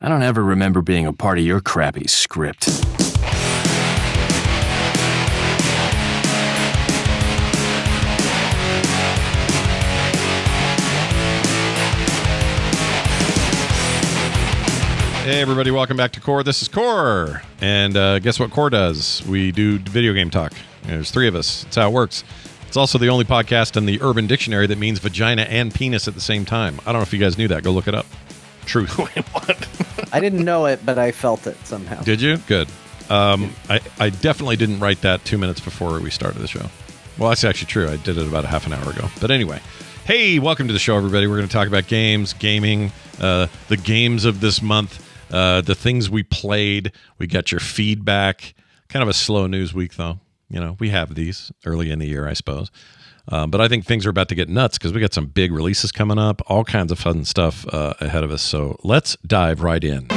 I don't ever remember being a part of your crappy script. Hey everybody, welcome back to Core. This is Core, and guess what Core does? We do video game talk. There's three of us. That's how it works. It's also the only podcast in the Urban Dictionary that means vagina and penis at the same time. I don't know if you guys knew that. Go look it up. Truth. Wait, what? I didn't know it, but I felt it somehow. Did you? Good. I definitely didn't write that 2 minutes before we started the show. Well, that's actually true. I did it about a half an hour ago. But anyway, hey, welcome to the show, everybody. We're going to talk about games, gaming, the games of this month, the things we played. We got your feedback. Kind of a slow news week, though. You know, we have these early in the year, I suppose. But I think things are about to get nuts because we got some big releases coming up, all kinds of fun stuff ahead of us. So let's dive right in.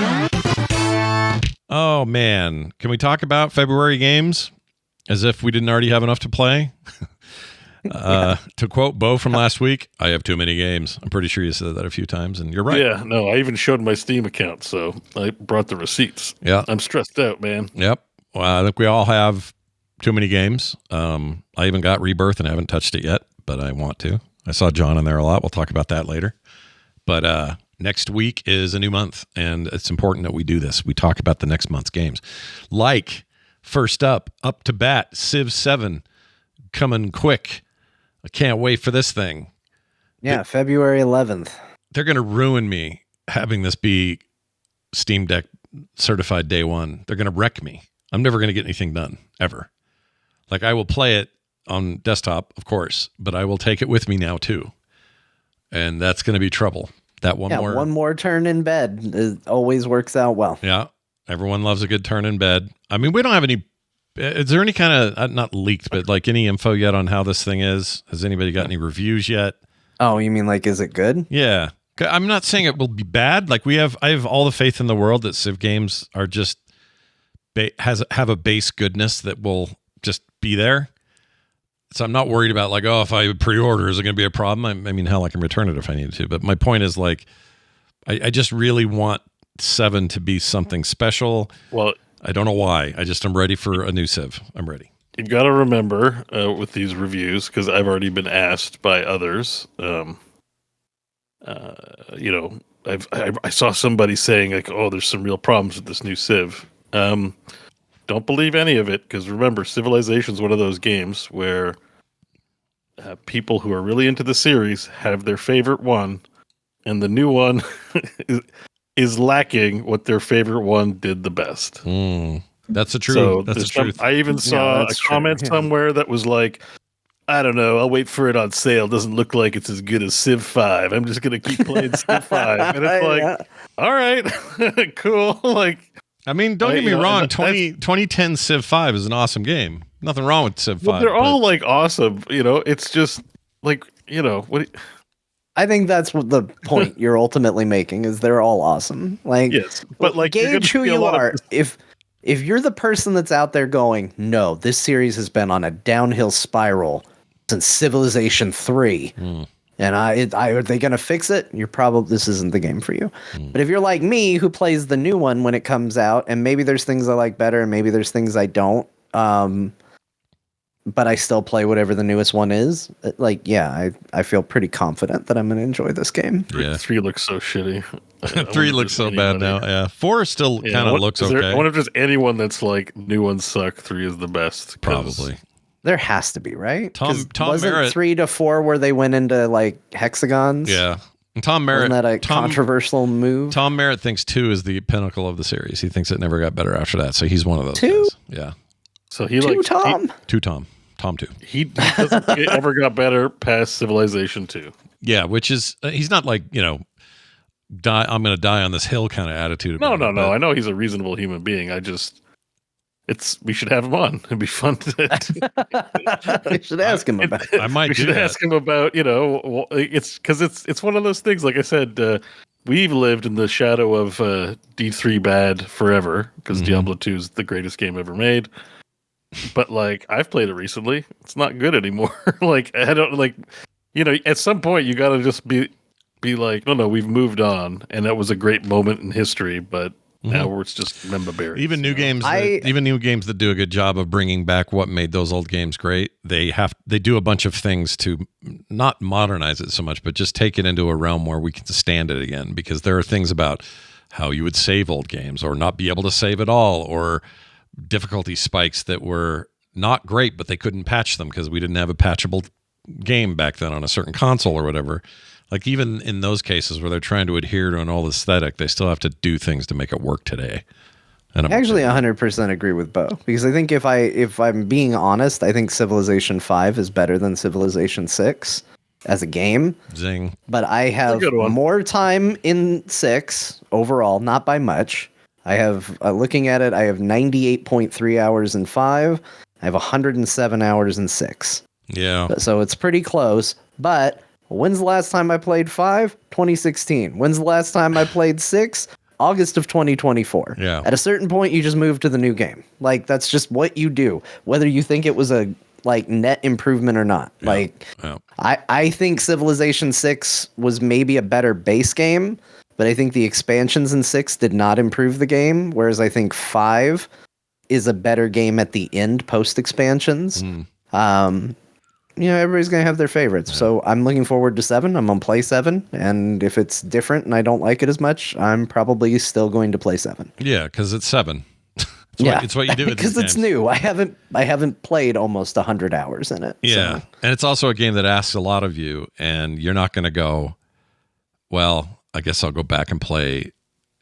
Oh, man. Can we talk about February games as if we didn't already have enough to play? To quote Beau from last week, I have too many games. I'm pretty sure you said that a few times, and you're right. Yeah, no, I even showed my Steam account, so I brought the receipts. Yeah. I'm stressed out, man. Yep. Well, I think we all have too many games. I even got Rebirth and I haven't touched it yet, but I want to. I saw John in there a lot. We'll talk about that later. But next week is a new month, and it's important that we do this. We talk about the next month's games. Like, first up to bat, Civ 7, coming quick. I can't wait for this thing. Yeah, February 11th. They're going to ruin me having this be Steam Deck certified day one. They're going to wreck me. I'm never going to get anything done, ever. Like, I will play it on desktop, of course, but I will take it with me now, too. And that's going to be trouble. That one more turn in bed. It always works out well. Yeah. Everyone loves a good turn in bed. I mean, we don't have any... Is there any kind of, not leaked, but like any info yet on how this thing is? Has anybody got any reviews yet? Oh, you mean like, is it good? Yeah. I'm not saying it will be bad. Like, I have all the faith in the world that Civ games are just... have a base goodness that will just be there. So I'm not worried about like, oh, if I pre-order, is it going to be a problem? I mean, hell, I can return it if I needed to. But my point is like, I just really want 7 to be something special. Well, I don't know why. I'm ready for a new Civ. I'm ready. You've got to remember with these reviews, because I've already been asked by others. You know, I saw somebody saying like, oh, there's some real problems with this new Civ. Don't believe any of it, because remember, Civilization is one of those games where people who are really into the series have their favorite one, and the new one is lacking what their favorite one did the best. That's the truth. So that's the truth. I even saw a comment somewhere that was like, I don't know, I'll wait for it on sale. Doesn't look like it's as good as Civ 5. I'm just going to keep playing Civ 5. And it's like, all right, cool. Like, I mean, don't get me wrong. 2010 Civ 5 is an awesome game. Nothing wrong with Civ 5. Well, they're all like awesome. You know, it's just like, you know, I think that's what the point you're ultimately making is they're all awesome. Like, yes, but like, gauge who you are. If you're the person that's out there going, no, this series has been on a downhill spiral since Civilization 3. And are they going to fix it? This isn't the game for you. But if you're like me, who plays the new one when it comes out, and maybe there's things I like better, and maybe there's things I don't, but I still play whatever the newest one is. Like, yeah, I feel pretty confident that I'm going to enjoy this game. Yeah. 3 looks so shitty. 3 looks so bad now. Yeah, 4 still kind of looks okay. I wonder if there's anyone that's like, new ones suck, 3 is the best. Probably. There has to be, right? Tom wasn't Merritt 3 to 4 where they went into like hexagons? Yeah. And Tom Merritt. Wasn't that a controversial move? Tom Merritt thinks 2 is the pinnacle of the series. He thinks it never got better after that. So he's one of those 2? guys. Yeah. So he 2 Tom? 2 Tom. Tom 2. He doesn't ever got better past Civilization 2. Yeah, which is, he's not like, you know, I'm going to die on this hill kind of attitude. No. I know he's a reasonable human being. We should have him on. It'd be fun to. We should ask him about it. I might. We should ask him about. You know, it's because it's one of those things. Like I said, we've lived in the shadow of D3 bad forever because Diablo 2 is the greatest game ever made. But like, I've played it recently. It's not good anymore. Like, I don't like. You know, at some point you got to just be be like, no, we've moved on, and that was a great moment in history, but now it's just memorabilia. Even new games, even new games that do a good job of bringing back what made those old games great, they do a bunch of things to not modernize it so much, but just take it into a realm where we can stand it again. Because there are things about how you would save old games, or not be able to save at all, or difficulty spikes that were not great, but they couldn't patch them because we didn't have a patchable game back then on a certain console or whatever. Like, even in those cases where they're trying to adhere to an old aesthetic, they still have to do things to make it work today. And I actually 100% agree with Beau, because I think if I'm being honest, I think Civilization V is better than Civilization VI as a game. Zing. But I have more time in 6 overall, not by much. I have, looking at it, I have 98.3 hours in 5. I have 107 hours in 6. Yeah. So it's pretty close, but when's the last time I played 5? 2016. When's the last time I played 6? August of 2024. Yeah. At a certain point, you just move to the new game. Like, that's just what you do, whether you think it was a net improvement or not. Yeah. Like, yeah. I think Civilization 6 was maybe a better base game, but I think the expansions in 6 did not improve the game, whereas I think 5 is a better game at the end post expansions. Everybody's going to have their favorites. Yeah. So I'm looking forward to 7. I'm going to play 7. And if it's different and I don't like it as much, I'm probably still going to play 7. Yeah, because it's 7. It's what you do with because it's new. I haven't played almost 100 hours in it. Yeah, so. And it's also a game that asks a lot of you, and you're not going to go, well, I guess I'll go back and play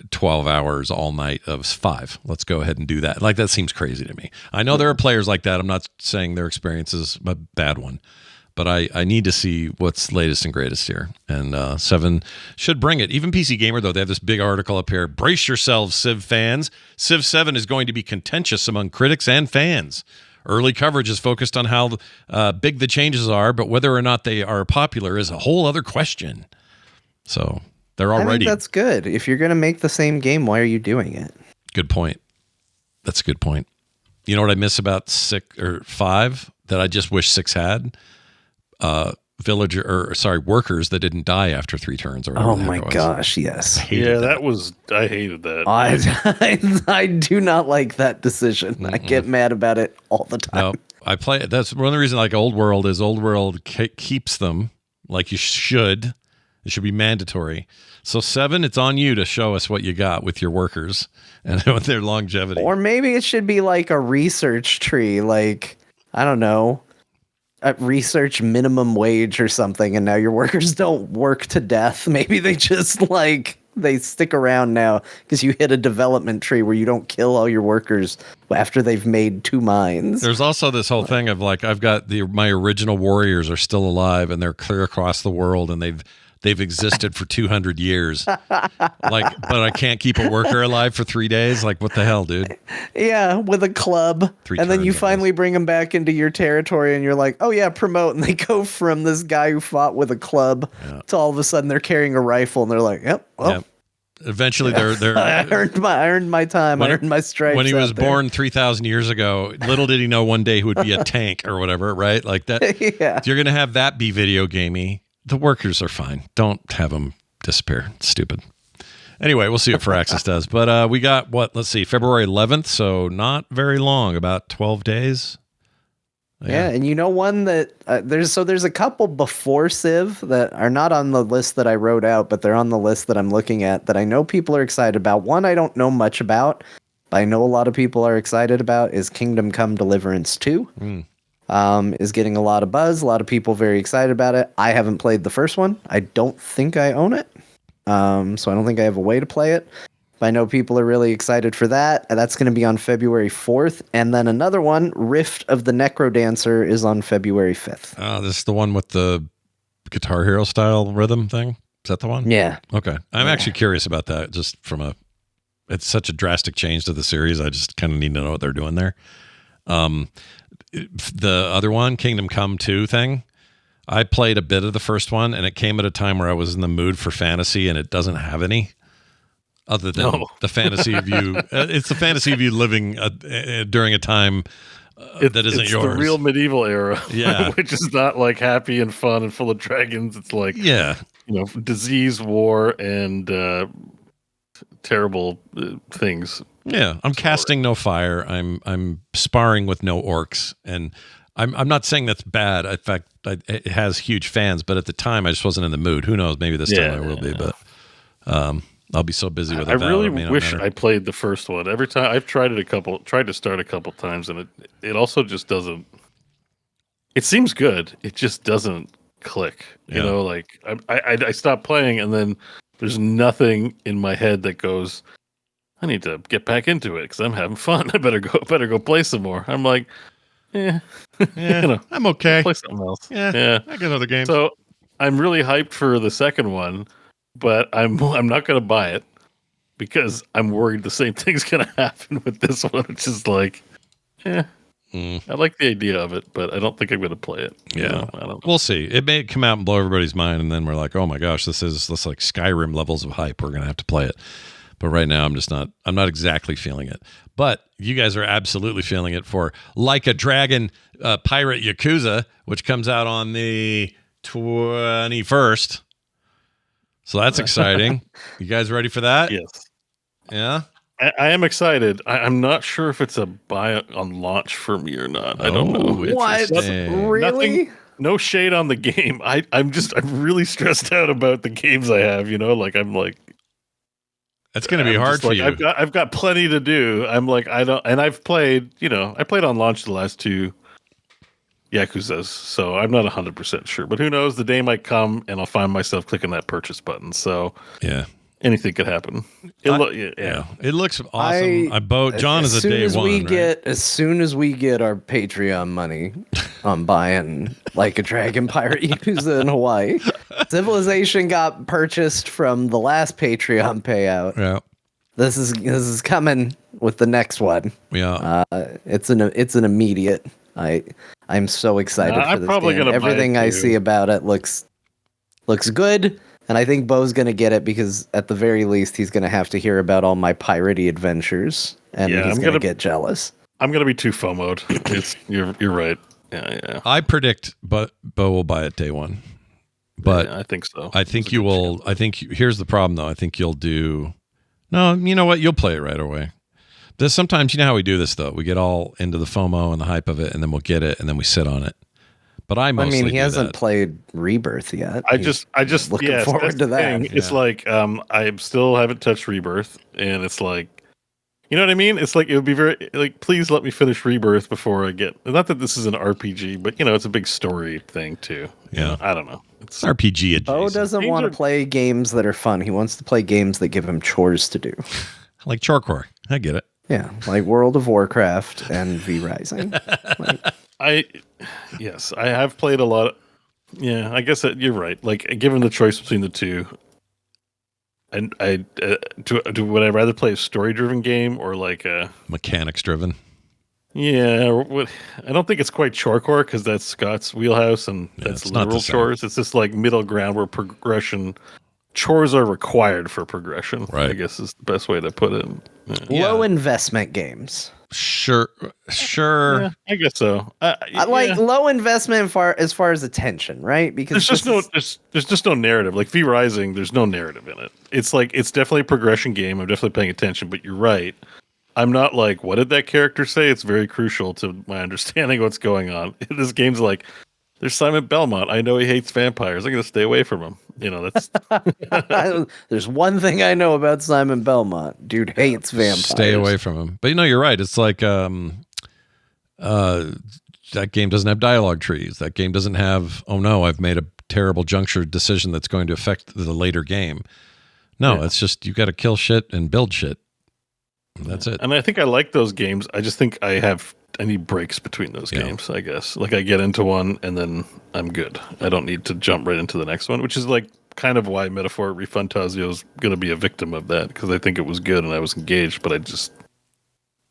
12 hours all night of 5. Let's go ahead and do that. Like, that seems crazy to me. I know there are players like that. I'm not saying their experience is a bad one, but I need to see what's latest and greatest here. And 7 should bring it. Even PC Gamer, though, they have this big article up here. Brace yourselves, Civ fans. Civ 7 is going to be contentious among critics and fans. Early coverage is focused on how big the changes are, but whether or not they are popular is a whole other question. So they're already... I think that's good. If you're going to make the same game, why are you doing it? Good point. That's a good point. You know what I miss about 6 or 5 that I just wish 6 had? Workers that didn't die after 3 turns. Or oh my gosh, yes. I hated that. I do not like that decision. Mm-mm. I get mad about it all the time. No, I play it. That's one of the reasons I like Old World is Old World keeps them like you should. It should be mandatory. So 7, it's on you to show us what you got with your workers and with their longevity. Or maybe it should be like a research tree, like, I don't know, a research minimum wage or something, and now your workers don't work to death. Maybe they just they stick around now because you hit a development tree where you don't kill all your workers after they've made 2 mines. There's also this whole thing of like, I've got my original warriors are still alive and they're clear across the world and they've existed for 200 years. But I can't keep a worker alive for 3 days. Like, what the hell, dude? Yeah, with a club. And then you finally bring them back into your territory and you're like, oh yeah, promote. And they go from this guy who fought with a club to all of a sudden they're carrying a rifle and they're like, yep, well. Yep. Eventually they're I earned my time. I earned my stripes. When he was born 3,000 years ago, little did he know one day he would be a tank or whatever, right? Like that. Yeah. If you're going to have that be video gamey, the workers are fine. Don't have them disappear. It's stupid. Anyway, we'll see what Firaxis does. But we got, let's see, February 11th, so not very long, about 12 days. Yeah, and you know one that, there's a couple before Civ that are not on the list that I wrote out, but they're on the list that I'm looking at that I know people are excited about. One I don't know much about, but I know a lot of people are excited about is Kingdom Come Deliverance 2. Is getting a lot of buzz. A lot of people very excited about it. I haven't played the first one. I don't think I own it. So I don't think I have a way to play it. But I know people are really excited for that. And that's going to be on February 4th. And then another one, Rift of the Necrodancer, is on February 5th. Oh, this is the one with the Guitar Hero style rhythm thing? Is that the one? Yeah. Okay. I'm actually curious about that just from it's such a drastic change to the series. I just kind of need to know what they're doing there. The other one, Kingdom Come 2 thing, I played a bit of the first one, and it came at a time where I was in the mood for fantasy, and it doesn't have any other than the fantasy of you. It's the fantasy of you living during a time that isn't yours. It's the real medieval era, yeah, which is not like happy and fun and full of dragons. It's like, yeah, disease, war, and terrible things. Yeah, I'm casting no fire. I'm sparring with no orcs, and I'm not saying that's bad. In fact, it has huge fans, but at the time I just wasn't in the mood. Who knows? Maybe this time I will be, but I'll be so busy with Avowed. I really wish I played the first one. Every time I've tried to start a couple times, and it also just doesn't. It seems good. It just doesn't click. You know, like I stopped playing, and then there's nothing in my head that goes, I need to get back into it because I'm having fun. I better go play some more. I'm like, I'm okay. Play something else. Yeah, I got other games. So I'm really hyped for the second one, but I'm not going to buy it because I'm worried the same thing's going to happen with this one. It's just like, I like the idea of it, but I don't think I'm going to play it. Yeah, I don't know. We'll see. It may come out and blow everybody's mind, and then we're like, oh my gosh, this like Skyrim levels of hype. We're going to have to play it. But right now, I'm not exactly feeling it. But you guys are absolutely feeling it for Like a Dragon Pirate Yakuza, which comes out on the 21st. So that's exciting. You guys ready for that? Yes. Yeah? I am excited. I'm not sure if it's a buy on launch for me or not. I don't know. What? Really? No shade on the game. I'm really stressed out about the games I have, like I'm like, that's going to be hard for you. I've got plenty to do. I'm like, I've played, I played on launch the last two Yakuzas, so I'm not 100% sure. But who knows? The day might come and I'll find myself clicking that purchase button. So yeah, anything could happen. It looks awesome. Beau, John is a day one. As soon as we get our Patreon money, I'm buying Like a Dragon Pirate Yakuza in Hawaii. Civilization got purchased from the last Patreon payout. Yeah, this is coming with the next one. Yeah, it's an immediate. I'm so excited for this probably game. Everything I see about it looks good. And I think Beau's going to get it because at the very least, he's going to have to hear about all my piratey adventures, and he's going to get jealous. I'm going to be too FOMO'd. You're right. Yeah. I predict, but Beau will buy it day one. But I think so. I think you will. I think here's the problem, though. I think you'll do. No, you know what? You'll play it right away. Sometimes, you know how we do this, though. We get all into the FOMO and the hype of it, and then we'll get it, and then we sit on it. But he hasn't played Rebirth yet. I just looking forward to that. It's like I still haven't touched Rebirth, and it's like, you know what I mean? It's like it would be very like, please let me finish Rebirth before I get. Not that this is an RPG, but it's a big story thing too. Yeah, I don't know. It's RPG adjacent. Beau doesn't want to play games that are fun. He wants to play games that give him chores to do, like Chorcore. I get it. Yeah, like World of Warcraft and V Rising. I have played a lot. I guess you're right. Like, given the choice between the two, and would I rather play a story-driven game or like a mechanics-driven? Yeah, I don't think it's quite chorecore because that's Scott's wheelhouse and that's literal chores. It's just like middle ground where chores are required for progression. Right. I guess is the best way to put it. Low investment games. Sure. Yeah, I guess so. Like low investment as far as attention, right? Because there's just no narrative. Like V Rising, there's no narrative in it. It's like it's definitely a progression game. I'm definitely paying attention, but you're right. I'm not like, what did that character say? It's very crucial to my understanding of what's going on. This game's like, there's Simon Belmont. I know he hates vampires. I'm going to stay away from him. That's. There's one thing I know about Simon Belmont. Dude hates vampires. Stay away from him. But you're right. It's like that game doesn't have dialogue trees. That game doesn't have, oh no, I've made a terrible juncture decision that's going to affect the later game. No, It's just you got to kill shit and build shit. That's it. And I think I like those games. I just think I need breaks between those games, I guess. Like I get into one and then I'm good. I don't need to jump right into the next one, which is like kind of why Metaphor Refantazio is going to be a victim of that, because I think it was good and I was engaged, but I just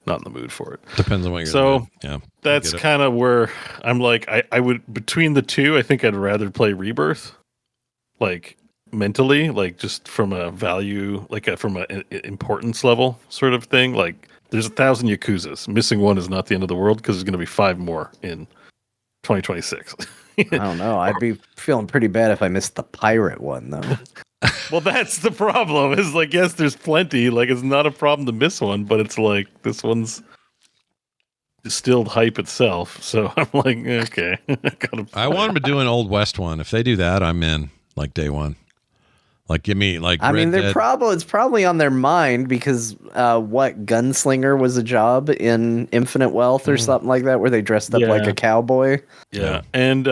not in the mood for it. Depends on what you're doing. Yeah, that's kind of where I'm like, I would, between the two, I think I'd rather play Rebirth, like mentally, like just from a value, like from an importance level sort of thing. Like there's 1,000 Yakuzas. Missing one is not the end of the world because there's going to be 5 more in 2026. I don't know. I'd be feeling pretty bad if I missed the pirate one, though. Well, that's the problem. Is like, yes, there's plenty. Like, it's not a problem to miss one, but it's like this one's distilled hype itself. So I'm like, okay. I want them to do an Old West one. If they do that, I'm in. Like day one. Like, give me like. I mean, Red Dead. it's probably on their mind because what Gunslinger was a job in Infinite Wealth or something like that, where they dressed up like a cowboy. Yeah, and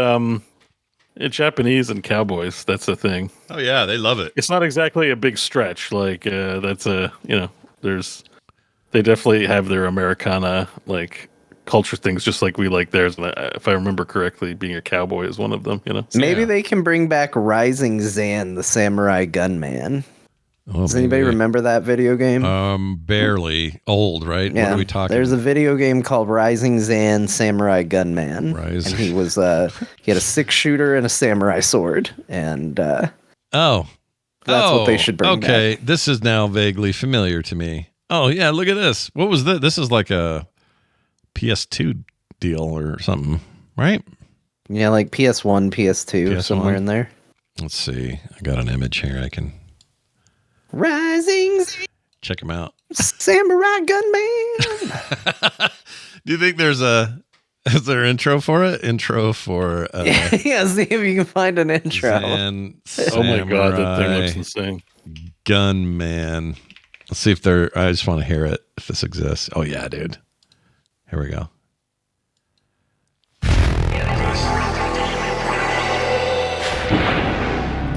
Japanese and cowboys. That's the thing. Oh yeah, they love it. It's not exactly a big stretch. Like that's they definitely have their Americana like culture things, just like we like theirs. And if I remember correctly, being a cowboy is one of them. So, Maybe they can bring back Rising Zan, the samurai gunman. Oh, Does anybody remember that video game? Barely. Old, right? Yeah, What are we talking? There's a video game called Rising Zan Samurai Gunman, and he was he had a 6-shooter and a samurai sword, and that's what they should bring back. Okay, this is now vaguely familiar to me. Oh yeah, look at this. What was this? This is like a PS2 deal or something, right? Yeah, like PS1, PS2, somewhere in there. Let's see. I got an image here. I can Rising check them out. Samurai Gunman. Do you think is there intro for it? Intro for yeah, see if you can find an intro. Oh my god, that thing looks insane. Gunman. Let's see if I just want to hear it, if this exists. Oh yeah, dude. Here we go.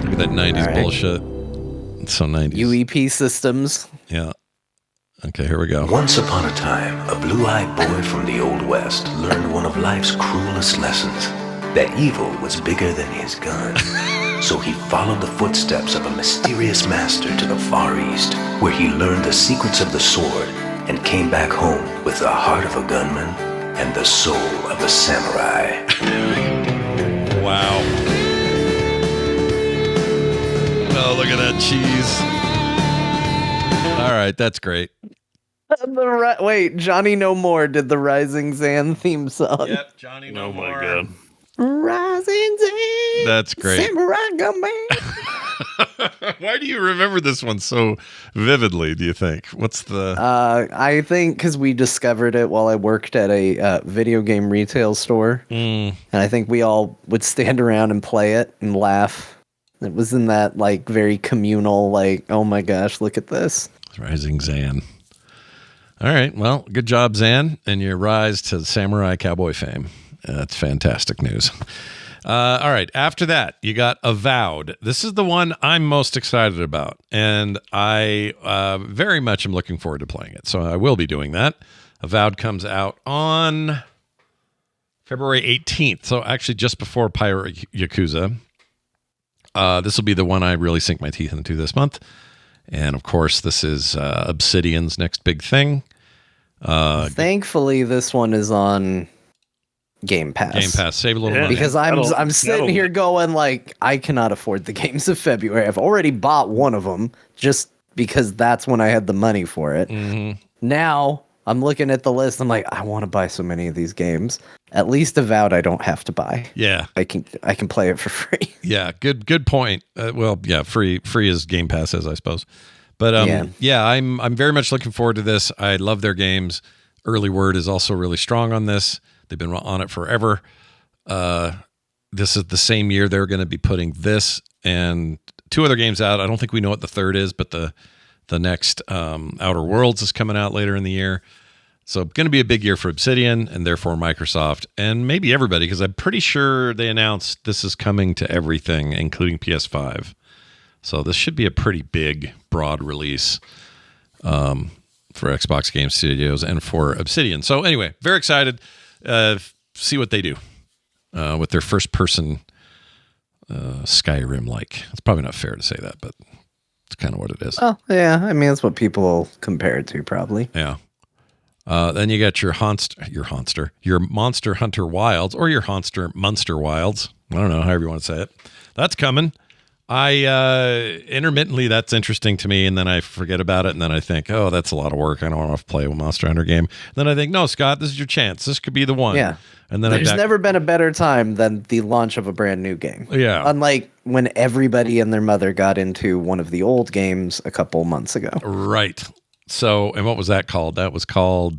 Look at that 90s bullshit. It's so 90s. UEP systems. Yeah. Okay, here we go. Once upon a time, a blue-eyed boy from the Old West learned one of life's cruelest lessons, that evil was bigger than his gun. So he followed the footsteps of a mysterious master to the Far East, where he learned the secrets of the sword and came back home with the heart of a gunman and the soul of a samurai. Wow. Oh, look at that cheese. All right, that's great. Wait, Johnny No More did the Rising Zan theme song. Yep, Johnny No More. Oh my god. Rising Zan. That's great. Samurai Gunman. Why do you remember this one so vividly, do you think? What's the... I think because we discovered it while I worked at a video game retail store. And I think we all would stand around and play it and laugh. It was in that like very communal, like, oh my gosh, look at this. Rising Zan. All right, well, good job, Zan, and your rise to samurai cowboy fame. That's fantastic news. All right, after that, you got Avowed. This is the one I'm most excited about, and I very much am looking forward to playing it, so I will be doing that. Avowed comes out on February 18th, so actually just before Pirate Yakuza. This will be the one I really sink my teeth into this month. And of course, this is Obsidian's next big thing. Thankfully, this one is on Game Pass. Game Pass, save a little money. Because I'm sitting here going like, I cannot afford the games of February. I've already bought one of them just because that's when I had the money for it. Mm-hmm. Now I'm looking at the list. I'm like, I want to buy so many of these games. At least Avowed, I don't have to buy. Yeah, I can play it for free. Yeah, good point. Well, yeah, free as Game Pass is, I suppose. But yeah, I'm very much looking forward to this. I love their games. Early word is also really strong on this. They've been on it forever. This is the same year they're going to be putting this and 2 other games out. I don't think we know what the third is, but the next Outer Worlds is coming out later in the year. So going to be a big year for Obsidian and therefore Microsoft and maybe everybody, because I'm pretty sure they announced this is coming to everything, including PS5. So this should be a pretty big, broad release for Xbox Game Studios and for Obsidian. So anyway, very excited. See what they do with their first-person Skyrim-like. It's probably not fair to say that, but it's kind of what it is. Oh, yeah. I mean, that's what people compare it to, probably. Yeah. Then you got your Monster Hunter Wilds, or your Monster Wilds. I don't know, however you want to say it. That's coming. Intermittently, that's interesting to me, and then I forget about it, and then I think, oh, that's a lot of work. I don't want to play a Monster Hunter game. Then I think, no, Scott, this is your chance. This could be the one. Yeah. And then There's never been a better time than the launch of a brand new game. Yeah. Unlike when everybody and their mother got into one of the old games a couple months ago. Right. So, and what was that called? That was called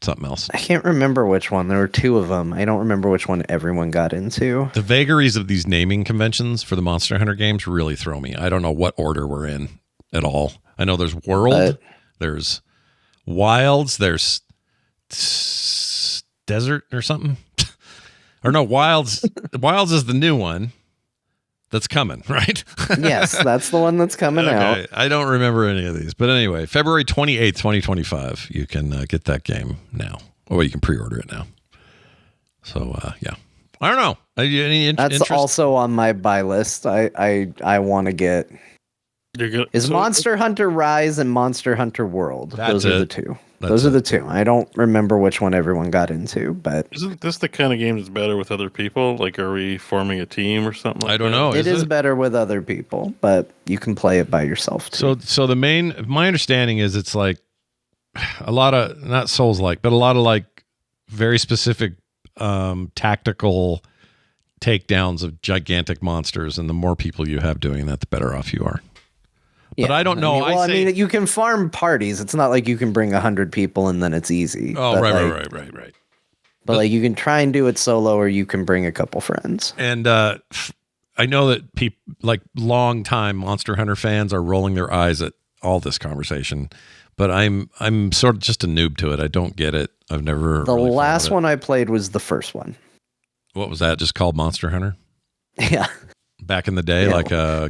something else. I can't remember which one. There were two of them. I don't remember which one everyone got into. The vagaries of these naming conventions for the Monster Hunter games really throw me. I don't know what order we're in at all. I know there's World, there's Wilds, there's Desert or something. Or no, Wilds. Wilds is the new one that's coming, right? Yes, that's the one that's coming out. I don't remember any of these. But anyway, February 28th, 2025, you can get that game now. Or you can pre-order it now. So, yeah. I don't know. That's interest? also on my buy list. I want to get... Monster Hunter Rise and Monster Hunter World. Those are the two. Those are the two. I don't remember which one everyone got into, but... Isn't this the kind of game that's better with other people? Like, are we forming a team or something like I don't know. It is better with other people, but you can play it by yourself, too. So my understanding is it's like a lot of, not Souls-like, but a lot of like very specific tactical takedowns of gigantic monsters, and the more people you have doing that, the better off you are. Yeah. But I don't know. I mean, you can farm parties. It's not like you can bring 100 people and then it's easy. Oh, right. But like you can try and do it solo, or you can bring a couple friends. And I know that people like long-time Monster Hunter fans are rolling their eyes at all this conversation, but I'm sort of just a noob to it. I don't get it. I've never. The last one I played was the first one. What was that? Just called Monster Hunter? Yeah. Back in the day, like a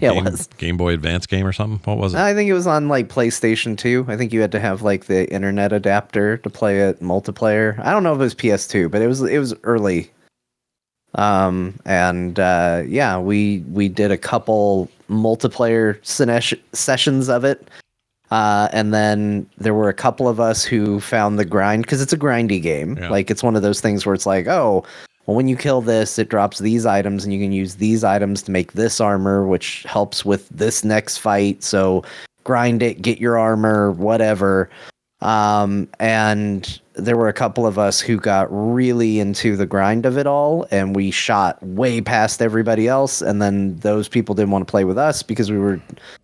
Game Boy Advance game or something? What was it? I think it was on like PlayStation 2. I think you had to have like the internet adapter to play it multiplayer. I don't know if it was PS2, but it was early. We did a couple multiplayer sessions of it. And then there were a couple of us who found the grind, because it's a grindy game. Yeah. Like it's one of those things where it's like, oh, well, when you kill this, it drops these items, and you can use these items to make this armor, which helps with this next fight. So grind it, get your armor, whatever. And there were a couple of us who got really into the grind of it all, and we shot way past everybody else. And then those people didn't want to play with us because we were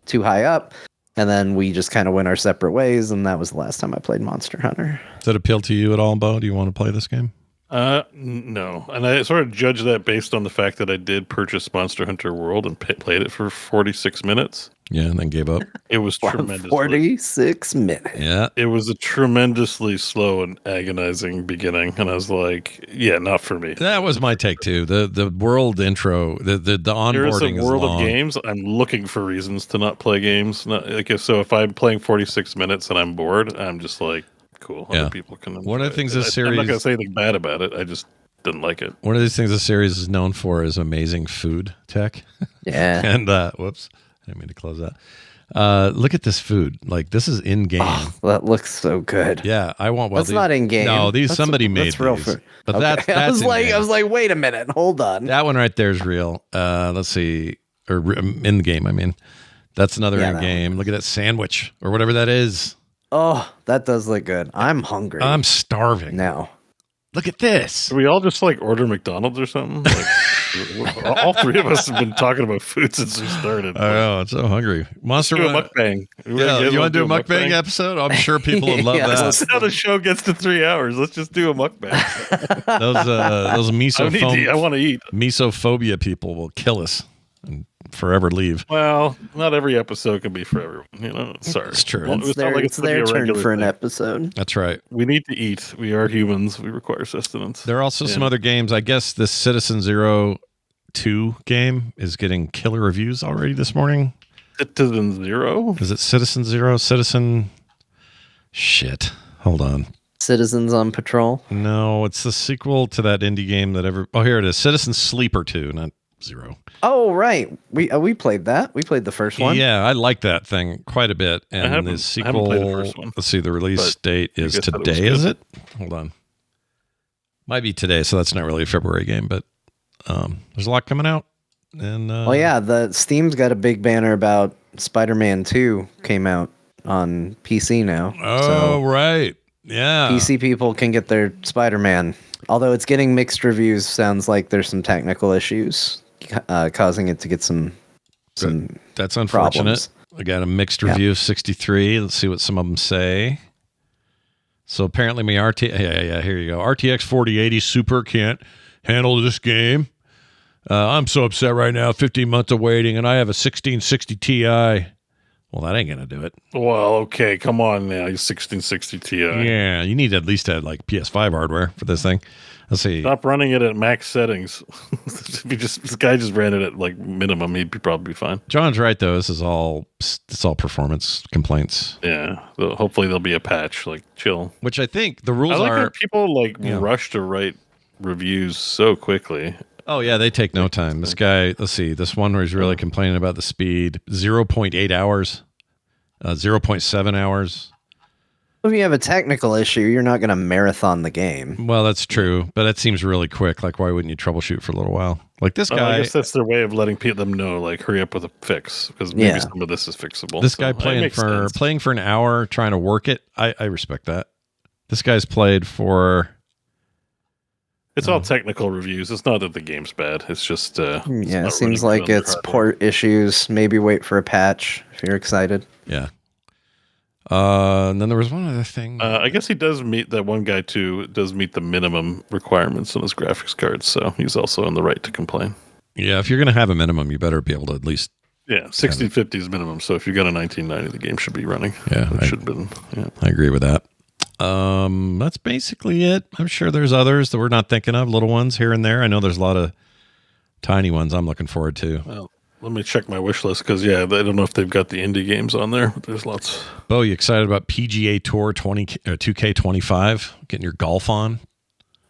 too high up. And then we just kind of went our separate ways. And that was the last time I played Monster Hunter. Does that appeal to you at all, Beau? Do you want to play this game? No. And I sort of judge that based on the fact that I did purchase Monster Hunter World and played it for 46 minutes. Yeah, and then gave up. It was tremendous. 46 minutes. Yeah. It was a tremendously slow and agonizing beginning. And I was like, yeah, not for me. That was my take too. The world intro, the onboarding is world long. of games. I'm looking for reasons to not play games. So if I'm playing 46 minutes and I'm bored, I'm just like, cool. Other people can. One of the things this series, I'm not going to say anything bad about it. I just didn't like it. One of these things this series is known for is amazing food tech. Yeah. And whoops, I didn't mean to close that. Look at this food. Like this is in game. Oh, that looks so good. Yeah, I want. That's not in game. No, somebody made these. Real food. But okay. that's I was like, wait a minute, hold on. That one right there is real. Let's see, or in the game. I mean, that's another in game. Look at that sandwich or whatever that is. Oh, that does look good. I'm hungry. I'm starving now. Look at this. Do we all just like order McDonald's or something? Like, all three of us have been talking about food since we started. I know. I'm so hungry. Monster. Do a mukbang. Yeah, you want to do a mukbang episode? I'm sure people would love that. That's how the show gets to 3 hours. Let's just do a mukbang. those I want to eat. Misophobia people will kill us and forever leave. Well, not every episode can be for everyone. You know, sorry. It's true. It's their turn for an episode. That's right. We need to eat. We are humans. We require sustenance. There are also some other games. I guess this Citizen Zero 2 game is getting killer reviews already this morning. Citizen Zero? Is it Citizen Zero? Citizen... Shit. Hold on. Citizens on Patrol? No, it's the sequel to that indie game that Oh, here it is. Citizen Sleeper 2, not Zero. Oh, right. We played that. We played the first one. Yeah, I like that thing quite a bit. And the sequel, I haven't played the first one, let's see, the release date is today, is it? Hold on. Might be today, so that's not really a February game, but there's a lot coming out. And Well, yeah, the Steam's got a big banner about Spider-Man 2 came out on PC now. Oh, right. Yeah. PC people can get their Spider-Man. Although it's getting mixed reviews, sounds like there's some technical issues causing it to get some That's unfortunate. problems. I got a mixed review of 63. Let's see what some of them say. So apparently my here you go. RTX 4080 Super can't handle this game. I'm so upset right now. 15 months of waiting, and I have a 1660 Ti. Well, that ain't gonna do it. Well, okay, come on now. You 1660 Ti. Yeah, you need to at least have like PS5 hardware for this thing. Let's see. Stop running it at max settings. If this guy just ran it at like minimum, he'd probably be fine. John's right though. It's all performance complaints. Yeah. So hopefully there'll be a patch. Like chill. Which I think the rules I like are. that people rush to write reviews so quickly. Oh yeah, they take no time. This guy, let's see, this one where he's really complaining about the speed, 0.8 hours, 0.7 hours. If you have a technical issue, you're not going to marathon the game. Well, that's true, but that seems really quick. Like, why wouldn't you troubleshoot for a little while? Like this guy. I guess that's their way of letting them know, like, hurry up with a fix, because maybe some of this is fixable. This guy playing for an hour, trying to work it. I respect that. This guy's played for. It's all technical reviews. It's not that the game's bad. It's just it seems like it's port issues. Maybe wait for a patch if you're excited. Yeah. And then there was one other thing. I guess he does meet that one guy too. Does meet the minimum requirements on his graphics card, so he's also in the right to complain. Yeah, if you're going to have a minimum, you better be able to at least. Yeah, 1650 is minimum. So if you got a 1990, the game should be running. Yeah, it should have been. Yeah, I agree with that. That's basically it. I'm sure there's others that we're not thinking of, little ones here and there. I know there's a lot of tiny ones I'm looking forward to. Well, let me check my wish list because I don't know if they've got the indie games on there. But there's lots. Beau, you excited about PGA Tour 2K25? Getting your golf on?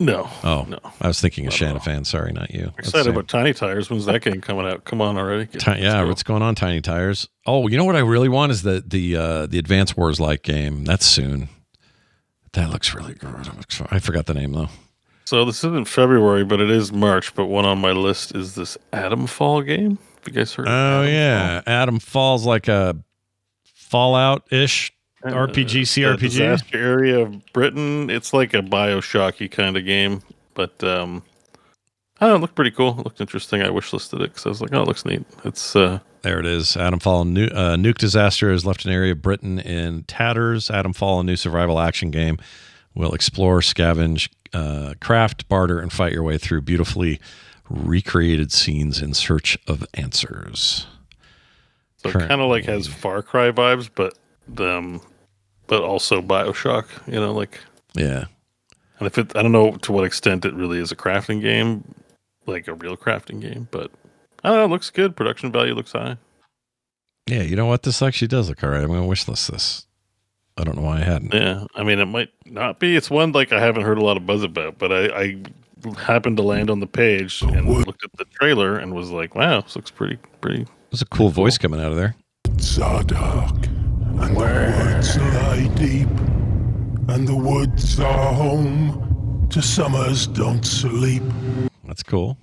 No. Oh, no. I was thinking of Shanna fan. Sorry, not you. Excited about Tiny Tires. When's that game coming out? Come on already. What's going on, Tiny Tires? Oh, you know what I really want is the Advance Wars like game. That's soon. That looks really good. I forgot the name though. So this isn't February, but it is March. But one on my list is this Atom Fall game. Have you guys heard? Oh yeah, Atom Fall's like a Fallout-ish RPG, CRPG. Disaster area of Britain. It's like a Bioshocky kind of game, but I don't know. It looked pretty cool. It looked interesting. I wishlisted it because I was like, oh, it looks neat. It's there it is. Atom Fall. Nuke disaster has left an area of Britain in tatters. Atom Fall, a new survival action game, will explore, scavenge, craft, barter, and fight your way through beautifully recreated scenes in search of answers. So it kind of like has Far Cry vibes, but also Bioshock. Yeah. And I don't know to what extent it really is a crafting game, like a real crafting game, but I don't know. It looks good. Production value looks high. Yeah, you know what? This actually does look all right. I'm going to wishlist this. I don't know why I hadn't. Yeah, I mean, it might not be. It's one like I haven't heard a lot of buzz about, but I happened to land on the page and looked at the trailer and was like, wow, this looks pretty. There's a cool voice coming out of there. It's dark, and the woods lie deep, and the woods are home to summers don't sleep. That's cool.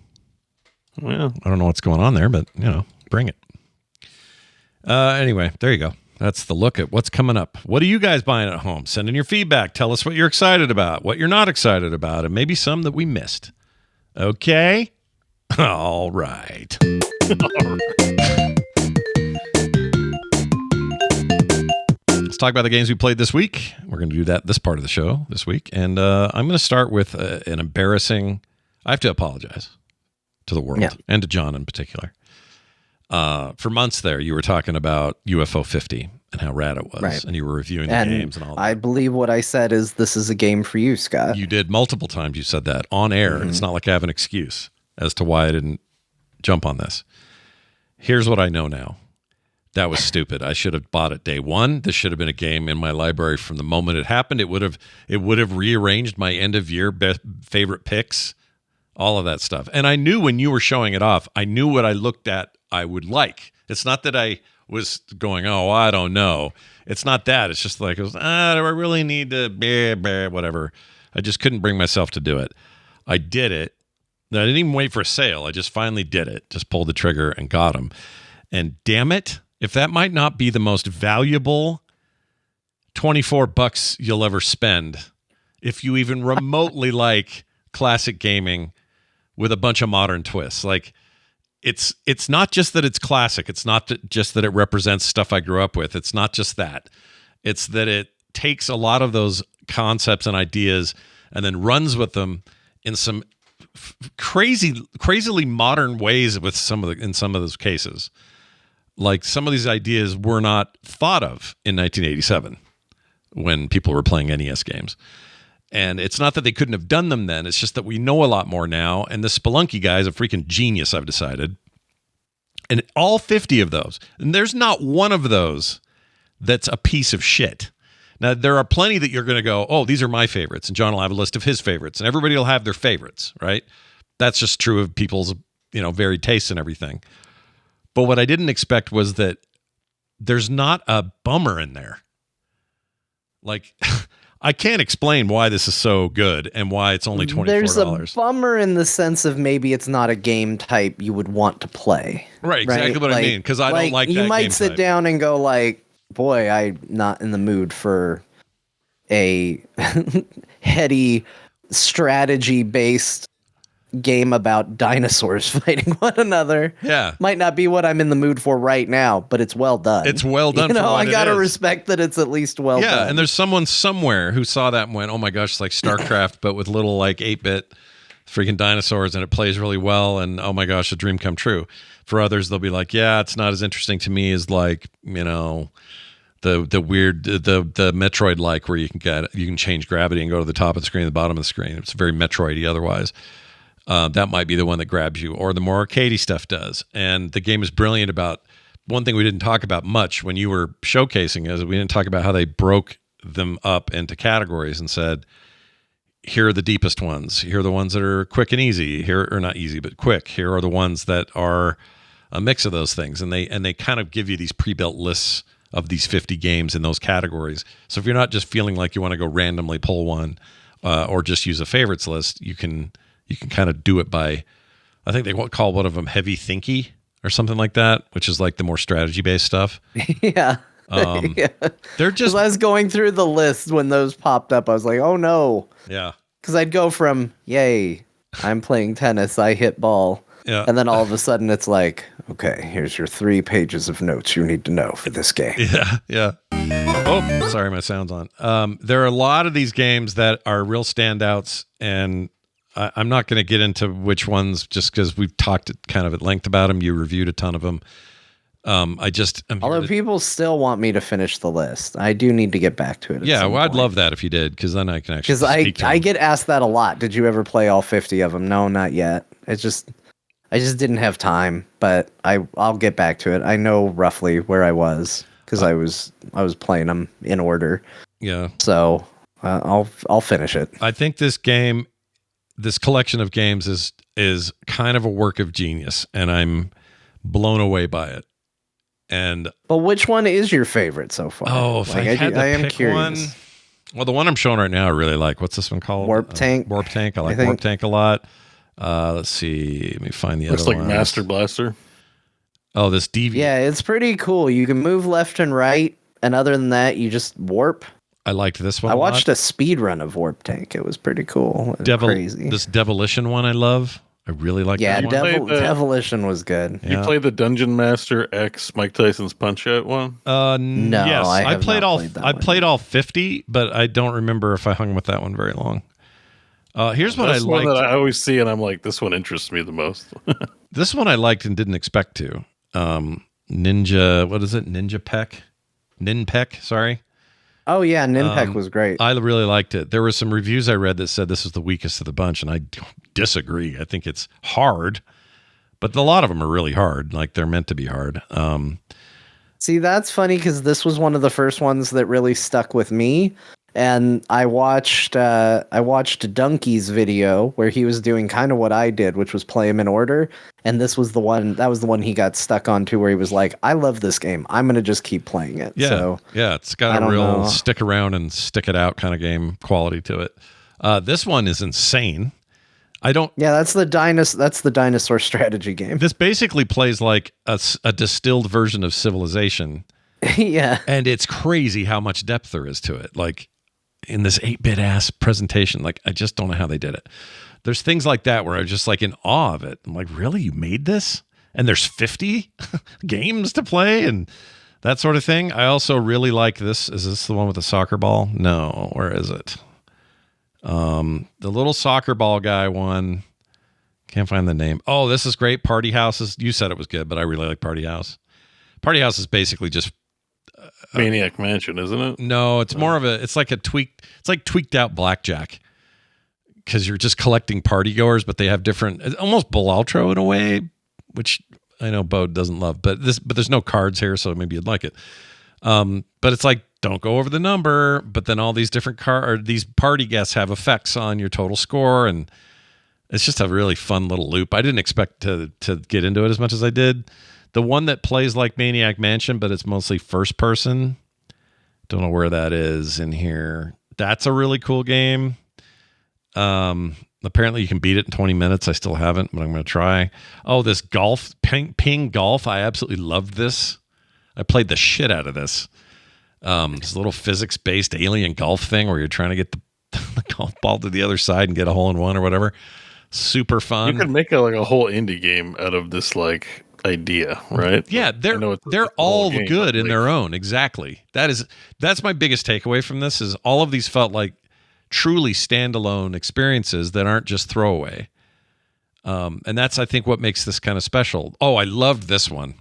Yeah. I don't know what's going on there, but, bring it. Anyway, there you go. That's the look at what's coming up. What are you guys buying at home? Send in your feedback. Tell us what you're excited about, what you're not excited about, and maybe some that we missed. Okay? All right. Let's talk about the games we played this week. We're going to do this part of the show this week. And I'm going to start with an embarrassing... I have to apologize to the world and to John in particular. For months there, you were talking about UFO 50 and how rad it was. Right. And you were reviewing the games and all that. I believe what I said is this is a game for you, Scott. You did multiple times. You said that on air. Mm-hmm. It's not like I have an excuse as to why I didn't jump on this. Here's what I know now. That was stupid. I should have bought it day one. This should have been a game in my library from the moment it happened. It would have rearranged my end of year favorite picks, all of that stuff. And I knew when you were showing it off, I knew what I looked at I would like. It's not that I was going, oh, I don't know. It's not that. It's just like, do I really need to, whatever. I just couldn't bring myself to do it. I did it. I didn't even wait for a sale. I just finally did it. Just pulled the trigger and got them. And damn it, if that might not be the most valuable $24 you'll ever spend, if you even remotely like classic gaming with a bunch of modern twists. Like, it's not just that it's classic. It's not just that it represents stuff I grew up with. It's not just that. It's that it takes a lot of those concepts and ideas and then runs with them in some crazily modern ways with in some of those cases. Like, some of these ideas were not thought of in 1987 when people were playing NES games. And it's not that they couldn't have done them then. It's just that we know a lot more now. And the Spelunky guy is a freaking genius, I've decided. And all 50 of those. And there's not one of those that's a piece of shit. Now, there are plenty that you're going to go, oh, these are my favorites. And John will have a list of his favorites. And everybody will have their favorites, right? That's just true of people's, varied tastes and everything. But what I didn't expect was that there's not a bummer in there. Like, I can't explain why this is so good and why it's only $24. There's a bummer in the sense of maybe it's not a game type you would want to play. Right, exactly what I mean. Because I don't like that you might game sit type. down and go like, boy, I'm not in the mood for a heady strategy-based game about dinosaurs fighting one another. Yeah. Might not be what I'm in the mood for right now, but it's well done. It's well done. For what I gotta it is. respect that it's at least well done. Yeah, and there's someone somewhere who saw that and went, oh my gosh, it's like StarCraft, but with little like 8-bit freaking dinosaurs, and it plays really well, and oh my gosh, a dream come true. For others, they'll be like, yeah, it's not as interesting to me as like, the weird the Metroid like where you can change gravity and go to the top of the screen, the bottom of the screen. It's very Metroid-y otherwise. That might be the one that grabs you, or the more arcadey stuff does. And the game is brilliant about one thing we didn't talk about much when you were showcasing is we didn't talk about how they broke them up into categories and said, here are the deepest ones. Here are the ones that are quick and easy. Here, or not easy, but quick. Here are the ones that are a mix of those things. And they kind of give you these pre-built lists of these 50 games in those categories. So if you're not just feeling like you want to go randomly pull one or just use a favorites list, you can kind of do it by, I think they call one of them heavy thinky or something like that, which is like the more strategy-based stuff. Yeah. Yeah. They're just... I was going through the list when those popped up. I was like, oh no. Yeah. Because I'd go from, yay, I'm playing tennis, I hit ball. Yeah. And then all of a sudden it's like, okay, here's your 3 pages of notes you need to know for this game. Yeah, yeah. Oh, sorry, my sound's on. There are a lot of these games that are real standouts, and I'm not going to get into which ones just because we've talked kind of at length about them. You reviewed a ton of them. Although people still want me to finish the list, I do need to get back to it. Yeah, well, I'd love that if you did, because then I can actually. Because I get asked that a lot. Did you ever play all 50 of them? No, not yet. I just didn't have time, but I'll get back to it. I know roughly where I was because I was playing them in order. Yeah. So I'll finish it. I think this collection of games is kind of a work of genius, and I'm blown away by it. But which one is your favorite so far? Oh, if I am curious. One, well, the one I'm showing right now I really like. What's this one called? Warp Tank. Warp Tank. I like Warp Tank a lot. Let's see. Let me find the Looks other one. Looks like Master Blaster. Oh, this DV. Yeah, it's pretty cool. You can move left and right, and other than that, you just warp. I liked this one. I watched a speed run of Warp Tank. It was pretty cool. Crazy. This Devilition one I love. I really like that one. Yeah, Devilition was good. You played the Dungeon Master X Mike Tyson's Punch Out one? No, yes. I played all 50, but I don't remember if I hung with that one very long. Here's what That's I liked. One that I always see, and I'm like, this one interests me the most. This one I liked and didn't expect to. Ninja, what is it? Ninpeck, sorry. Oh yeah, Ninpeck was great. I really liked it. There were some reviews I read that said this was the weakest of the bunch, and I disagree. I think it's hard, but a lot of them are really hard. Like they're meant to be hard. See, that's funny because this was one of the first ones that really stuck with me. And I watched Donkey's video where he was doing kind of what I did, which was play them in order. And this was the one he got stuck onto where he was like, I love this game. I'm going to just keep playing it. Yeah. So, yeah. It's got a real stick around and stick it out kind of game quality to it. This one is insane. Yeah, that's the dinosaur strategy game. This basically plays like a distilled version of Civilization. Yeah. And it's crazy how much depth there is to it. Like in this 8-bit ass presentation, like I just don't know how they did it. There's things like that where I'm just like in awe of it. I'm like, really? You made this? And there's 50 games to play and that sort of thing. I also really like this. Is this the one with the soccer ball? No. Where is it? The little soccer ball guy one. Can't find the name. Oh, this is great. Party Houses. You said it was good, but I really like Party House. Party House is basically just Maniac Mansion, isn't it? No, it's more of it's like tweaked out blackjack. Because you're just collecting party goers, but they have different, almost Baldur in a way, which I know Beau doesn't love, but there's no cards here, so maybe you'd like it. But it's like, don't go over the number, but then all these different these party guests have effects on your total score, and it's just a really fun little loop. I didn't expect to get into it as much as I did. The one that plays like Maniac Mansion, but it's mostly first person. Don't know where that is in here. That's a really cool game. Apparently you can beat it in 20 minutes. I still haven't, but I'm going to try. Oh, this golf, ping golf. I absolutely loved this. I played the shit out of this. This little physics-based alien golf thing where you're trying to get the golf ball to the other side and get a hole in one or whatever. Super fun. You could make a whole indie game out of this like idea, right? Yeah, they're all good in their own. Exactly. That's my biggest takeaway from this is all of these felt like truly standalone experiences that aren't just throwaway. And that's, I think, what makes this kind of special. Oh, I loved this one.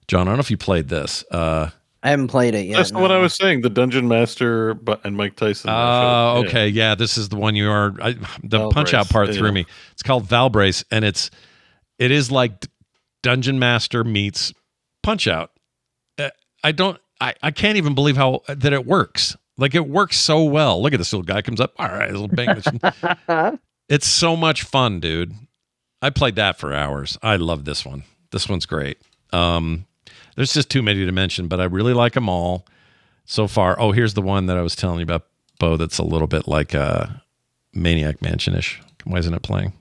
John, I don't know if you played this. I haven't played it yet. That's what I was saying. The Dungeon Master and Mike Tyson. Okay. Yeah, this is the one you are. The Punch-Out part threw me. It's called Valbrace, and it is like Dungeon Master meets Punch-Out. I can't even believe that it works. Like, it works so well. Look at this little guy comes up. All right, little bang. It's so much fun, dude. I played that for hours. I love this one. This one's great. There's just too many to mention, but I really like them all so far. Oh, here's the one that I was telling you about, Beau, that's a little bit like Maniac Mansion-ish. Why isn't it playing?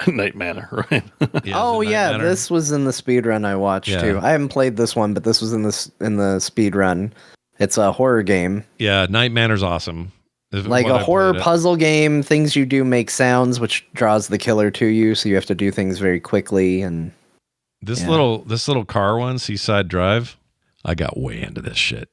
Night Manor, right? Yeah, this was in the speedrun I watched too. I haven't played this one, but this was in the speedrun. It's a horror game. Yeah, Night Manor's awesome. Like a horror puzzle game. Things you do make sounds, which draws the killer to you, so you have to do things very quickly. And this little car one, Seaside Drive, I got way into this shit.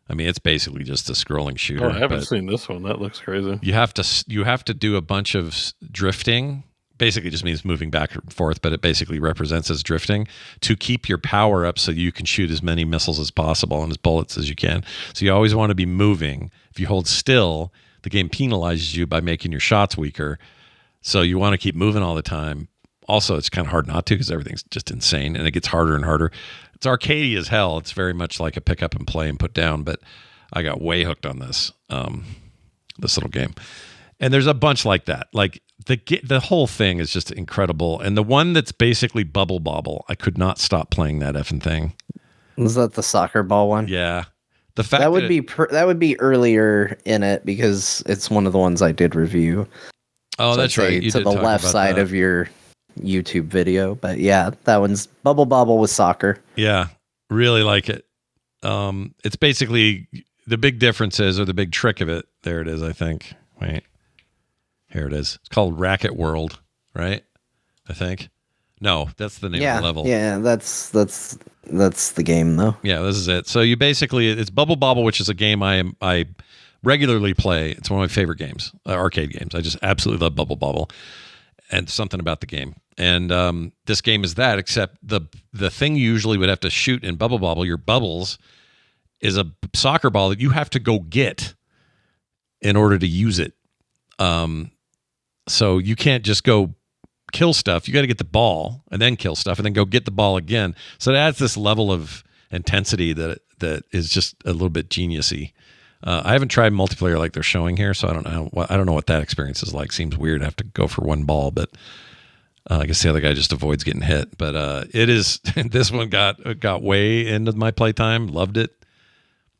I mean, it's basically just a scrolling shooter. Oh, I haven't seen this one. That looks crazy. You have to do a bunch of drifting. Basically just means moving back and forth, but it basically represents as drifting to keep your power up so you can shoot as many missiles as possible and as bullets as you can. So you always want to be moving. If you hold still, the game penalizes you by making your shots weaker. So you want to keep moving all the time. Also, it's kind of hard not to because everything's just insane and it gets harder and harder. It's arcadey as hell. It's very much like a pick up and play and put down, but I got way hooked on this little game. And there's a bunch like that. Like the whole thing is just incredible. And the one that's basically Bubble Bobble, I could not stop playing that effing thing. Was that the soccer ball one? Yeah. The fact that would be earlier in it because it's one of the ones I did review. Oh, so that's right. You to the left side of your YouTube video. But yeah, that one's Bubble Bobble with soccer. Yeah. Really like it. It's basically the big difference is, or the big trick of it. There it is, I think. Wait. Here it is. It's called Racket World, right? I think. No, that's the name of the level. Yeah, that's the game though. Yeah, this is it. So you basically, it's Bubble Bobble, which is a game I regularly play. It's one of my favorite games, arcade games. I just absolutely love Bubble Bobble, and something about the game. And this game is that, except the thing you usually would have to shoot in Bubble Bobble, your bubbles, is a soccer ball that you have to go get in order to use it. So you can't just go kill stuff. You got to get the ball and then kill stuff and then go get the ball again. So it adds this level of intensity that is just a little bit geniusy. I haven't tried multiplayer like they're showing here, so I don't know what that experience is like. Seems weird to have to go for one ball, but I guess the other guy just avoids getting hit. But it is this one got way into my playtime. Loved it.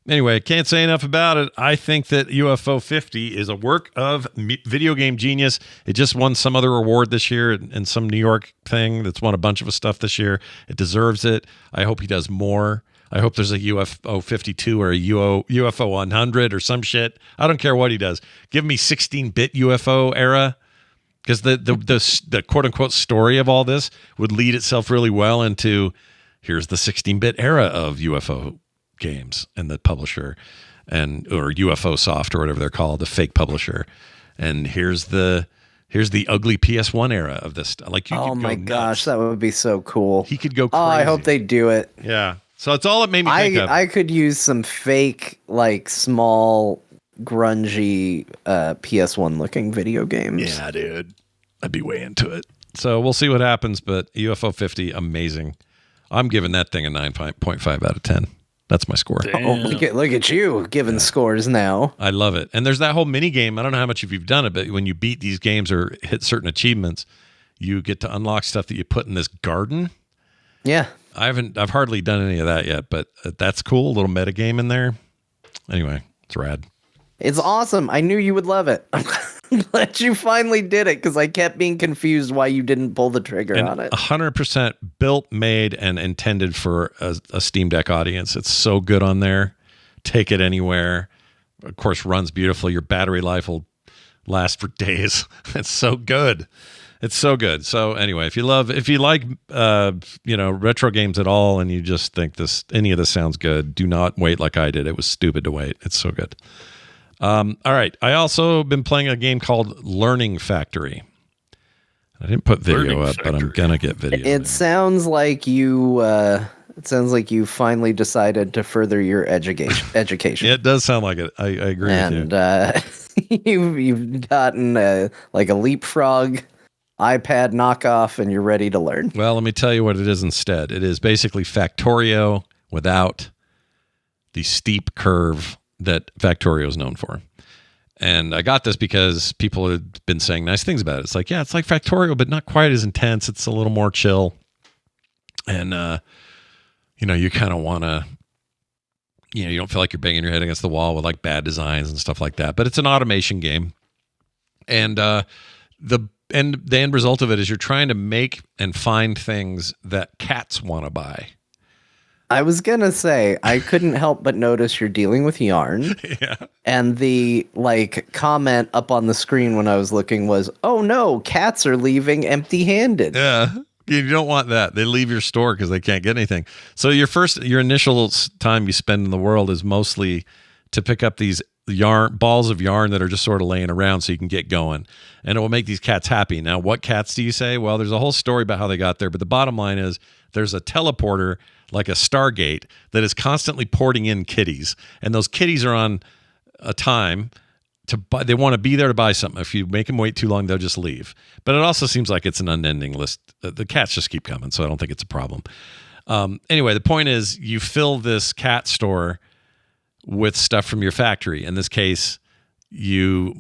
Anyway, can't say enough about it. I think that UFO 50 is a work of video game genius. It just won some other award this year in some New York thing that's won a bunch of stuff this year. It deserves it. I hope he does more. I hope there's a UFO 52 or a UFO 100 or some shit. I don't care what he does. Give me 16-bit UFO era, because the quote-unquote story of all this would lead itself really well into here's the 16-bit era of UFO games and the publisher or UFO Soft or whatever they're called, the fake publisher. And here's the ugly PS1 era of this. Like, you oh my gosh, that would be so cool. He could go crazy. Oh, I hope they do it. Yeah. So it's all it made me think of. I could use some fake, like, small, grungy PS1 looking video games. Yeah, dude. I'd be way into it. So we'll see what happens, but UFO 50, amazing. I'm giving that thing a 9.5 out of 10. That's my score. Damn. Oh, look at you giving scores now. I love it. And there's that whole mini game. I don't know how much of you've done it, but when you beat these games or hit certain achievements, you get to unlock stuff that you put in this garden. Yeah. I've hardly done any of that yet, but that's cool. A little meta game in there. Anyway, it's rad. It's awesome. I knew you would love it. I'm glad you finally did it, because I kept being confused why you didn't pull the trigger on it. 100% built, made, and intended for a Steam Deck audience. It's so good on there. Take it anywhere. Of course, runs beautifully. Your battery life will last for days. It's so good. It's so good. So anyway, if you like retro games at all, and you just think any of this sounds good, do not wait like I did. It was stupid to wait. It's so good. All right. I also been playing a game called Learning Factory. I didn't put video up, but I'm gonna get video. It sounds like you. It sounds like you finally decided to further your education. Yeah, it does sound like it. I agree with you. And you've gotten like a Leapfrog iPad knockoff, and you're ready to learn. Well, let me tell you what it is instead. It is basically Factorio without the steep curve that Factorio is known for. And I got this because people had been saying nice things about it. It's like, yeah, it's like Factorio, but not quite as intense. It's a little more chill. And, you kind of want to, you don't feel like you're banging your head against the wall with like bad designs and stuff like that. But it's an automation game. And the end result of it is you're trying to make and find things that cats want to buy. I was going to say, I couldn't help but notice you're dealing with yarn. Yeah. And the comment up on the screen when I was looking was, oh no, cats are leaving empty-handed. Yeah. You don't want that. They leave your store because they can't get anything. So your initial time you spend in the world is mostly to pick up these balls of yarn that are just sort of laying around so you can get going. And it will make these cats happy. Now, what cats do you say? Well, there's a whole story about how they got there, but the bottom line is there's a teleporter like a Stargate that is constantly porting in kitties, and those kitties are on a time to buy. They want to be there to buy something. If you make them wait too long, they'll just leave. But it also seems like it's an unending list. The cats just keep coming, so I don't think it's a problem. Anyway, the point is you fill this cat store with stuff from your factory. In this case, you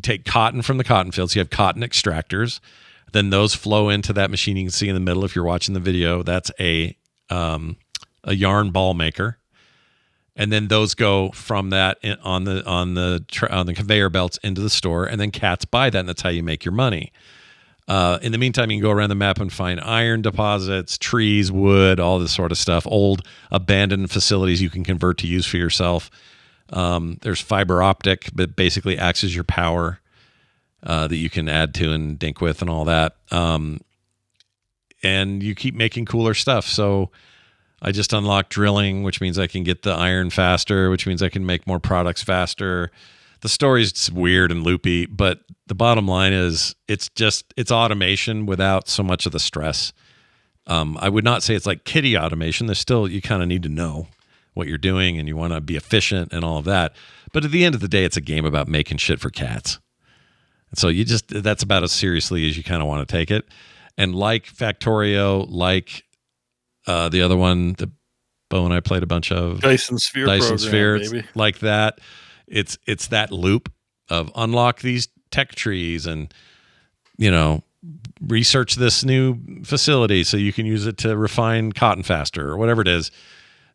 take cotton from the cotton fields. You have cotton extractors. Then those flow into that machine you can see in the middle if you're watching the video. That's a yarn ball maker. And then those go from that on the conveyor belts into the store, and then cats buy that, and that's how you make your money. In the meantime, you can go around the map and find iron deposits, trees, wood, all this sort of stuff, old abandoned facilities you can convert to use for yourself. There's fiber optic, but basically acts as your power that you can add to and dink with and all that. And you keep making cooler stuff. So I just unlocked drilling, which means I can get the iron faster, which means I can make more products faster. The story's weird and loopy, but the bottom line is it's automation without so much of the stress. I would not say it's like kitty automation. There's still, you kind of need to know what you're doing and you want to be efficient and all of that. But at the end of the day, it's a game about making shit for cats. And so that's about as seriously as you kind of want to take it. And like Factorio, like the other one that Beau and I played a bunch of, Dyson Sphere, it's like that. It's that loop of unlock these tech trees and, research this new facility so you can use it to refine cotton faster or whatever it is.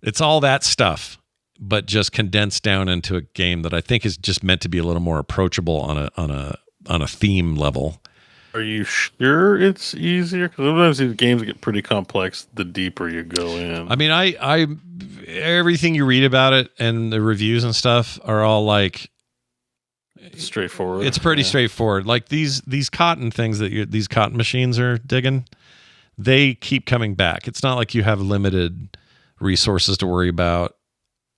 It's all that stuff, but just condensed down into a game that I think is just meant to be a little more approachable on a theme level. Are you sure it's easier? Because sometimes these games get pretty complex the deeper you go in. I mean, I everything you read about it and the reviews and stuff are all like straightforward. It's pretty straightforward. Like these cotton things these cotton machines are digging, they keep coming back. It's not like you have limited resources to worry about.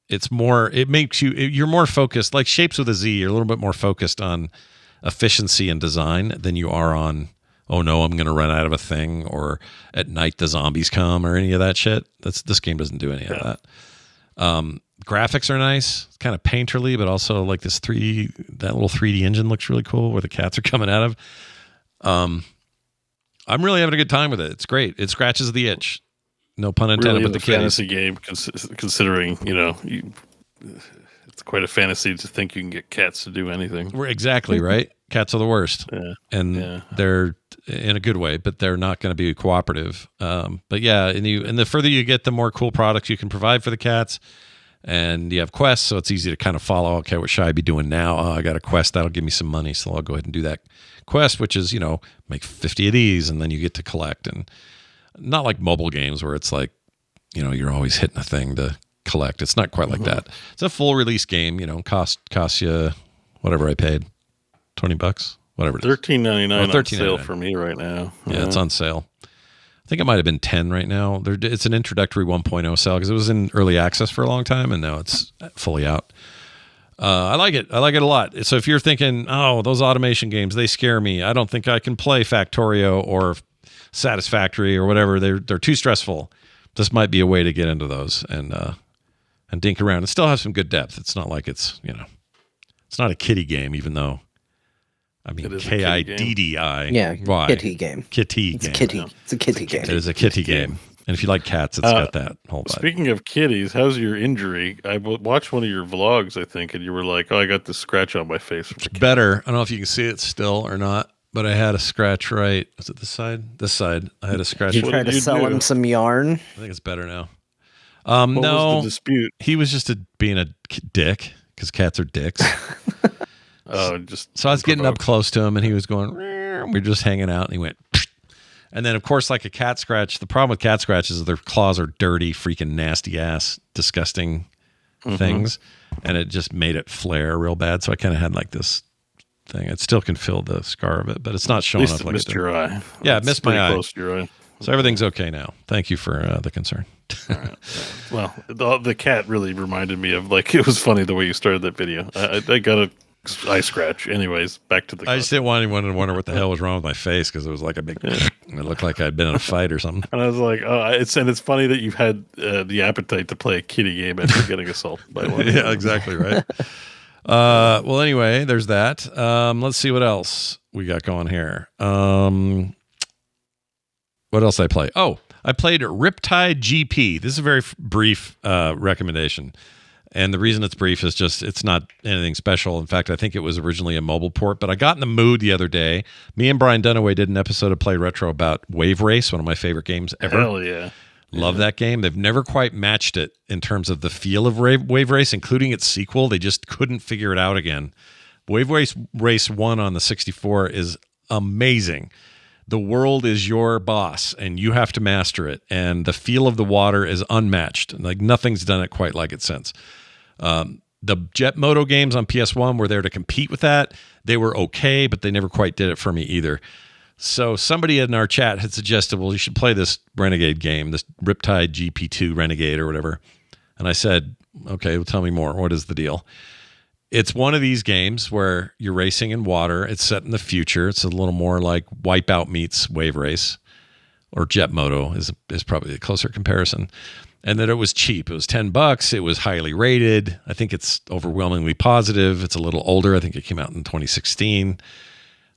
It's more, it makes you're more focused, like Shapes with a Z, you're a little bit more focused on efficiency and design than you are on, oh no, I'm going to run out of a thing, or at night the zombies come, or any of that shit. This game doesn't do any of that. Graphics are nice. It's kind of painterly, but also like that little 3D engine looks really cool where the cats are coming out of. I'm really having a good time with it. It's great. It scratches the itch. No pun intended, really but the kitties. fantasy game, considering, it's quite a fantasy to think you can get cats to do anything. We're exactly right. Cats are the worst, and they're in a good way, but they're not going to be cooperative. But yeah, and the further you get, the more cool products you can provide for the cats. And you have quests, so it's easy to kind of follow. Okay, what should I be doing now? Oh, I got a quest that'll give me some money, so I'll go ahead and do that quest, which is, make 50 of these, and then you get to collect. And not like mobile games where it's like, you're always hitting a thing to collect. It's not quite like that. It's a full release game. Costs you whatever I paid, $20, whatever it is. $13.99 on sale for me right now. Yeah, it's on sale. I think it might have been 10 right now. It's an introductory 1.0 sale because it was in early access for a long time, and now it's fully out. I like it. I like it a lot. So if you're thinking, oh, those automation games, they scare me. I don't think I can play Factorio or Satisfactory or whatever. They're too stressful. This might be a way to get into those and dink around. It still has some good depth. It's not like it's not a kiddie game, even though. I mean, KIDDI. Yeah, why? kitty game. Kitty It's game. kitty. It's a kitty game. It is a kitty game. And if you like cats, it's got that whole vibe. Speaking of kitties, how's your injury? I watched one of your vlogs, I think, and you were like, oh, I got this scratch on my face. It's better. I don't know if you can see it still or not, but I had a scratch right. Was it this side? This side. I had a scratch. Did you try to sell him some yarn? I think it's better now. What no. was the dispute? He was just being a dick because cats are dicks. So I was getting up close to him, and he was going. We were just hanging out, and he went. And then, of course, like a cat scratch. The problem with cat scratches is their claws are dirty, freaking nasty ass, disgusting things, and it just made it flare real bad. So I kind of had like this thing. It still can feel the scar of it, but it's not showing At least up like missed your eye. Yeah, it missed my eye. Close to your eye. So everything's okay now. Thank you for the concern. All right. Well, the cat really reminded me of, like, it was funny the way you started that video. I got a eye scratch. Anyways, back to the. I just didn't want anyone to wonder what the hell was wrong with my face because it was like a big. It looked like I'd been in a fight or something. And I was like, oh, it's funny that you've had the appetite to play a kitty game after getting assaulted by one. Yeah, exactly right. Well, anyway, there's that. Let's see what else we got going here. What else did I play? Oh, I played Riptide GP. This is a very brief recommendation. And the reason it's brief is just it's not anything special. In fact, I think it was originally a mobile port, but I got in the mood the other day. Me and Brian Dunaway did an episode of Play Retro about Wave Race, one of my favorite games ever. Hell yeah. Love that game. They've never quite matched it in terms of the feel of Wave Race, including its sequel. They just couldn't figure it out again. Wave Race 1 on the 64 is amazing. The world is your boss, and you have to master it. And the feel of the water is unmatched. Like nothing's done it quite like it since. The Jet Moto games on PS1 were there to compete with that. They were okay, but they never quite did it for me either. So somebody in our chat had suggested, well, you should play this Renegade game, this Riptide GP2 Renegade or whatever. And I said, okay, well, tell me more. What is the deal? It's one of these games where you're racing in water. It's set in the future. It's a little more like Wipeout meets Wave Race, or Jet Moto is probably a closer comparison. And that it was cheap. It was $10. It was highly rated. I think it's overwhelmingly positive. It's a little older. I think it came out in 2016.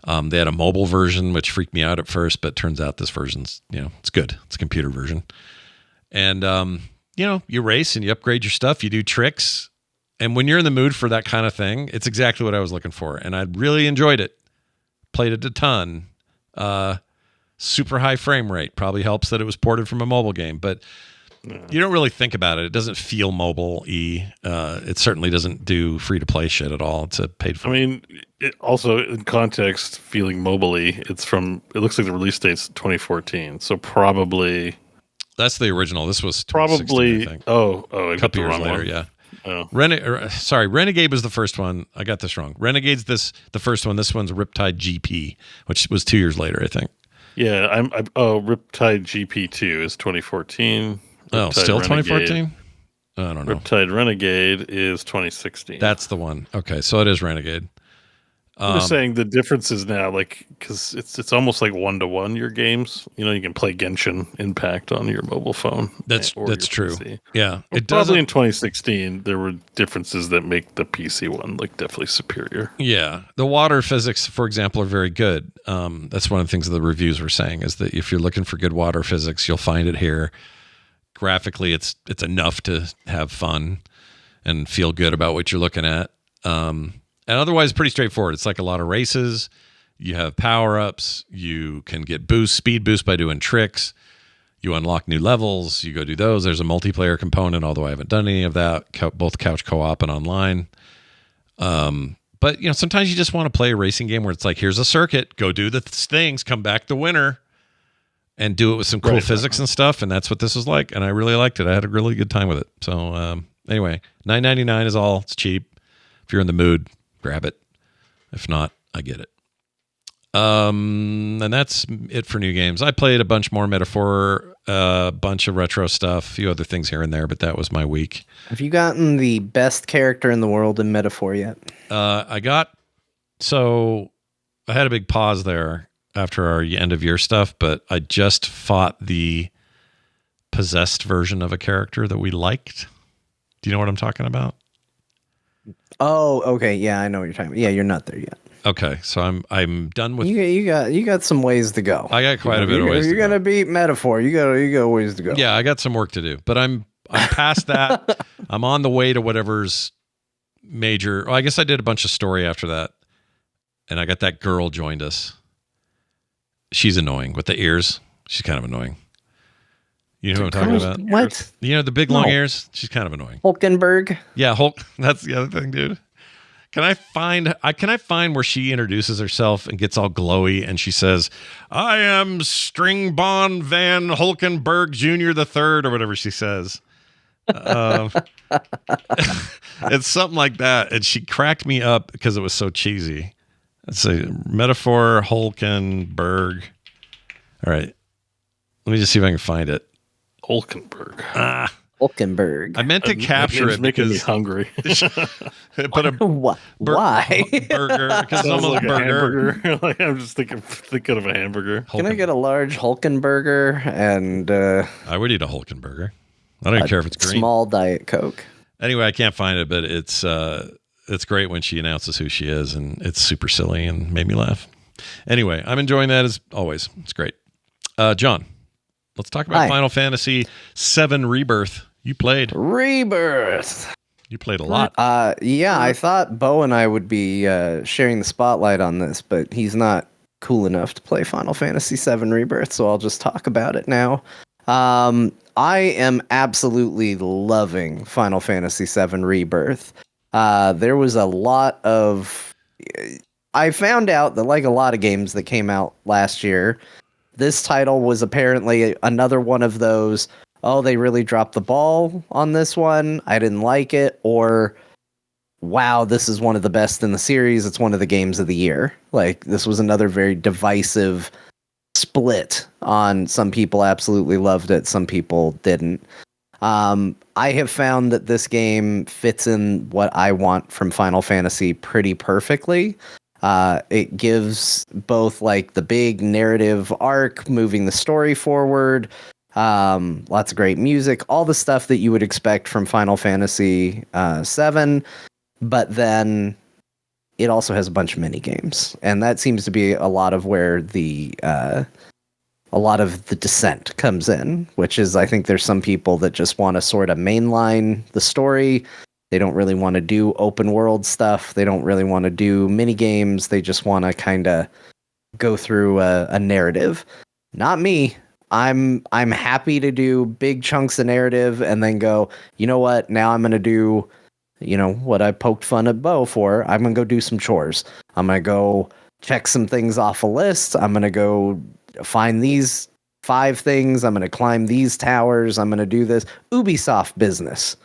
They had a mobile version, which freaked me out at first, but turns out this version's, it's good. It's a computer version. And, you race and you upgrade your stuff. You do tricks. And when you're in the mood for that kind of thing, it's exactly what I was looking for. And I really enjoyed it. Played it a ton. Super high frame rate. Probably helps that it was ported from a mobile game. But You don't really think about it. It doesn't feel mobile-y. It certainly doesn't do free-to-play shit at all. It's a paid for. I mean, also in context, feeling mobile-y, it looks like the release date's 2014. So probably... That's the original. This was probably... I think. A couple years later, one. yeah. Oh. Renegade was the first one. I got this wrong. Renegade's the first one. This one's Riptide GP, which was 2 years later, I think. Yeah, Riptide GP2 is 2014. Oh, still 2014? I don't know. Riptide Renegade is 2016. That's the one. Okay, so it is Renegade. I'm just saying the difference is now, like, because it's almost like 1-to-1 your games. You know, you can play Genshin Impact on your mobile phone. That's true. PC. Yeah, it probably in 2016 there were differences that make the PC one like definitely superior. Yeah, the water physics, for example, are very good. That's one of the things that the reviews were saying is that if you're looking for good water physics, you'll find it here. Graphically, it's enough to have fun and feel good about what you're looking at. And otherwise, pretty straightforward. It's like a lot of races. You have power-ups. You can get speed boost by doing tricks. You unlock new levels. You go do those. There's a multiplayer component, although I haven't done any of that, both couch co-op and online. But, you know, sometimes you just want to play a racing game where it's like, here's a circuit. Go do the things. Come back the winner. And do it with some cool physics and stuff. And that's what this was like. And I really liked it. I had a really good time with it. So anyway, $9.99 is all. It's cheap. If you're in the mood, grab it. If not, I get it. And that's it for new games. I played a bunch more Metaphor, a bunch of retro stuff, a few other things here and there, but that was my week. Have you gotten the best character in the world in Metaphor yet? I had a big pause there after our end of year stuff, but I just fought the possessed version of a character that we liked. Do you know what I'm talking about? Oh, okay. Yeah, I know what you're talking about. Yeah, you're not there yet. Okay, so I'm done with. You got some ways to go. I got quite a bit of ways. If you're gonna beat Metaphor, you got ways to go. Yeah, I got some work to do, but I'm past that. I'm on the way to whatever's major. Oh, I guess I did a bunch of story after that, and I got that girl joined us. She's annoying with the ears. She's kind of annoying. You know what I'm talking about? What? You know the big long ears? She's kind of annoying. Hulkenberg? Yeah, Hulk. That's the other thing, dude. Can I find where she introduces herself and gets all glowy and she says, "I am Stringbond Van Hulkenberg Jr. the Third," or whatever she says. It's something like that, and she cracked me up because it was so cheesy. Let's see, Metaphor Hulkenberg. All right, let me just see if I can find it. Hulkenberg. Hulkenberg. I meant to capture it making me because hungry. put a Why? burger because Sounds someone's like a burger. hamburger. Like, I'm just thinking of a hamburger. Can I get a large Hulkenberger and I would eat a Hulkenberger. I don't even care if it's green. Small Diet Coke. Anyway, I can't find it, but it's great when she announces who she is, and it's super silly and made me laugh. Anyway, I'm enjoying that as always. It's great. John, let's talk about Final Fantasy VII Rebirth. You played Rebirth. You played a lot. Yeah, I thought Beau and I would be sharing the spotlight on this, but he's not cool enough to play Final Fantasy VII Rebirth, so I'll just talk about it now. I am absolutely loving Final Fantasy VII Rebirth. There was a lot of... I found out that, like a lot of games that came out last year, this title was apparently another one of those, oh, they really dropped the ball on this one, I didn't like it, or, wow, this is one of the best in the series, it's one of the games of the year. Like, this was another very divisive split on some people absolutely loved it, some people didn't. I have found that this game fits in what I want from Final Fantasy pretty perfectly. It gives both like the big narrative arc, moving the story forward, lots of great music, all the stuff that you would expect from Final Fantasy VII, but then it also has a bunch of mini games, and that seems to be a lot of where a lot of the dissent comes in, which is, I think there's some people that just want to sort of mainline the story. They don't really want to do open world stuff. They don't really want to do mini games. They just want to kind of go through a narrative. Not me. I'm happy to do big chunks of narrative and then go, you know what? Now I'm going to do, what I poked fun at Beau for. I'm going to go do some chores. I'm going to go check some things off a list. I'm going to go find these 5 things. I'm going to climb these towers. I'm going to do this Ubisoft business,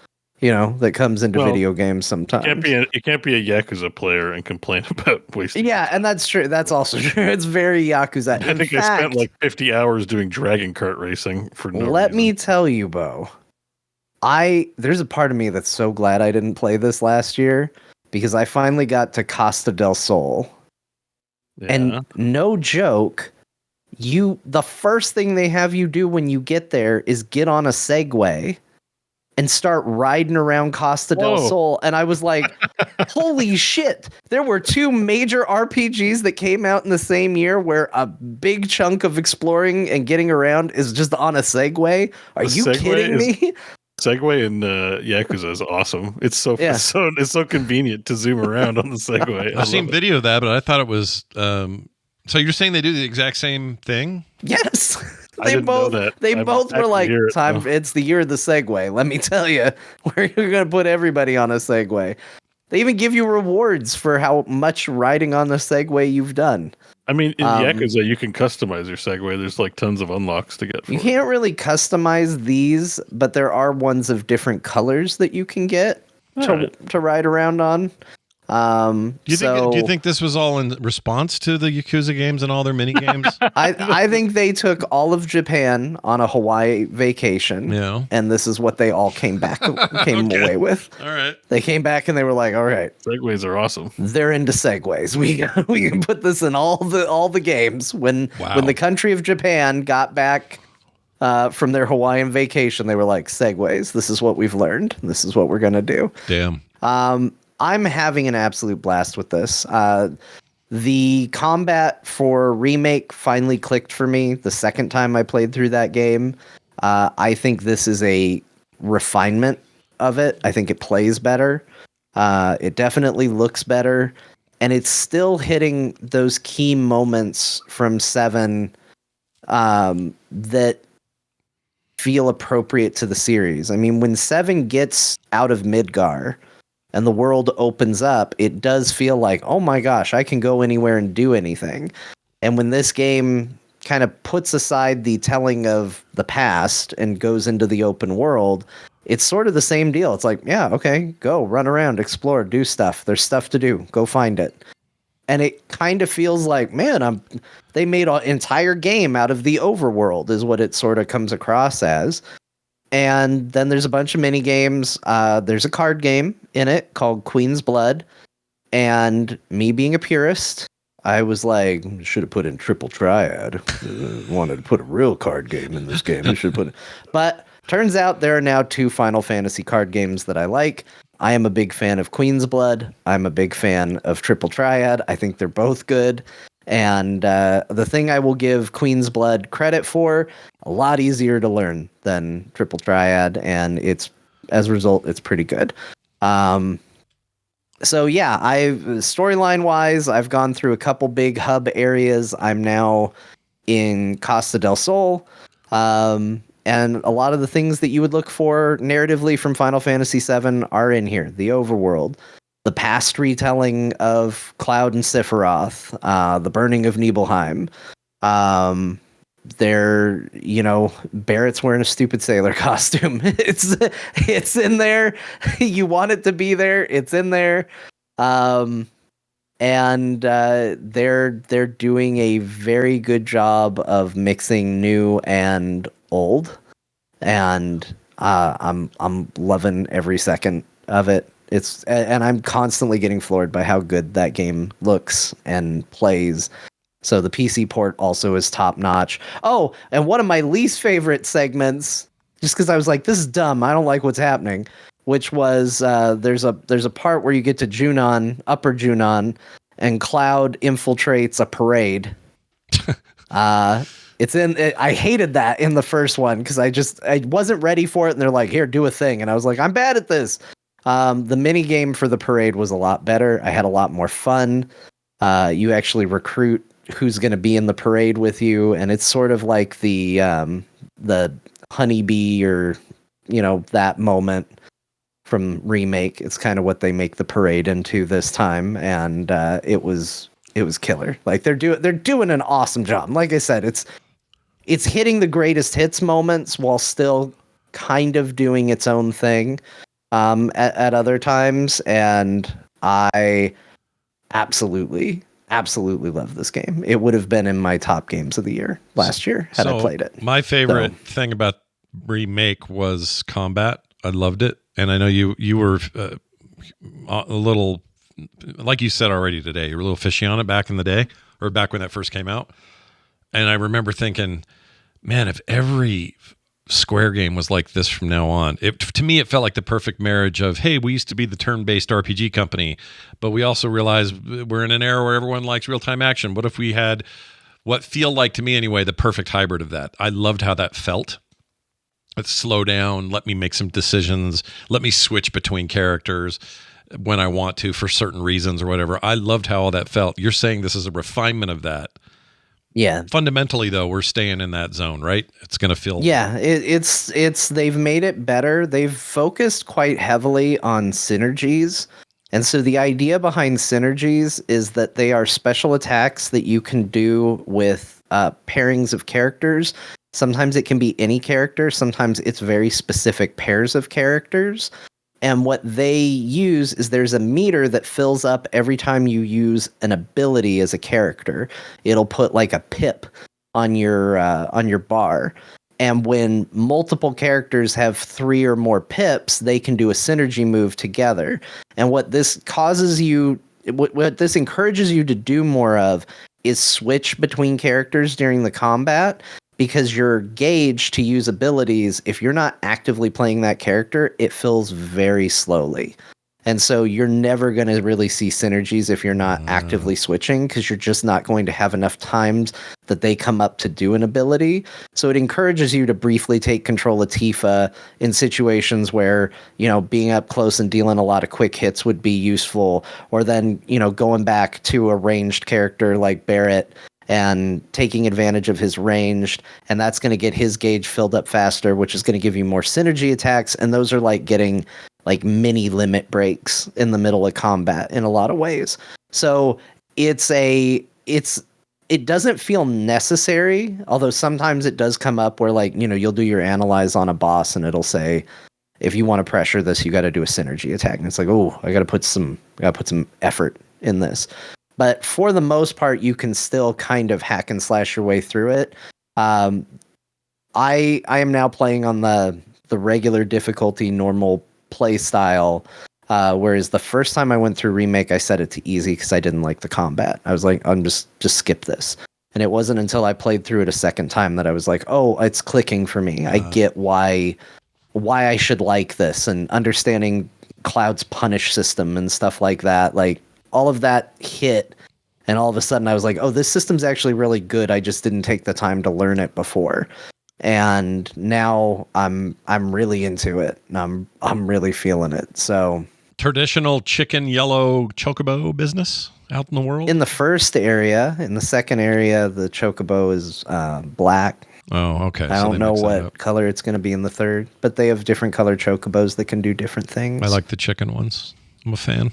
that comes into video games sometimes. You can't be a Yakuza player and complain about wasting. Yeah, and that's true. That's also true. It's very Yakuza. I think I spent like 50 hours doing Dragon Kart racing for no Let reason. me tell you, Beau. There's a part of me that's so glad I didn't play this last year because I finally got to Costa del Sol. Yeah. And no joke, the first thing they have you do when you get there is get on a Segway and start riding around Costa del Sol. And I was like, holy shit. There were 2 major RPGs that came out in the same year where a big chunk of exploring and getting around is just on a Segway. Are you kidding me? Segway in Yakuza is awesome. It's so convenient to zoom around on the Segway. I've seen video of that, but I thought it was. So you're saying they do the exact same thing? Yes. They both were like, it's the year of the Segway. Let me tell you, where you're going to put everybody on a Segway. They even give you rewards for how much riding on the Segway you've done. I mean, in Yakuza, you can customize your Segway. There's like tons of unlocks to get. You can't really customize these, but there are ones of different colors that you can get to ride around on. Do you think this was all in response to the Yakuza games and all their mini games? I think they took all of Japan on a Hawaii vacation, and this is what they all came away with. All right, they came back and they were like, "All right, Segways are awesome. They're into Segways. We can put this in all the games." When the country of Japan got back from their Hawaiian vacation, they were like, "Segways. This is what we've learned. This is what we're gonna do." Damn. I'm having an absolute blast with this. The combat for Remake finally clicked for me the second time I played through that game. I think this is a refinement of it. I think it plays better. It definitely looks better. And it's still hitting those key moments from 7 that feel appropriate to the series. I mean, when 7 gets out of Midgar and the world opens up, it does feel like, oh my gosh, I can go anywhere and do anything. And when this game kind of puts aside the telling of the past and goes into the open world, it's sort of the same deal. It's like, yeah, okay, go, run around, explore, do stuff. There's stuff to do. Go find it. And it kind of feels like, man, they made an entire game out of the overworld is what it sort of comes across as. And then there's a bunch of mini games. There's a card game in it called Queen's Blood. And me being a purist, I was like, should have put in Triple Triad. Wanted to put a real card game in this game. But turns out there are now 2 Final Fantasy card games that I like. I am a big fan of Queen's Blood. I'm a big fan of Triple Triad. I think they're both good. And the thing I will give Queen's Blood credit for, a lot easier to learn than Triple Triad, and as a result, it's pretty good. So yeah, storyline wise, I've gone through a couple big hub areas. I'm now in Costa del Sol, and a lot of the things that you would look for narratively from Final Fantasy VII are in here. The overworld, the past retelling of Cloud and Sephiroth, the burning of Nibelheim. Barrett's wearing a stupid sailor costume. It's in there. You want it to be there. It's in there. And they're doing a very good job of mixing new and old. And I'm loving every second of it. And I'm constantly getting floored by how good that game looks and plays. So the PC port also is top notch. Oh, and one of my least favorite segments, just because I was like, this is dumb, I don't like what's happening, which was there's a part where you get to Junon, Upper Junon, and Cloud infiltrates a parade. I hated that in the first one because I wasn't ready for it, and they're like, here, do a thing, and I was like, I'm bad at this. The mini game for the parade was a lot better. I had a lot more fun. You actually recruit who's going to be in the parade with you, and it's sort of like the honeybee, or that moment from Remake. It's kind of what they make the parade into this time, and it was killer. Like they're doing an awesome job. Like I said, it's hitting the greatest hits moments while still kind of doing its own thing at other times, and I absolutely love this game. It would have been in my top games of the year last year had I played it. My favorite thing about Remake was combat. I loved it, and I know you were a little, like you said already today, you were a little fishy on it back in the day, or back when that first came out. And I remember thinking, man, if every Square game was like this from now on, to me it felt like the perfect marriage of, hey, we used to be the turn-based RPG company, but we also realized we're in an era where everyone likes real-time action. What if we had what feel like, to me anyway, the perfect hybrid of that? I loved how that felt. Let's slow down, let me make some decisions, let me switch between characters when I want to for certain reasons or whatever. I loved how all that felt. You're saying this is a refinement of that. Yeah. Fundamentally, though, we're staying in that zone, right? It's going to feel... Yeah, it's they've made it better. They've focused quite heavily on synergies. And so the idea behind synergies is that they are special attacks that you can do with pairings of characters. Sometimes it can be any character. Sometimes it's very specific pairs of characters. And what they use is there's a meter that fills up every time you use an ability as a character. It'll put like a pip on your bar. And when multiple characters have 3 or more pips, they can do a synergy move together. And what this what this encourages you to do more of is switch between characters during the combat. Because your gauge to use abilities, if you're not actively playing that character, it fills very slowly. And so you're never going to really see synergies if you're not actively switching, because you're just not going to have enough times that they come up to do an ability. So it encourages you to briefly take control of Tifa in situations where, being up close and dealing a lot of quick hits would be useful. Or then, going back to a ranged character like Barrett and taking advantage of his ranged, and that's going to get his gauge filled up faster, which is going to give you more synergy attacks. And those are like getting like mini limit breaks in the middle of combat in a lot of ways. So it doesn't feel necessary, although sometimes it does come up where you'll do your analyze on a boss and it'll say, if you want to pressure this, you got to do a synergy attack. And it's like, oh, I got to put some effort in this. But for the most part, you can still kind of hack and slash your way through it. I am now playing on the regular difficulty, normal play style, whereas the first time I went through Remake, I set it to easy because I didn't like the combat. I was like, I'm just skip this. And it wasn't until I played through it a second time that I was like, oh, it's clicking for me. I get why I should like this, and understanding Cloud's punish system and stuff like that. Like, all of that hit, and all of a sudden I was like, oh, this system's actually really good. I just didn't take the time to learn it before. And now I'm really into it. And I'm really feeling it. So traditional chicken yellow chocobo business out in the world? In the first area. In the second area, the chocobo is black. Oh, okay. I don't know what color it's going to be in the third, but they have different color chocobos that can do different things. I like the chicken ones. I'm a fan.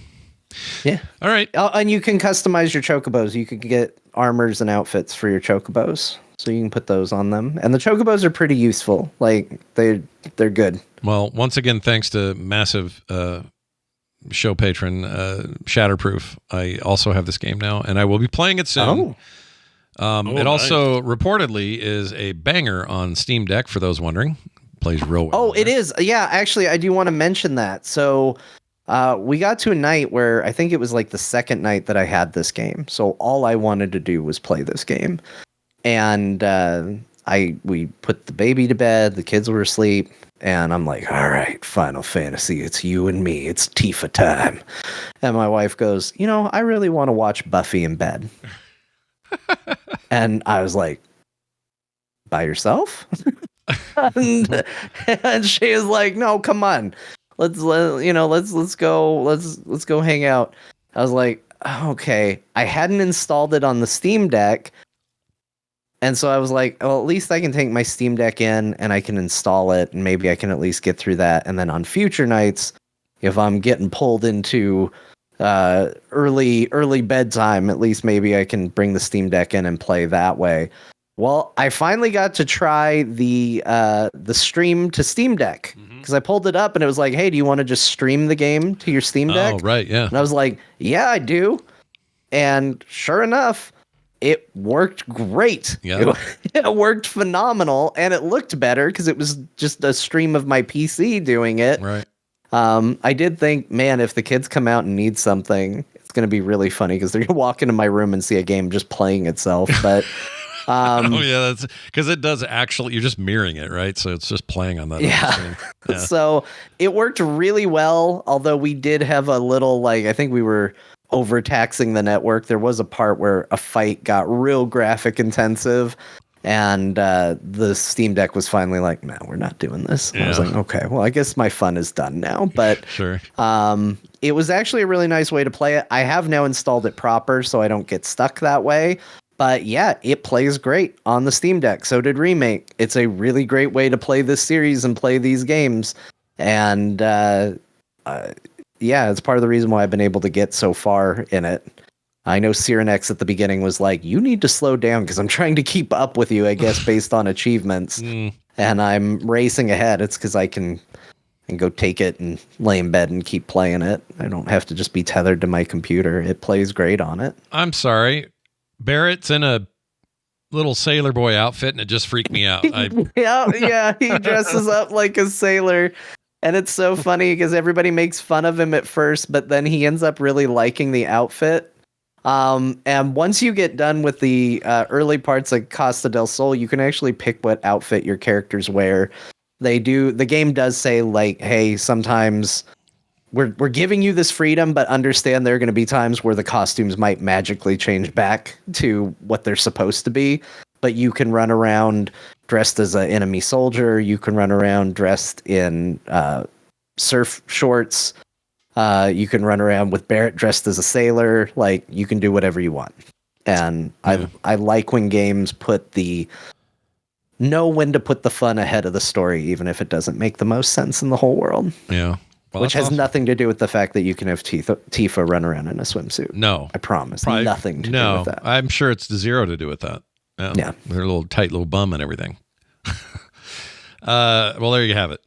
Yeah. All right. And you can customize your chocobos. You could get armors and outfits for your chocobos, so you can put those on them. And the chocobos are pretty useful. Like, they're good. Well, once again, thanks to massive show patron Shatterproof, I also have this game now, and I will be playing it soon. It also reportedly is a banger on Steam Deck, for those wondering. Plays real well. Oh, it is. Yeah, actually, I do want to mention that. So we got to a night where I think it was like the second night that I had this game. So all I wanted to do was play this game. And we put the baby to bed, the kids were asleep, and I'm like, all right, Final Fantasy, it's you and me, it's Tifa time. And my wife goes, I really want to watch Buffy in bed. And I was like, by yourself? and she was like, no, come on. Let's go hang out. I was like, okay, I hadn't installed it on the Steam Deck. And so I was like, well, at least I can take my Steam Deck in and I can install it, and maybe I can at least get through that. And then on future nights, if I'm getting pulled into early bedtime, at least maybe I can bring the Steam Deck in and play that way. Well, I finally got to try the stream to Steam Deck, because I pulled it up and it was like, hey, do you want to just stream the game to your Steam Deck? Oh, right, yeah. And I was like, yeah, I do. And sure enough, it worked great. Yeah. It worked phenomenal, and it looked better because it was just a stream of my PC doing it. Right. I did think, man, if the kids come out and need something, it's going to be really funny because they're going to walk into my room and see a game just playing itself. But oh yeah, that's because it does actually. You're just mirroring it, right? So it's just playing on that. Yeah. Yeah. So it worked really well. Although we did have a little, I think we were overtaxing the network. There was a part where a fight got real graphic intensive, and the Steam Deck was finally like, no, we're not doing this. And I was like, okay, well, I guess my fun is done now. But sure. It was actually a really nice way to play it. I have now installed it proper, so I don't get stuck that way. But yeah, it plays great on the Steam Deck. So did Remake. It's a really great way to play this series and play these games. And yeah, it's part of the reason why I've been able to get so far in it. I know Cyrenex at the beginning was like, you need to slow down because I'm trying to keep up with you, I guess, based on achievements. And I'm racing ahead. It's because I can go take it and lay in bed and keep playing it. I don't have to just be tethered to my computer. It plays great on it. I'm sorry. Barrett's in a little sailor boy outfit, and it just freaked me out. Yeah, he dresses up like a sailor. And it's so funny because everybody makes fun of him at first, but then he ends up really liking the outfit. And once you get done with the early parts like Costa del Sol, you can actually pick what outfit your characters wear. The game does say, like, hey, sometimes we're giving you this freedom, but understand there are going to be times where the costumes might magically change back to what they're supposed to be. But you can run around dressed as an enemy soldier. You can run around dressed in surf shorts. You can run around with Barrett dressed as a sailor. Like, you can do whatever you want. And I like when games know when to put the fun ahead of the story, even if it doesn't make the most sense in the whole world. Yeah. Well, which has nothing to do with the fact that you can have Tifa run around in a swimsuit. No. I promise. Nothing to do with that. I'm sure it's zero to do with that. Yeah. Their little tight little bum and everything. Well, there you have it.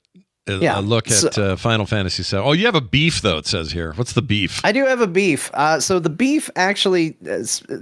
A look at Final Fantasy VII. Oh, you have a beef, though, it says here. What's the beef? I do have a beef. So the beef actually,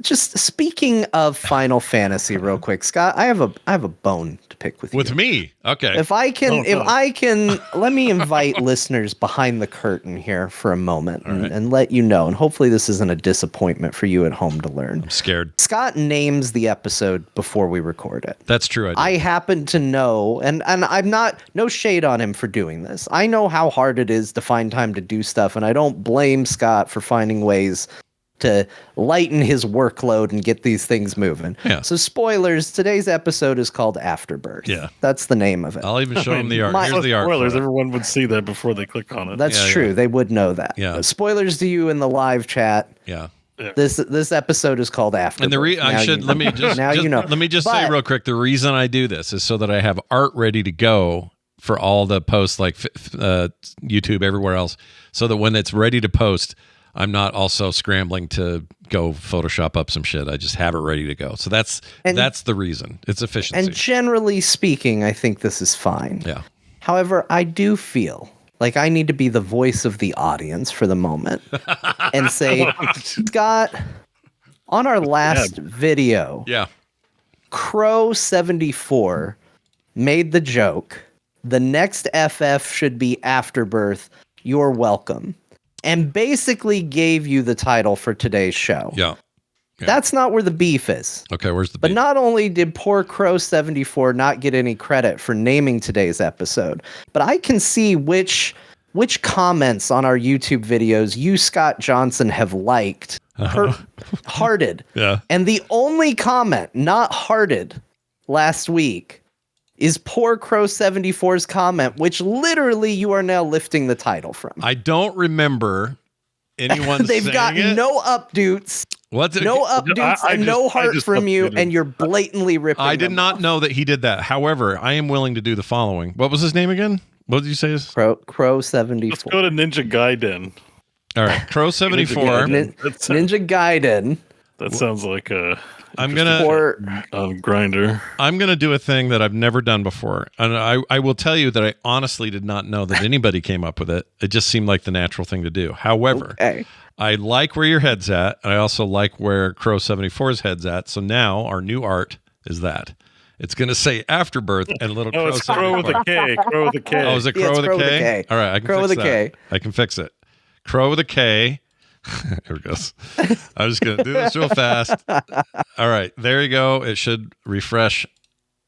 just speaking of Final Fantasy real quick, Scott, I have a bone to pick with you. With me? Okay. If I can, let me invite listeners behind the curtain here for a moment and let you know, and hopefully this isn't a disappointment for you at home to learn. I'm scared. Scott names the episode before we record it. That's true. I happen to know, and I'm not, no shade on him for doing this. I know how hard it is to find time to do stuff, and I don't blame Scott for finding ways to lighten his workload and get these things moving. Yeah. So spoilers, today's episode is called Afterbirth. Yeah. That's the name of it. I'll even show them the art. Here's the art. Spoilers, everyone would see that before they click on it. That's true. Yeah. They would know that. Yeah. Spoilers to you in the live chat. Yeah. This episode is called Afterbirth. And let me just say real quick, the reason I do this is so that I have art ready to go for all the posts, like YouTube, everywhere else, so that when it's ready to post, I'm not also scrambling to go Photoshop up some shit. I just have it ready to go. So that's the reason. It's efficiency. And generally speaking, I think this is fine. Yeah. However, I do feel like I need to be the voice of the audience for the moment and say, Scott, on our last video, Crow74 made the joke, the next FF should be Afterbirth, you're welcome, and basically gave you the title for today's show. Yeah. That's not where the beef is. Okay, where's the beef? But not only did poor Crow74 not get any credit for naming today's episode, but I can see which comments on our YouTube videos you, Scott Johnson, have liked, hearted. Yeah. And the only comment not hearted last week is poor Crow74's comment, which literally you are now lifting the title from. I don't remember anyone They've saying got it? no updoots, What's it? no updoots, and no heart from you, updated. and you're blatantly ripping. I did them not off. know that he did that. However, I am willing to do the following. What was his name again? What did you say? Crow Let's 74. go to Ninja Gaiden. All right, Crow 74. Gaiden. Ninja Gaiden. That sounds like a I'm gonna grinder. I'm gonna do a thing that I've never done before, and I will tell you that I honestly did not know that anybody came up with it. It just seemed like the natural thing to do. However, Okay. I like where your head's at, and I also like where Crow 74's head's at. So now our new art is that it's gonna say Afterbirth and a little No, Crow it's Crow with 74. a K. Crow with a K. Oh, is it Yeah, Crow it's with a Crow with a K? K. All right, I can Crow fix with a that. K. I can fix it. Crow with a K. Here it goes. I'm just going to do this real fast. All right, there you go. It should refresh.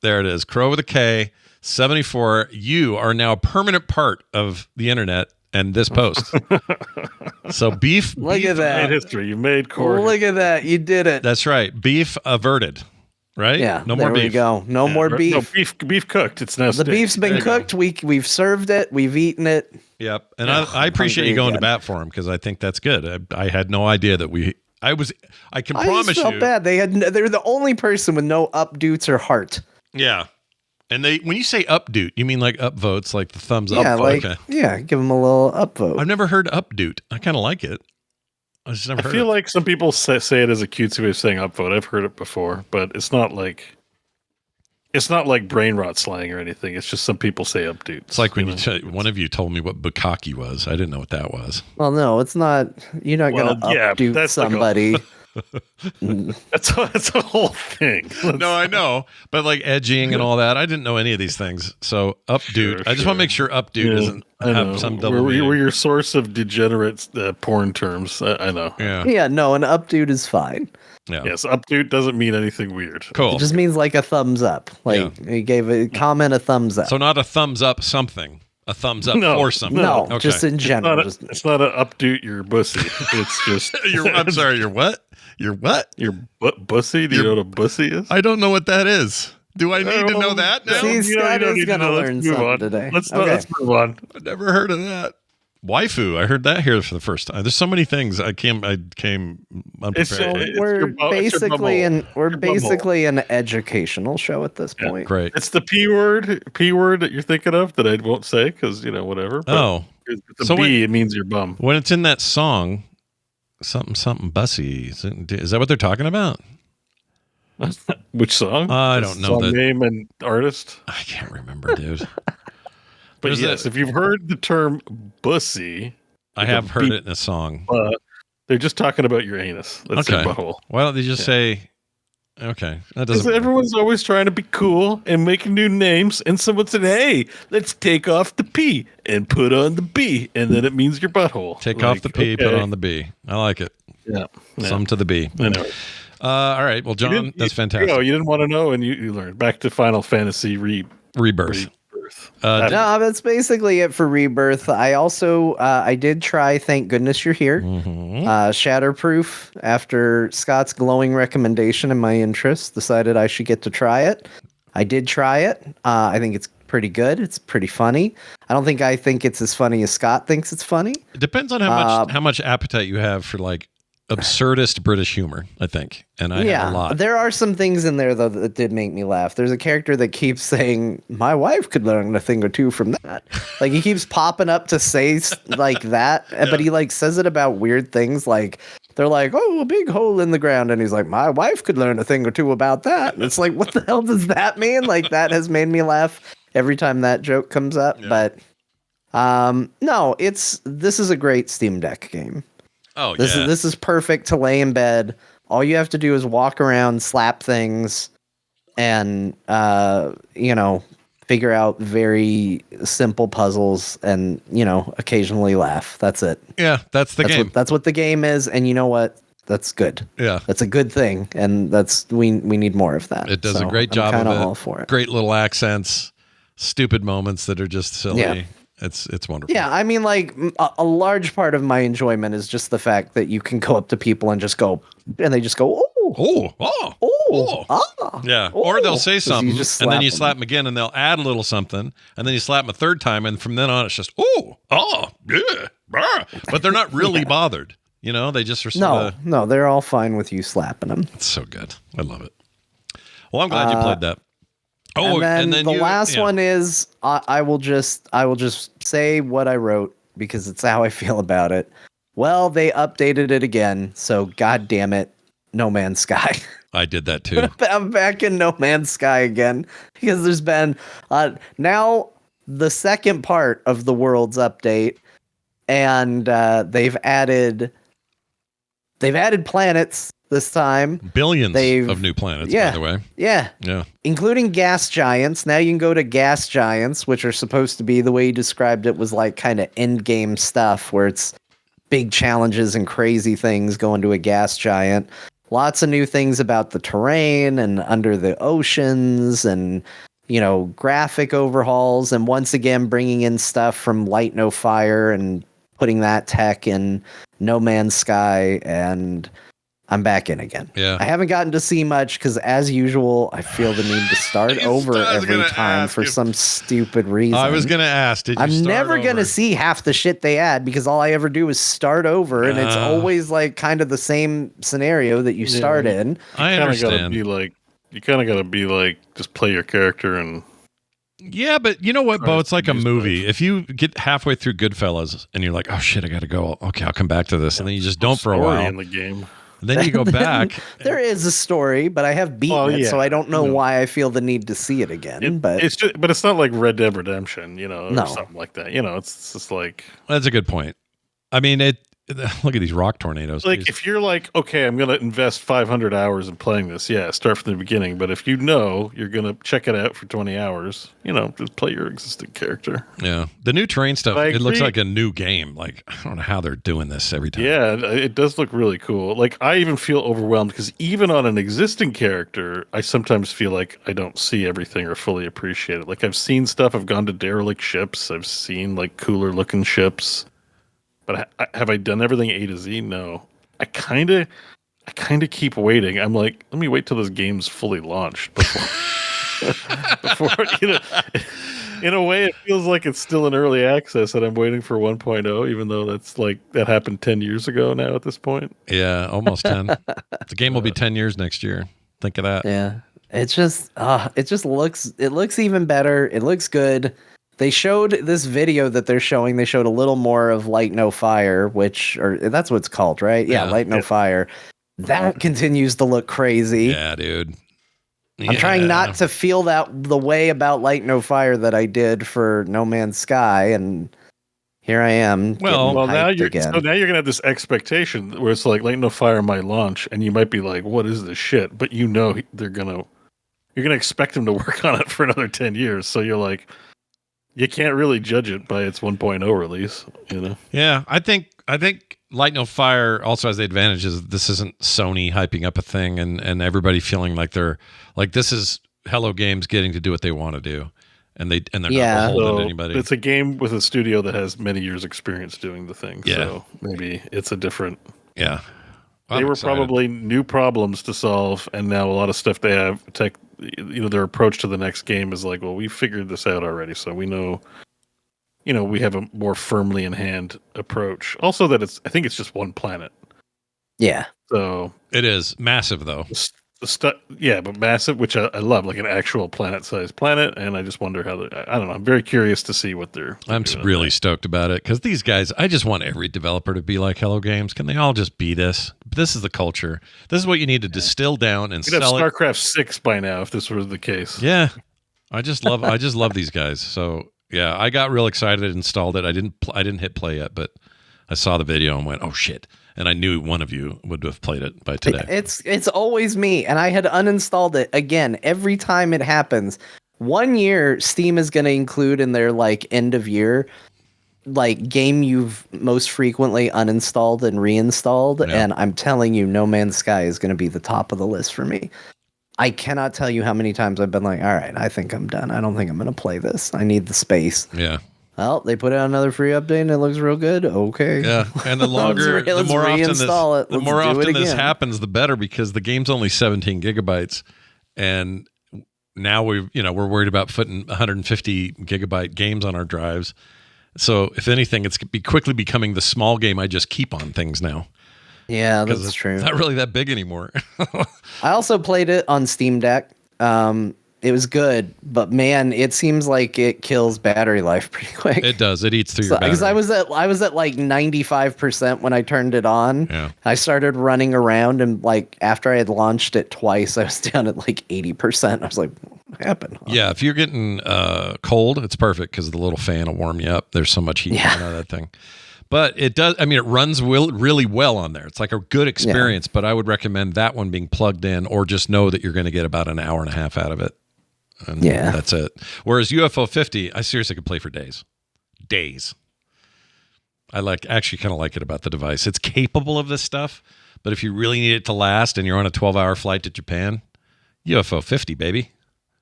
There it is. Crow with a K, 74. You are now a permanent part of the internet and this post. So beef. Look beef, at that. Made history. You made core. Look at that. You did it. That's right. Beef averted. Right? Yeah. No more there we beef. go. No more beef. No, beef cooked. It's now The steak. beef's been cooked. We've served it. We've eaten it. Yep. And I appreciate you hungry going to again. bat for him because I think that's good. I had no idea that I can I promise just felt you. bad. They were the only person with no updoots or heart. Yeah. And when you say updoot, you mean like upvotes, like the thumbs Yeah, up. like Okay. yeah, give them a little upvote. I've never heard updoot. I kind of like it. I just never I heard feel it. like some people say it as a cutesy way of saying upvote. I've heard it before, but it's not like brain rot slang or anything. It's just some people say updude. It's like when one of you told me what bukkake was. I didn't know what that was. Well, no, it's not. You're not Well, gonna yeah, updoot that's like a- somebody. That's a whole thing. No, I know, but like edging and all that, I didn't know any of these things. So updoot, I just want to make sure updoot doesn't have some double we're meaning. your source of degenerate porn terms. I know. Yeah, Yeah, no, an updoot is fine. yeah, Yes, updude doesn't mean anything weird. cool. It just means like a thumbs up. Like you gave a comment a thumbs up. So not a thumbs up something, a thumbs up No, for something. no, okay. just in general. It's not a updude your bussy. It's just I'm sorry. You're what? You're what? your bussy. Do you know what a bussy is? I don't know what that is. Do I need to know that now? See, Scott is need to gonna know. learn Let's move something on. today. Let's Okay. move on. I've never heard of that. Waifu. I heard that here for the first time. There's so many things. I came unprepared. We're basically your basically an educational show at this point. Great. It's the P word that you're thinking of that I won't say because whatever. But Oh, it's a So B. It means your bum. when it's in that song, something bussy. Is that what they're talking about? Which song? I don't know Song that. name and artist. I can't remember, dude. But There's yes, a- if you've heard the term bussy, I have heard it in a song. they're just talking about your anus. That's Okay. their butthole. Why don't they just say? Okay, that Because doesn't. everyone's always trying to be cool and making new names, and someone said, "Hey, let's take off the P and put on the B," and then it means your butthole. Take off the P, put on the B. I like it. Yeah. Some to the B. Anyway. All right. Well, John, that's fantastic. You didn't want to know, and you learned. Back to Final Fantasy Rebirth. No, that's basically it for Rebirth. I also I did try. Thank goodness you're here. Mm-hmm. Shatterproof. After Scott's glowing recommendation and my interest, decided I should get to try it. I did try it. I think it's pretty good. It's pretty funny. I think it's as funny as Scott thinks it's funny. It depends on how much appetite you have for like absurdist British humor, I think. And I have a lot. There are some things in there though that did make me laugh. There's a character that keeps saying, "My wife could learn a thing or two from that." Like he keeps popping up to say like that, but he like says it about weird things. Like they're like, "Oh, a big hole in the ground," and he's like, "My wife could learn a thing or two about that." And it's like, what the hell does that mean? Like that has made me laugh every time that joke comes up. Yeah. But no, this is a great Steam Deck game. Oh, This is perfect to lay in bed. All you have to do is walk around, slap things, and figure out very simple puzzles, and occasionally laugh. That's it. Yeah, that's the game. That's what the game is, and you know what? That's good. Yeah. That's a good thing, and we need more of that. It does So a great job I'm of kinda it. all for it. Great little accents, stupid moments that are just silly. Yeah. It's wonderful. Yeah, I mean, like a large part of my enjoyment is just the fact that you can go up to people and just go, and they just go, "Oh, Yeah. Or they'll say 'Cause you something, just and then you them. slap them again, and they'll add a little something, and then you slap them a third time, and from then on, it's just, yeah, brr. But they're not really bothered. You know, they just are sort of... No, they're all fine with you slapping them. It's so good. I love it. Well, I'm glad you played that. Oh, and then the last one is I will just say what I wrote because it's how I feel about it. Well, they updated it again, so god damn it, No Man's Sky. I did that too. I'm back in No Man's Sky again because there's been now the second part of the world's update, and they've added planets this time. Billions of new planets, by the way. Yeah. Including gas giants. Now you can go to gas giants, which are supposed to be, the way you described it, was like kind of end game stuff where it's big challenges and crazy things going to a gas giant. Lots of new things about the terrain and under the oceans and, you know, graphic overhauls. And once again, bringing in stuff from Light No Fire and putting that tech in No Man's Sky, and I'm back in again. Yeah. I haven't gotten to see much because, as usual, I feel the need to start over every time for some stupid reason. I was going to ask, did you I'm never going to see half the shit they add because all I ever do is start over, and it's always like kind of the same scenario that you start in. I understand. You kind of got to be like, just play your character and... Yeah, but you know what, Beau? It's like a movie. If you get halfway through Goodfellas and you're like, oh shit, I got to go. Okay, I'll come back to this. And then you just don't for a while. In the game. Then you go back. There is a story, but I have beaten it, so I don't know why I feel the need to see it again. But it's not like Red Dead Redemption, you know, or something like that. You know, it's just like... That's a good point. I mean, look at these rock tornadoes. Like, if you're like, okay, I'm going to invest 500 hours in playing this, start from the beginning. But if you know you're going to check it out for 20 hours, you know, just play your existing character. Yeah. The new terrain stuff, it looks like a new game. Like, I don't know how they're doing this every time. Yeah, it does look really cool. Like, I even feel overwhelmed because even on an existing character, I sometimes feel like I don't see everything or fully appreciate it. Like, I've seen stuff, I've gone to derelict ships, I've seen, like, cooler looking ships. But have I done everything A to Z? No. I kind of keep waiting. I'm like, let me wait till this game's fully launched before you know. In a way, it feels like it's still in early access, and I'm waiting for 1.0, even though that happened 10 years ago now at this point. Yeah, almost 10. The game will be 10 years next year. Think of that. Yeah, it just looks even better. It looks good. They showed this video that they're showing. They showed a little more of Light No Fire, that's what it's called, right? Yeah, Light No Fire. That continues to look crazy. Yeah, dude. I'm trying not to feel the way about Light No Fire that I did for No Man's Sky, and here I am. Well, now you're gonna have this expectation where it's like Light No Fire might launch, and you might be like, "What is this shit?" But you know you're gonna expect them to work on it for another 10 years, so you're like. You can't really judge it by its 1.0 release, you know? Yeah, I think Light No Fire also has the advantages. This isn't Sony hyping up a thing and everybody feeling like they're like, this is Hello Games getting to do what they want to do. And they're not beholden to anybody. It's a game with a studio that has many years experience doing the thing. Yeah. So maybe it's a different... Yeah. They were probably new problems to solve, and now a lot of stuff they have their approach to the next game is like, well, we figured this out already, so we know, we have a more firmly in hand approach. Also, that I think it's just one planet. Yeah. So it is massive, though. But massive, which I love, like an actual planet-sized planet, and I just wonder how. I don't know. I'm very curious to see what they're I'm really stoked about it because these guys. I just want every developer to be like Hello Games. Can they all just be this? This is the culture. This is what you need to distill down and sell it. StarCraft 6 by now, if this were the case. Yeah, I just love these guys. So yeah, I got real excited. Installed it. I didn't hit play yet, but I saw the video and went, oh shit. And I knew one of you would have played it by today. It's always me. And I had uninstalled it again every time it happens. 1 year, Steam is going to include in their like end of year, like game you've most frequently uninstalled and reinstalled. Yeah. And I'm telling you, No Man's Sky is going to be the top of the list for me. I cannot tell you how many times I've been like, all right, I think I'm done. I don't think I'm going to play this. I need the space. Yeah. Well, they put out another free update and it looks real good. Okay. Yeah, and the longer, the more often this happens, the better, because the game's only 17 gigabytes, and now we're worried about putting 150 gigabyte games on our drives. So if anything, it's quickly becoming the small game I just keep on things now. Yeah, because that's it's true. not really that big anymore. I also played it on Steam Deck. It was good, but man, it seems like it kills battery life pretty quick. It does. It eats through your battery. Because I was at like 95% when I turned it on. Yeah. I started running around, and like after I had launched it twice, I was down at like 80%. I was like, what happened? Yeah, if you're getting cold, it's perfect because the little fan will warm you up. There's so much heat coming out of that thing. But it does. I mean, it runs really well on there. It's like a good experience. But I would recommend that one being plugged in, or just know that you're going to get about an hour and a half out of it. And that's it. Whereas UFO 50, I seriously could play for days. I actually kind of like it about the device. It's capable of this stuff, but if you really need it to last and you're on a 12-hour flight to Japan, UFO 50, baby.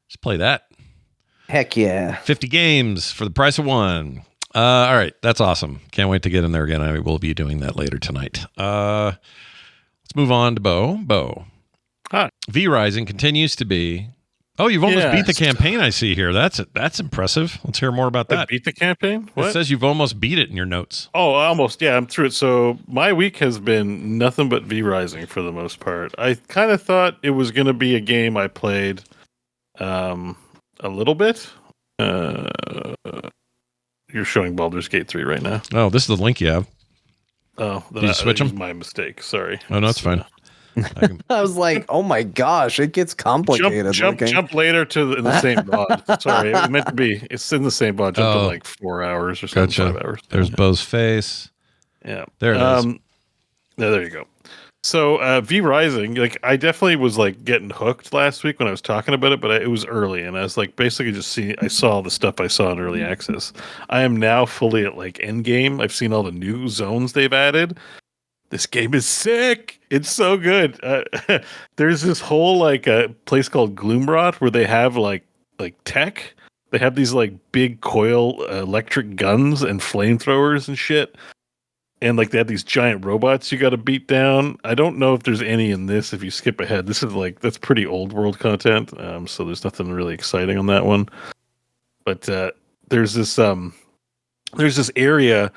Just play that. Heck yeah. 50 games for the price of one. All right. That's awesome. Can't wait to get in there again. I will be doing that later tonight. Let's move on to Beau. Beau. Hi. V-Rising continues to be... Oh, you've almost beat the campaign, I see here. That's impressive. Let's hear more about that. I beat the campaign? What? It says you've almost beat it in your notes. Oh, almost. Yeah, I'm through it. So my week has been nothing but V-Rising for the most part. I kind of thought it was going to be a game I played a little bit. You're showing Baldur's Gate 3 right now. Oh, this is the link you have. Oh, Did you switch them? My mistake. Sorry. Oh, no, it's fine. I was like, oh my gosh, it gets complicated. Jump later in the same mod. Sorry, it meant to be. It's in the same mod. Jump to like 4 hours or something. Gotcha. 5 hours. There's Beau's face. Yeah. There it is. There you go. So V-Rising, like I definitely was like getting hooked last week when I was talking about it, but it was early and I was like basically I saw the stuff I saw in early access. I am now fully at like end game. I've seen all the new zones they've added. This game is sick. It's so good. There's this whole like a place called Gloomrot where they have like tech. They have these like big coil electric guns and flamethrowers and shit. And like they have these giant robots you got to beat down. I don't know if there's any in this. If you skip ahead, this is like that's pretty old world content. So there's nothing really exciting on that one. But there's this area.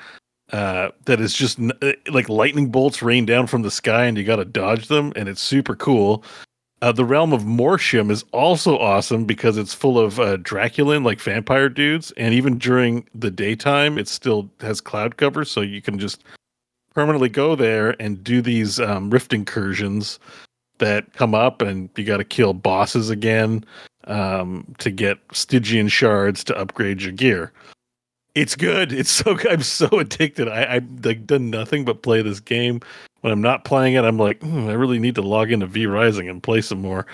That is just like lightning bolts rain down from the sky and you got to dodge them and it's super cool. The realm of Mortium is also awesome because it's full of Draculan, like vampire dudes. And even during the daytime, it still has cloud cover. So you can just permanently go there and do these rift incursions that come up and you got to kill bosses again to get Stygian shards to upgrade your gear. It's good. It's so good. I'm so addicted. I've like done nothing but play this game. When I'm not playing it, I'm like, I really need to log into V-Rising and play some more.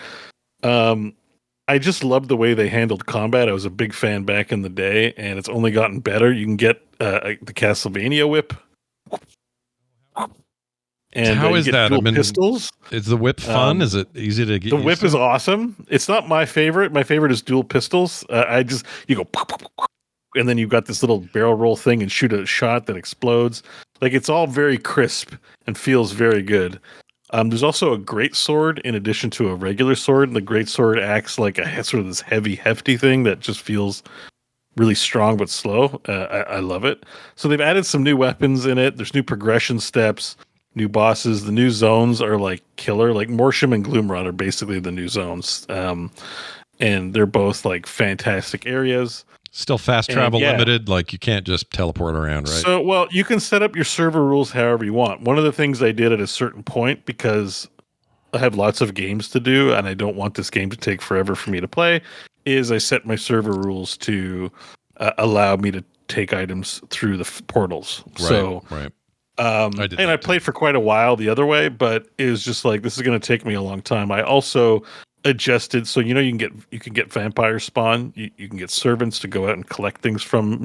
I just love the way they handled combat. I was a big fan back in the day, and it's only gotten better. You can get the Castlevania whip. And how is that? Dual pistols. Is the whip fun? Is it easy to get? The whip is awesome. It's not my favorite. My favorite is dual pistols. You go, and then you've got this little barrel roll thing and shoot a shot that explodes. Like it's all very crisp and feels very good. There's also a great sword in addition to a regular sword, and the great sword acts like a sort of this heavy, hefty thing that just feels really strong but slow. I love it. So they've added some new weapons in it. There's new progression steps, new bosses. The new zones are like killer. Like Mortium and Gloomrot are basically the new zones, and they're both like fantastic areas. Still fast travel limited, like you can't just teleport around, right? So, well, you can set up your server rules however you want. One of the things I did at a certain point, because I have lots of games to do and I don't want this game to take forever for me to play, is I set my server rules to allow me to take items through the portals. Right. I played for quite a while the other way, but it was just like, this is going to take me a long time. I also adjusted, so you can get vampire spawn. You can get servants to go out and collect things from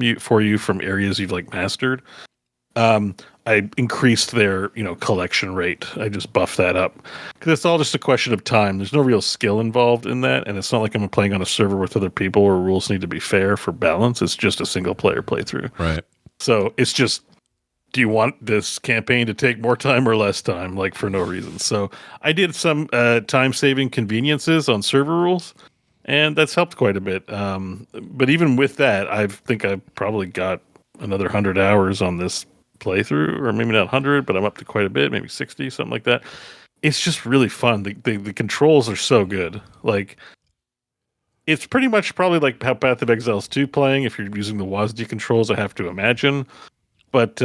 areas you've like mastered. I increased their collection rate. I just buffed that up because it's all just a question of time. There's no real skill involved in that, and it's not like I'm playing on a server with other people where rules need to be fair for balance. It's just a single player playthrough. Right. So it's just, do you want this campaign to take more time or less time, like for no reason? So I did some time-saving conveniences on server rules, and that's helped quite a bit. But even with that, I think I've probably got another 100 hours on this playthrough, or maybe not 100, but I'm up to quite a bit, maybe 60, something like that. It's just really fun. The controls are so good. Like, it's pretty much probably like how Path of Exile's 2 playing, if you're using the WASD controls, I have to imagine. But,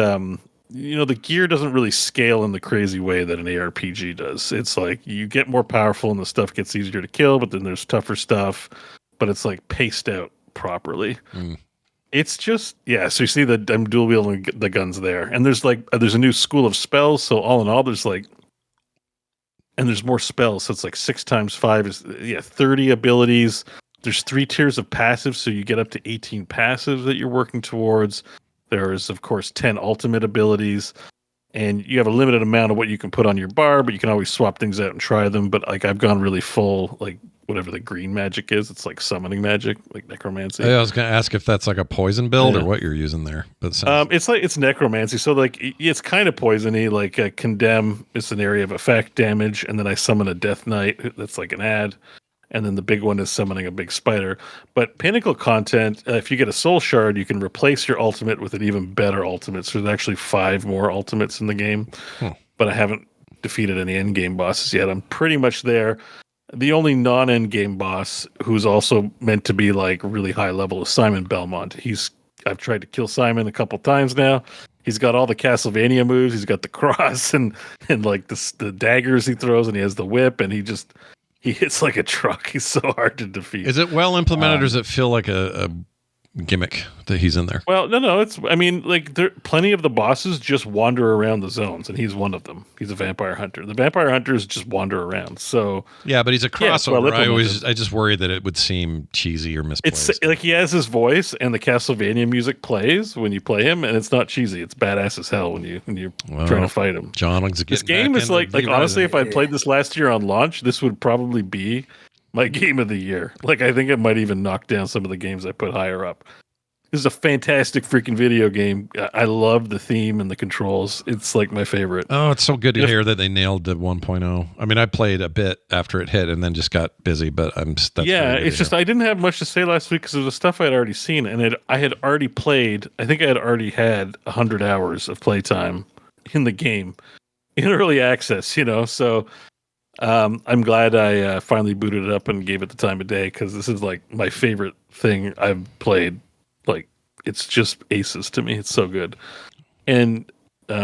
the gear doesn't really scale in the crazy way that an ARPG does. It's like you get more powerful and the stuff gets easier to kill, but then there's tougher stuff, but it's like paced out properly. It's just, so you see that I'm dual wielding the guns there. And there's a new school of spells. So all in all, there's more spells. So it's like 6 times 5 is 30 abilities. There's 3 tiers of passives. So you get up to 18 passives that you're working towards. There is, of course, 10 ultimate abilities, and you have a limited amount of what you can put on your bar, but you can always swap things out and try them. But like, I've gone really full, like whatever the green magic is. It's like summoning magic, like necromancy. I was going to ask if that's like a poison build or what you're using there. But it's necromancy. So like, it's kind of poisony. Like condemn is an area of effect damage, and then I summon a death knight. That's like an add. And then the big one is summoning a big spider. But pinnacle content, if you get a soul shard, you can replace your ultimate with an even better ultimate. So there's actually 5 more ultimates in the game. But I haven't defeated any end game bosses yet. I'm pretty much there. The only non-end game boss who's also meant to be like really high level is Simon Belmont. I've tried to kill Simon a couple times now. He's got all the Castlevania moves. He's got the cross and like the daggers he throws, and he has the whip, and he hits like a truck. He's so hard to defeat. Is it well implemented, or does it feel like a gimmick that he's in there? Well, no. Plenty of the bosses just wander around the zones, and he's one of them. He's a vampire hunter. The vampire hunters just wander around. So yeah, but he's a crossover. Well, I just worry that it would seem cheesy or misplaced. It's like he has his voice, and the Castlevania music plays when you play him, and it's not cheesy. It's badass as hell when you're trying to fight him. This game is like honestly, if I'd played this last year on launch, this would probably be my game of the year. Like, I think it might even knock down some of the games I put higher up. This is a fantastic freaking video game. I love the theme and the controls. It's like my favorite. Oh, it's so good to hear that they nailed the 1.0. I mean, I played a bit after it hit and then just got busy, but it's just I didn't have much to say last week because it was stuff I had already seen, and I had already played. I think I had already had 100 hours of playtime in the game in early access. So I'm glad I finally booted it up and gave it the time of day, because this is like my favorite thing I've played. Like, it's just aces to me. It's so good. And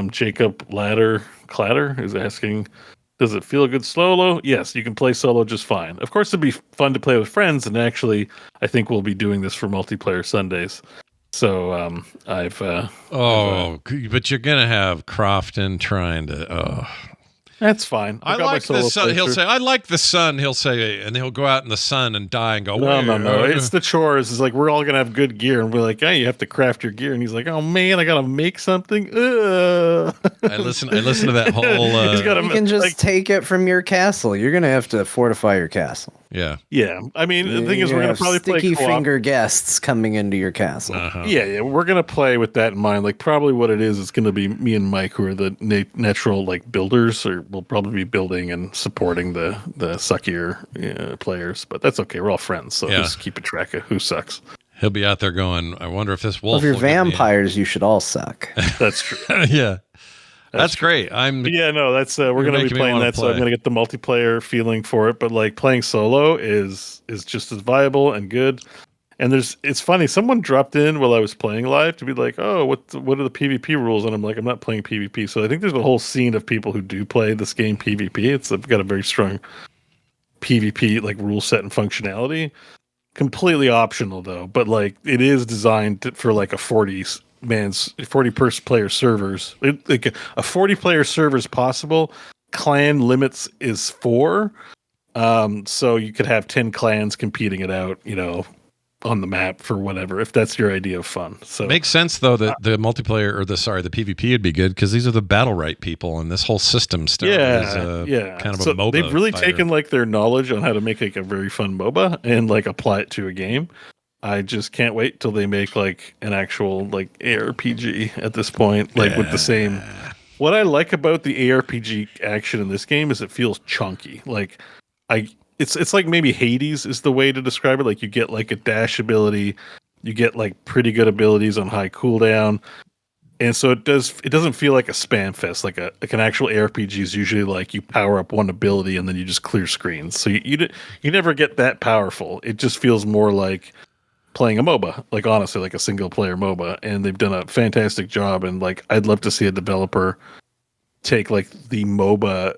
Jacob Clatter is asking, does it feel good solo? Yes, you can play solo just fine. Of course, it'd be fun to play with friends, and actually, I think we'll be doing this for multiplayer Sundays. So but you're gonna have Crofton trying to. That's fine. I like the sun. He'll say, I like the sun. He'll say, and he'll go out in the sun and die and go, no. It's the chores. It's like, we're all going to have good gear. And we're like, hey, you have to craft your gear. And he's like, oh man, I got to make something. I listen to that whole, you can just take it from your castle. You're going to have to fortify your castle. Yeah. Yeah. I mean, the thing is, we're going to probably play sticky finger guests coming into your castle. Yeah. We're going to play with that in mind. Like, probably what it is going to be me and Mike, who are the natural like builders, or we'll probably be building and supporting the suckier players. But that's okay. We're all friends, so just keep a track of who sucks. He'll be out there going, I wonder if this wolf. Well, if you're vampires, you should all suck. That's true. Yeah. That's great. That's we're going to be playing that, so I'm going to get the multiplayer feeling for it. But like, playing solo is just as viable and good. And it's funny. Someone dropped in while I was playing live to be like, "Oh, what are the PvP rules?" And I'm like, "I'm not playing PvP." So I think there's a whole scene of people who do play this game PvP. It's got a very strong PvP like rule set and functionality. Completely optional though, but like, it is designed for like a 40 person player servers. Like a 40 player server is possible. Clan limits is 4. So you could have 10 clans competing it out, on the map for whatever, if that's your idea of fun. So makes sense though that the multiplayer or the PvP would be good, because these are the battle right people, and this whole system stuff is kind of a MOBA. They've really taken like their knowledge on how to make like a very fun MOBA and like apply it to a game. I just can't wait till they make like an actual like ARPG at this point, like with the same. What I like about the ARPG action in this game is it feels chunky. Like it's like maybe Hades is the way to describe it. Like, you get like a dash ability, you get like pretty good abilities on high cooldown. And so it doesn't feel like a spam fest, like an actual ARPG is usually like you power up one ability and then you just clear screens. So you never get that powerful. It just feels more like playing a MOBA, like honestly, like a single player MOBA. And they've done a fantastic job. And like I'd love to see a developer take like the MOBA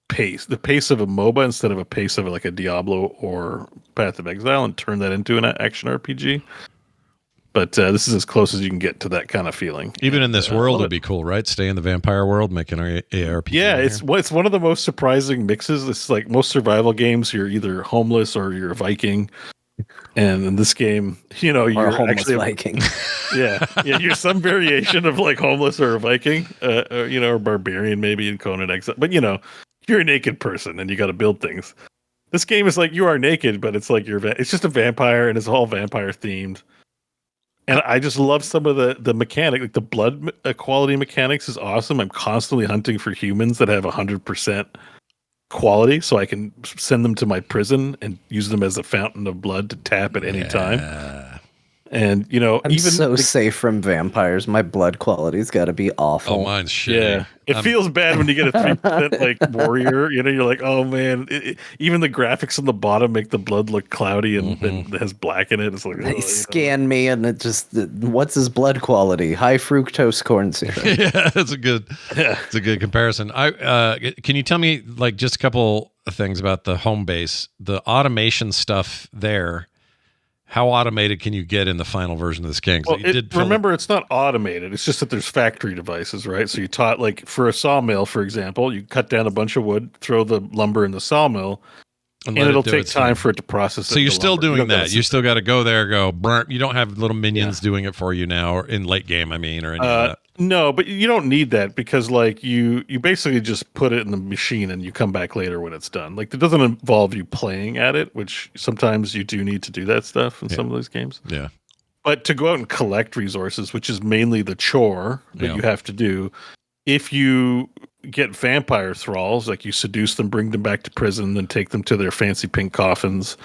pace, the pace of a MOBA instead of a pace of like a Diablo or Path of Exile, and turn that into an action RPG. But this is as close as you can get to that kind of feeling. Even in this world would be cool, right? Stay in the vampire world, make an ARPG. Yeah, it's one of the most surprising mixes. It's like most survival games, you're either homeless or you're a Viking. And in this game, you're homeless actually Viking. Yeah, you're some variation of like homeless or a Viking, or barbarian maybe in Conan Exile. But you're a naked person and you got to build things. This game is like you are naked, but it's like it's just a vampire and it's all vampire themed. And I just love some of the mechanic, like the blood quality mechanics is awesome. I'm constantly hunting for humans that have 100% quality, so I can send them to my prison and use them as a fountain of blood to tap at any time. And I'm even so safe from vampires. My blood quality's got to be awful. Oh, mine's shit. Yeah, it feels bad when you get a 3% like warrior. You're like, oh man. Even the graphics on the bottom make the blood look cloudy and it has black in it. It's like they scan me and it just what's his blood quality? High fructose corn syrup. Yeah, that's a good. It's a good comparison. Can you tell me like just a couple of things about the home base, the automation stuff there? How automated can you get in the final version of this game? Well, remember, it's not automated. It's just that there's factory devices, right? So you taught, like, for a sawmill, for example, you cut down a bunch of wood, throw the lumber in the sawmill, and it'll take time for it to process it. So you're still doing that. You still got to go there, you don't have little minions doing it for you now, or in late game, or anything like that. No, but you don't need that because like you basically just put it in the machine and you come back later when it's done. Like it doesn't involve you playing at it, which sometimes you do need to do that stuff in some of these games. Yeah. But to go out and collect resources, which is mainly the chore that you have to do, if you get vampire thralls, like you seduce them, bring them back to prison, then take them to their fancy pink coffins,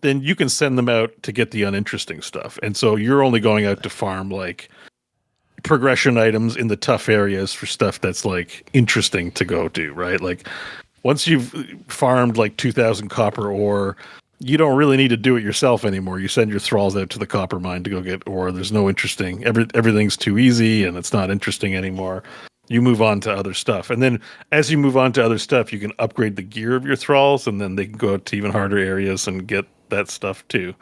then you can send them out to get the uninteresting stuff. And so you're only going out to farm like progression items in the tough areas for stuff that's like interesting to go do, right? Like once you've farmed like 2,000 copper ore, you don't really need to do it yourself anymore. You send your thralls out to the copper mine to go get ore. There's no interesting, everything's too easy and it's not interesting anymore. You move on to other stuff. And then as you move on to other stuff, you can upgrade the gear of your thralls and then they can go out to even harder areas and get that stuff too.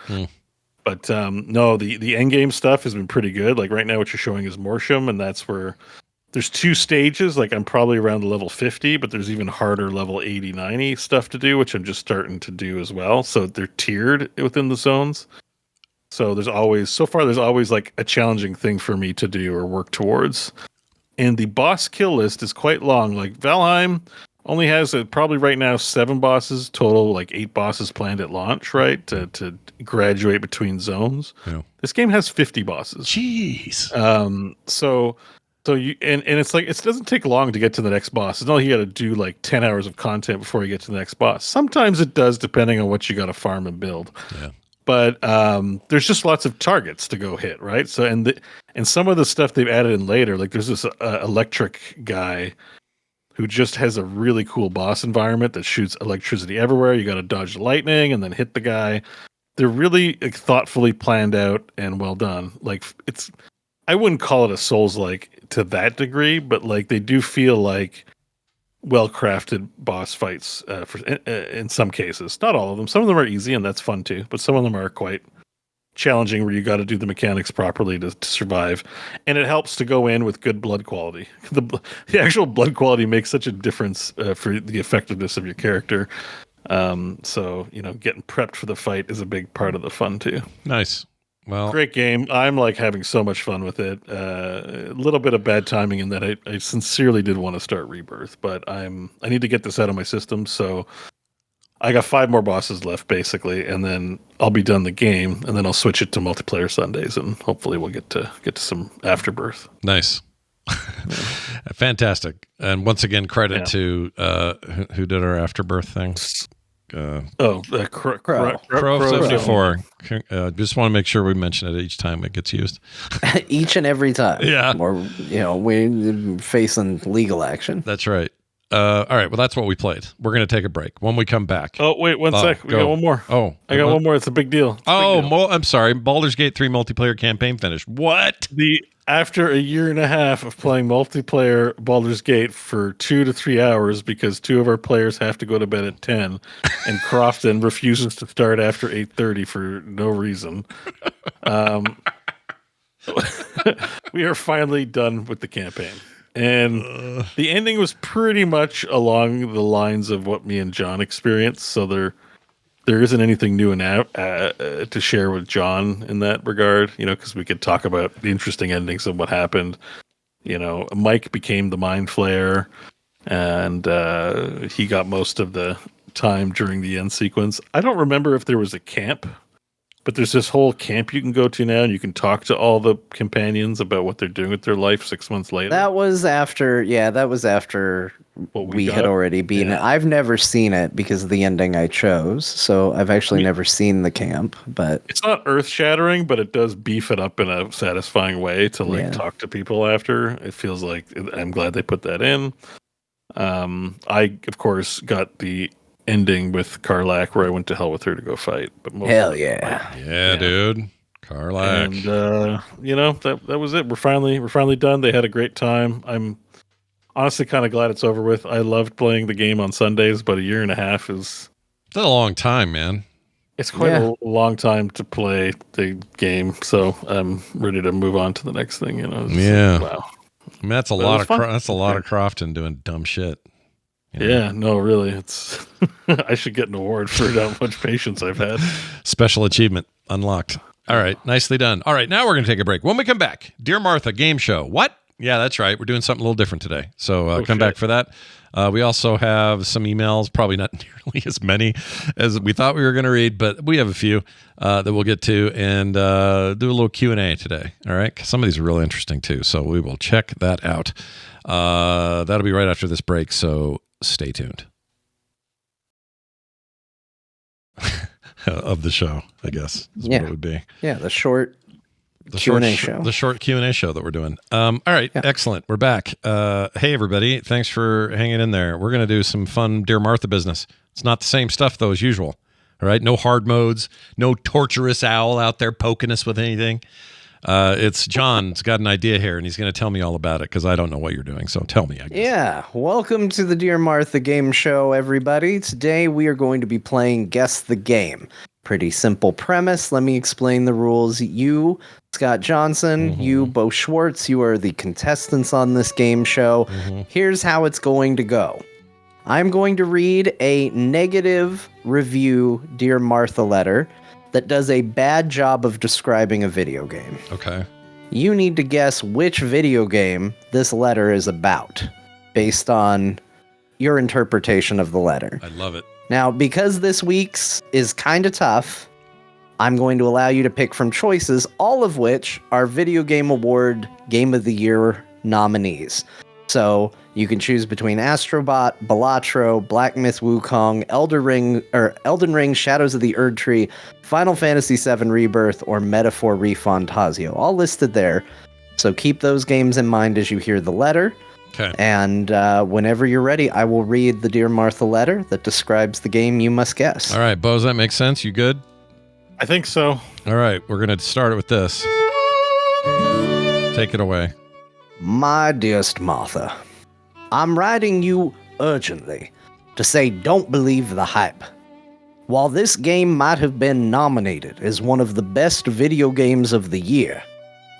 But no, the end game stuff has been pretty good. Like right now, what you're showing is Mortium, and that's where there's 2 stages. Like I'm probably around level 50, but there's even harder level 80, 90 stuff to do, which I'm just starting to do as well. So they're tiered within the zones. So there's always like a challenging thing for me to do or work towards. And the boss kill list is quite long. Like Valheim only has probably right now 7 bosses total, like 8 bosses planned at launch, right? To graduate between zones. Yeah. This game has 50 bosses. Jeez. So you and it's like it doesn't take long to get to the next boss. It's not like you got to do like 10 hours of content before you get to the next boss. Sometimes it does, depending on what you got to farm and build. Yeah. But there's just lots of targets to go hit, right? So and some of the stuff they've added in later, like there's this electric guy who just has a really cool boss environment that shoots electricity everywhere. You got to dodge lightning and then hit the guy. They're really thoughtfully planned out and well done. Like I wouldn't call it a Souls-like to that degree, but like they do feel like well-crafted boss fights in some cases. Not all of them. Some of them are easy and that's fun too, but some of them are quite challenging where you got to do the mechanics properly to survive. And it helps to go in with good blood quality. The actual blood quality makes such a difference for the effectiveness of your character. So, getting prepped for the fight is a big part of the fun too. Nice. Well, great game. I'm like having so much fun with it. A little bit of bad timing in that I sincerely did want to start Rebirth, but I need to get this out of my system. So I got 5 more bosses left basically, and then I'll be done the game, and then I'll switch it to multiplayer Sundays, and hopefully we'll get to some Afterbirth. Nice. Fantastic. And once again, credit to who did our Afterbirth thing. Crow Crow 74. Just want to make sure we mention it each time it gets used. Each and every time. Yeah. Or, we're facing legal action. That's right. All right. Well, that's what we played. We're going to take a break. When we come back. Oh, wait, one sec. We got one more. Oh. I got one more. It's a big deal. I'm sorry. Baldur's Gate 3 multiplayer campaign finished. What? After a year and a half of playing multiplayer Baldur's Gate for 2 to 3 hours because 2 of our players have to go to bed at 10 and Crofton refuses to start after 8:30 for no reason. We are finally done with the campaign. And the ending was pretty much along the lines of what me and John experienced. So there isn't anything new to share with John in that regard, because we could talk about the interesting endings of what happened. Mike became the Mind Flayer, and he got most of the time during the end sequence. I don't remember if there was a camp, but there's this whole camp you can go to now, and you can talk to all the companions about what they're doing with their life 6 months later. That was after we had already been. Yeah. I've never seen it because of the ending I chose, so I've actually never seen the camp. But it's not earth-shattering, but it does beef it up in a satisfying way to talk to people after. It feels like I'm glad they put that in. I of course got the ending with Karlach where I went to hell with her to go fight. But hell yeah. Yeah, dude. Karlach. And that was it. We're finally done. They had a great time. I'm honestly kind of glad it's over with. I loved playing the game on Sundays, but a year and a half is a long time, man. It's quite a long time to play the game, so I'm ready to move on to the next thing. Wow. I mean, that's a lot of Crofton doing dumb shit. Yeah, no, really, it's. I should get an award for how much patience I've had. Special achievement unlocked. All right, nicely done. All right, now we're going to take a break. When we come back, Dear Martha game show. What? Yeah, that's right. We're doing something a little different today. So come back for that. We also have some emails, probably not nearly as many as we thought we were going to read, but we have a few that we'll get to and do a little Q&A today. All right. Some of these are really interesting too. So we will check that out. That'll be right after this break. So stay tuned. Of the show, I guess is what it would be. Yeah. The short Q&A show. The short Q&A show that we're doing. All right. Yeah. Excellent. We're back. Hey, everybody. Thanks for hanging in there. We're going to do some fun Dear Martha business. It's not the same stuff, though, as usual. All right. No hard modes. No torturous owl out there poking us with anything. It's John's got an idea here, and he's going to tell me all about it because I don't know what you're doing. So tell me, I guess. Yeah. Welcome to the Dear Martha game show, everybody. Today we are going to be playing Guess the Game. Pretty simple premise. Let me explain the rules. You, Scott Johnson, you, Beau Schwartz, you are the contestants on this game show. Here's how it's going to go. I'm going to read a negative review Dear Martha letter that does a bad job of describing a video game. Okay. You need to guess which video game this letter is about based on your interpretation of the letter. I love it. Now, because this week's is kind of tough, I'm going to allow you to pick from choices, all of which are Video Game Award Game of the Year nominees. So you can choose between Astrobot, Balatro, Black Myth Wukong, Elden Ring, Shadows of the Erd Tree, Final Fantasy VII Rebirth, or Metaphor ReFantazio, all listed there. So keep those games in mind as you hear the letter. Okay. And whenever you're ready, I will read the Dear Martha letter that describes the game you must guess. All right, Beau, does that make sense? You good? I think so. All right, we're going to start it with this. Take it away. My dearest Martha, I'm writing you urgently to say don't believe the hype. While this game might have been nominated as one of the best video games of the year,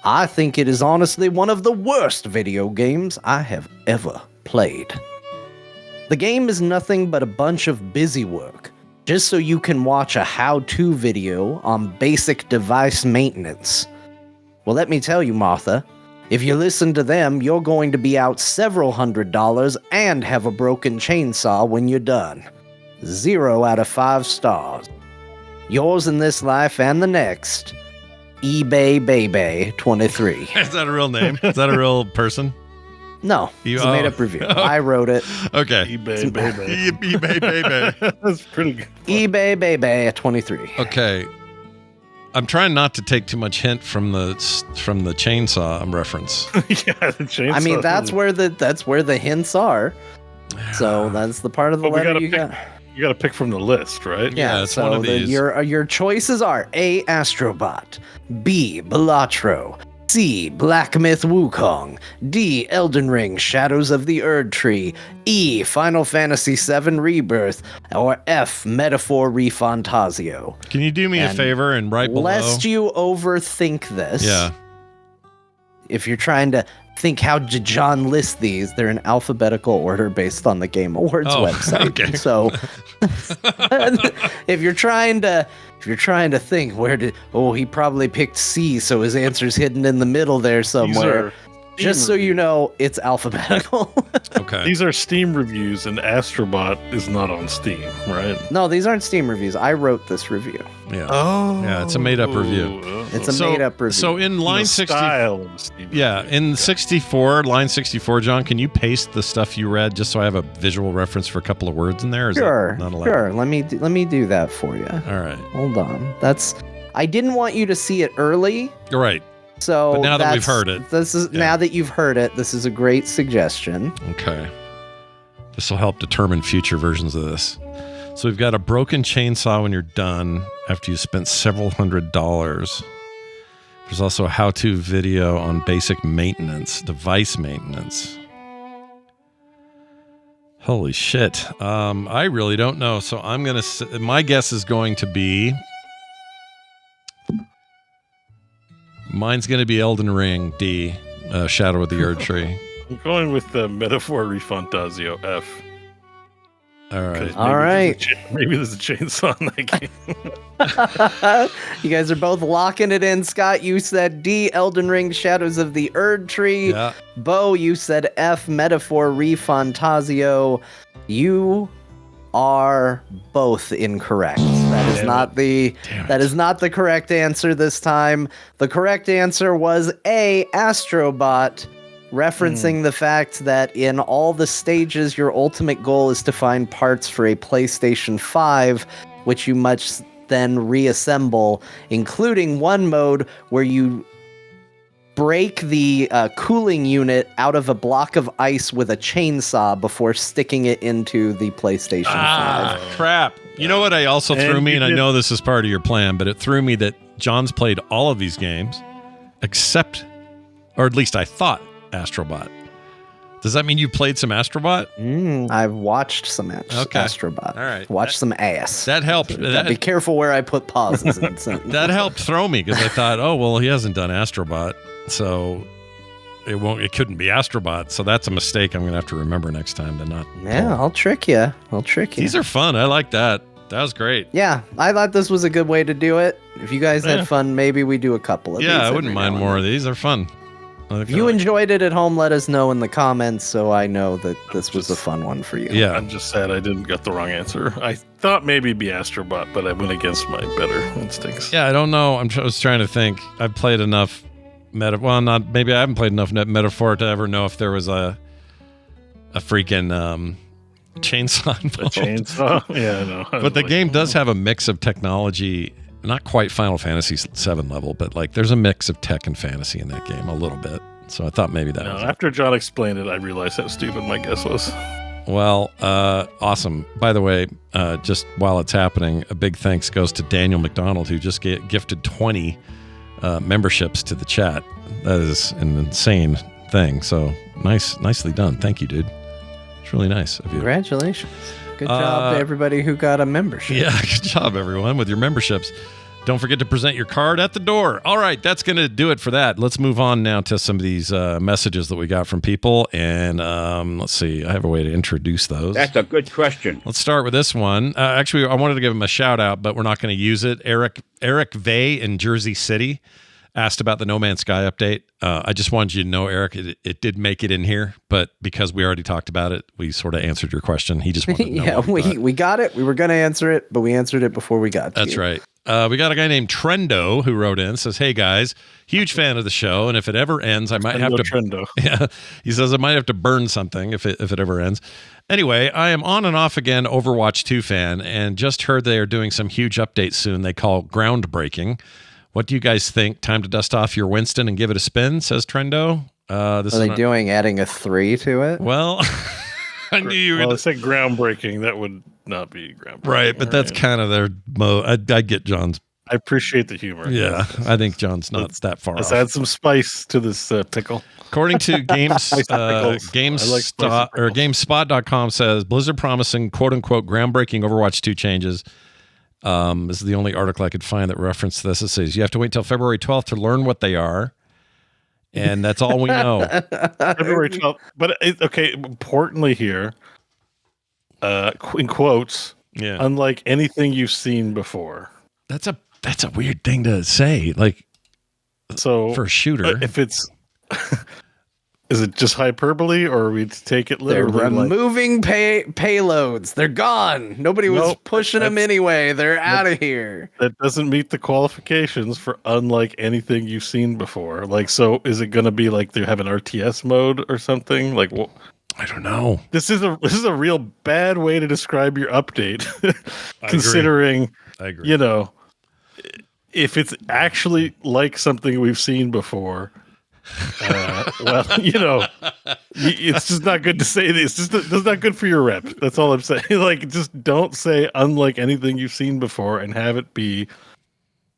I think it is honestly one of the worst video games I have ever played. The game is nothing but a bunch of busy work, just so you can watch a how-to video on basic device maintenance. Well, let me tell you, Martha, if you listen to them, you're going to be out several $100s and have a broken chainsaw when you're done. 0 out of 5 stars. Yours in this life and the next, eBay Baby 23. Is that a real name? Is that a real person? No, it's a made-up review. I wrote it. Okay. eBay, baby. eBay, baby. That's pretty good. eBay, baby, 23. Okay. I'm trying not to take too much hint from the chainsaw reference. Yeah, the chainsaw. I mean, that's where the hints are. So that's the part of the letter you got. You got to pick from the list, right? Yeah, it's one of these. Your choices are A. Astrobot, B. Balatro, C. Black Myth Wukong, D. Elden Ring Shadows of the Erd Tree, E. Final Fantasy VII Rebirth, or F. Metaphor Refantasio. Can you do me a favor and write below? Lest you overthink this. Yeah. If you're trying to think how did John list these, they're in alphabetical order based on the Game Awards website. Okay. So if you're trying to think he probably picked C, so his answer's hidden in the middle there somewhere. Just so you know, it's alphabetical. Okay. These are Steam reviews, and Astrobot is not on Steam, right? No, these aren't Steam reviews. I wrote this review. Yeah. Oh. Yeah, it's a made-up review. It's a made-up review. So in line 60, style of Steam in 64, line 64, John, can you paste the stuff you read just so I have a visual reference for a couple of words in there? Or is Sure. that not allowed? Sure. Let me do that for you. All right. Hold on. I didn't want you to see it early. You're right. So But now that we've heard it. Now that you've heard it, this is a great suggestion. Okay. This will help determine future versions of this. So we've got a broken chainsaw when you're done after you spent several $100s. There's also a how-to video on basic maintenance, device maintenance. Holy shit. I really don't know. So I'm going to... My guess is going to be... Mine's going to be Elden Ring, D. Shadow of the Erd Tree. I'm going with the Metaphor Refantasio, F. All right. All right. Maybe there's a chainsaw in that game. You guys are both locking it in. Scott, you said D, Elden Ring, Shadows of the Erd Tree. Yeah. Beau, you said F, Metaphor Refantasio. You are both incorrect. That is not the correct answer this time. The correct answer was A, Astrobot, referencing the fact that in all the stages, your ultimate goal is to find parts for a PlayStation 5, which you must then reassemble, including one mode where you break the cooling unit out of a block of ice with a chainsaw before sticking it into the PlayStation 5. Crap. You know what I also threw me, and I know this is part of your plan, but it threw me that John's played all of these games, except, or at least I thought, Astrobot. Does that mean you played some Astrobot? I've watched some Astrobot. All right. Watched some ass. That helped. Be careful where I put pauses in sentences. That helped throw me because I thought, oh, well, he hasn't done Astrobot, so it couldn't be Astrobot. So that's a mistake I'm going to have to remember next time to not. Yeah, I'll trick you. These are fun. I like that. That was great. Yeah, I thought this was a good way to do it. If you guys had fun, maybe we do a couple of these. Yeah, I wouldn't mind more of these. They're fun. If you enjoyed it at home, let us know in the comments so I know that this was a fun one for you. Yeah. I'm just sad I didn't get the wrong answer. I thought maybe it'd be Astrobot, but I went against my better instincts. Yeah, I don't know. I was trying to think. I've played enough maybe I haven't played enough Metaphor to ever know if there was a freaking chainsaw involved. A chainsaw? Yeah, I know. But the game does have a mix of technology. Not quite Final Fantasy VII level, but like there's a mix of tech and fantasy in that game a little bit. So I thought maybe that was it. After John explained it, I realized how stupid my guess was. Well, awesome. By the way, just while it's happening, a big thanks goes to Daniel McDonald, who just gifted 20 memberships to the chat. That is an insane thing. So nicely done. Thank you, dude. It's really nice of you. Congratulations. Good job to everybody who got a membership. Yeah, good job, everyone, with your memberships. Don't forget to present your card at the door. All right, that's going to do it for that. Let's move on now to some of these messages that we got from people. And let's see. I have a way to introduce those. That's a good question. Let's start with this one. Actually, I wanted to give him a shout out, but we're not going to use it. Eric Vay in Jersey City asked about the No Man's Sky update. I just wanted you to know, Eric, it did make it in here, but because we already talked about it, we sort of answered your question. He just wanted to know. Yeah, we got it. We were going to answer it, but we answered it before we got to That's you. right. We got a guy named Trendo who wrote in, says, "Hey guys, huge fan of the show, and if it ever ends, I might have to." Trendo. Yeah, he says I might have to burn something if it ever ends. Anyway, I am on and off again Overwatch 2 fan, and just heard they are doing some huge update soon. They call groundbreaking. What do you guys think? Time to dust off your Winston and give it a spin, says Trendo. Are they doing adding a 3 to it? Well, I knew you were. Well, it's like groundbreaking. That would not be groundbreaking. Right, but that's kind of their mode. I get John's. I appreciate the humor. Yeah, I think John's not that far Let's off. add some spice to this pickle. According to pickles. GameSpot.com says Blizzard promising quote unquote groundbreaking Overwatch 2 changes. This is the only article I could find that referenced this. It says you have to wait till February 12th to learn what they are. And that's all we know. February 12th. But okay, importantly here, in quotes, Yeah. unlike anything you've seen before. That's a weird thing to say. Like, so for a shooter, if it's is it just hyperbole, or are we to take it They're literally? removing payloads. They're gone. Nobody was Nope, pushing them anyway. They're out of here. That doesn't meet the qualifications for unlike anything you've seen before. Like, so is it going to be like they have an RTS mode or something? Like, what? I don't know. This is a real bad way to describe your update, considering I agree. you know, if it's actually like something we've seen before. Well, you know, it's just not good to say this. It's not good for your rep. That's all I'm saying. Like, just don't say unlike anything you've seen before, and have it be